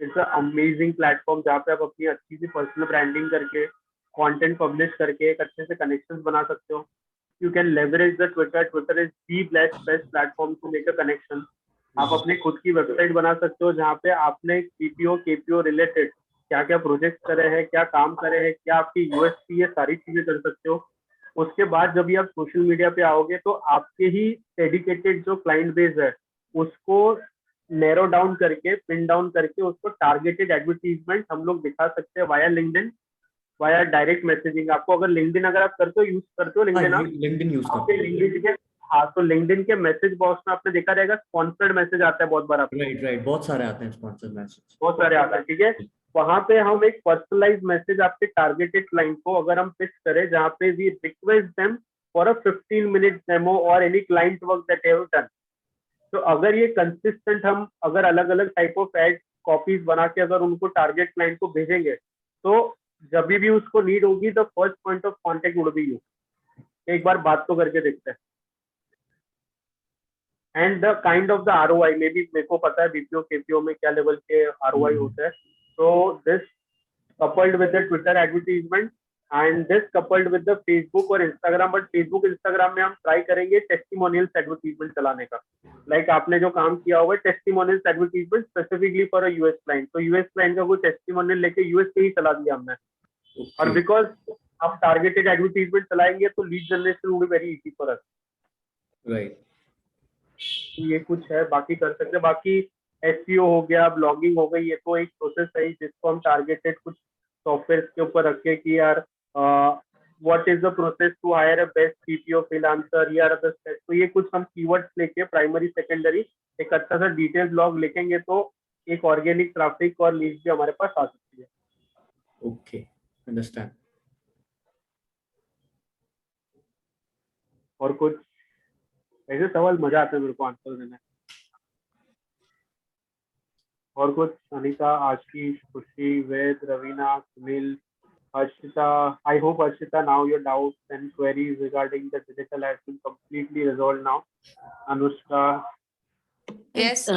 it's a amazing platform जहाँ पे आप अपनी अच्छी सी पर्सनल ब्रांडिंग करके कंटेंट पब्लिश करके एक अच्छे से कनेक्शंस बना सकते हो। You can leverage the Twitter, Twitter is the best platform to make a connection. आप अपने खुद की वेबसाइट बना सकते हो जहाँ पे आपने पीपीओ केपीओ रिलेटेड क्या क्या प्रोजेक्ट करे हैं, क्या काम करे हैं, क्या आपकी यूएसपी, ये सारी चीजें कर सकते हो। उसके बाद जब भी आप सोशल मीडिया पे आओगे तो आपके ही डेडिकेटेड जो क्लाइंट बेस है उसको नैरो डाउन करके, पिन डाउन करके उसको टारगेटेड एडवर्टीजमेंट हम लोग दिखा सकते हैं via LinkedIn, via direct messaging. आपको अगर लिंक्डइन अगर आप करते हो, यूज करते हो लिंक्डइन, आप लिंक्डइन यूज करते आपके लिंक्डइन के, हाँ, तो लिंक्डइन के मैसेज बॉक्स में आपने देखा रहेगा स्पॉन्सर्ड मैसेज आता है बहुत बार आपको। राइट राइट, बहुत सारे आते हैं स्पॉन्सर्ड मैसेज, बहुत सारे आता है, ठीक है। वहां पे हम एक पर्सनलाइज मैसेज आपके टारगेटेड क्लाइंट को अगर हम पिच करें जहाँ पे we request them for a 15 minute demo और any client work that have done. तो अगर ये कंसिस्टेंट हम अगर अलग अलग टाइप ऑफ एड कॉपीज बना के अगर उनको टारगेट क्लाइंट को भेजेंगे तो जब भी उसको नीड होगी the first point of contact would be you. एक बार बात तो करके देखते हैं। And the kind of the ROI may be, मेरे को पता है बीपीओ केपीओ में क्या लेवल के आरओआई होते हैं। तो this coupled with the Twitter advertisement and this coupled with the Facebook और Instagram, बट Facebook Instagram में हम ट्राई करेंगे टेस्टिमोनियल्स एडवर्टीजमेंट चलाने का। लाइक आपने जो काम किया हुआ है testimonials advertisement specifically for a US client, तो यूएस क्लाइंट का कोई टेस्टिमोनियल लेके यूएस से ही चला दिया हमने। और बिकॉज आप टारगेटेड एडवर्टीजमेंट चलाएंगे तो lead generation would be very easy for us. Right. ये कुछ है, बाकी कर सकते हैं। बाकी एसईओ हो गया, ब्लॉगिंग हो गई, ये तो एक प्रोसेस है जिसको हम टारगेटेड कुछ सॉफ्टवेयर के ऊपर रखे कि यार what is the process to hire a best PPO freelancer या तो ये कुछ हम कीवर्ड्स लेके प्राइमरी सेकेंडरी एक अच्छा सा डिटेल ब्लॉग लिखेंगे तो एक ऑर्गेनिक ट्रैफिक और लीड भी हमारे पास आ सकती है। Okay, understand. और कुछ ऐसे सवाल मजा आता है मेरे को आंसर देने। और कुछ? Anita, Ashish, Khushi, Ved, Raveena, Sunil, Harshita, I hope Harshita now your doubts and queries regarding the digital has been completely resolved now. Anushka, Yes,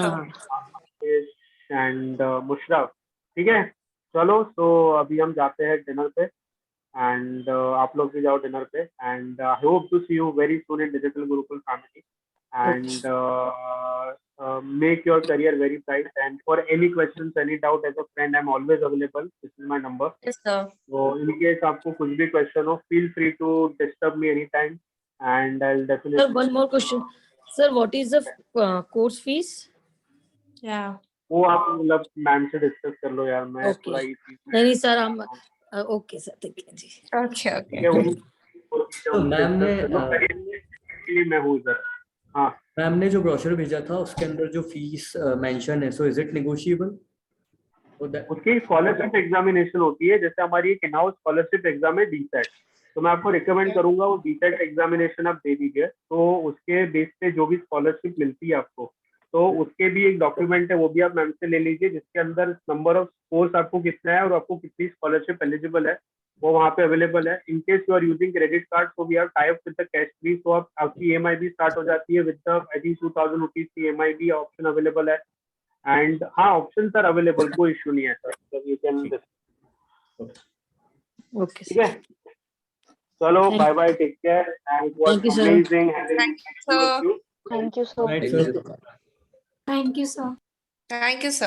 and Musharraf, ठीक है। चलो तो अभी हम जाते हैं डिनर पे, एंड आप लोग भी जाओ डिनर पे, and I hope to see you very soon in digital Gurukul family, and make your career very bright, and for any questions, any doubt, as a friend I'm always available. This is my number. yes, sir. So in case आपको कुछ भी question हो, feel free to disturb me anytime, and I'll Sir, definitely one more question. Sir, what is the course fees? Yeah. वो आप मतलब ma'am से discuss कर लो यार, मैं Okay. थोड़ा ये चीज में नहीं सर, हम ओके सर, ठीक है जी। Okay, okay. ठीक है, वो तो मैम ने एक्चुअली मैं हूँ इधर। हाँ मैम ने जो ब्रोशर भेजा था उसके अंदर जो फीस मेंशन है, सो इज इट नेगोशिएबल? उसकी स्कॉलरशिप एग्जामिनेशन होती है, जैसे हमारी एक इन-हाउस स्कॉलरशिप एग्जाम है डीसेट, तो मैं आपको रिकमेंड करूंगा वो डीसेट एग्जामिनेशन आप दे दीजिए, तो उसके बेस पे जो भी स्कॉलरशिप मिलती है आपको, तो उसके भी एक डॉक्यूमेंट है, वो भी आप मैम से ले लीजिए, जिसके अंदर नंबर ऑफ स्कोर्स आपको कितना है और आपको कितनी स्कॉलरशिप एलिजिबल है, वो वहाँ पे अवेलेबल है। In case you are using credit card, so we are tie up with the cash free, तो आप आपकी EMI भी स्टार्ट हो जाती है with the I think 2000 rupees की EMI भी ऑप्शन अवेलेबल है, एंड हाँ ऑप्शन सर अवेलेबल, कोई इशू नहीं है सर, यू कैन। ओके ठीक है, चलो bye bye, take care, and it was Thank you, sir. Amazing Thank you, sir. Thank you so Right, much. sir. Thank you, sir. Thank you, sir.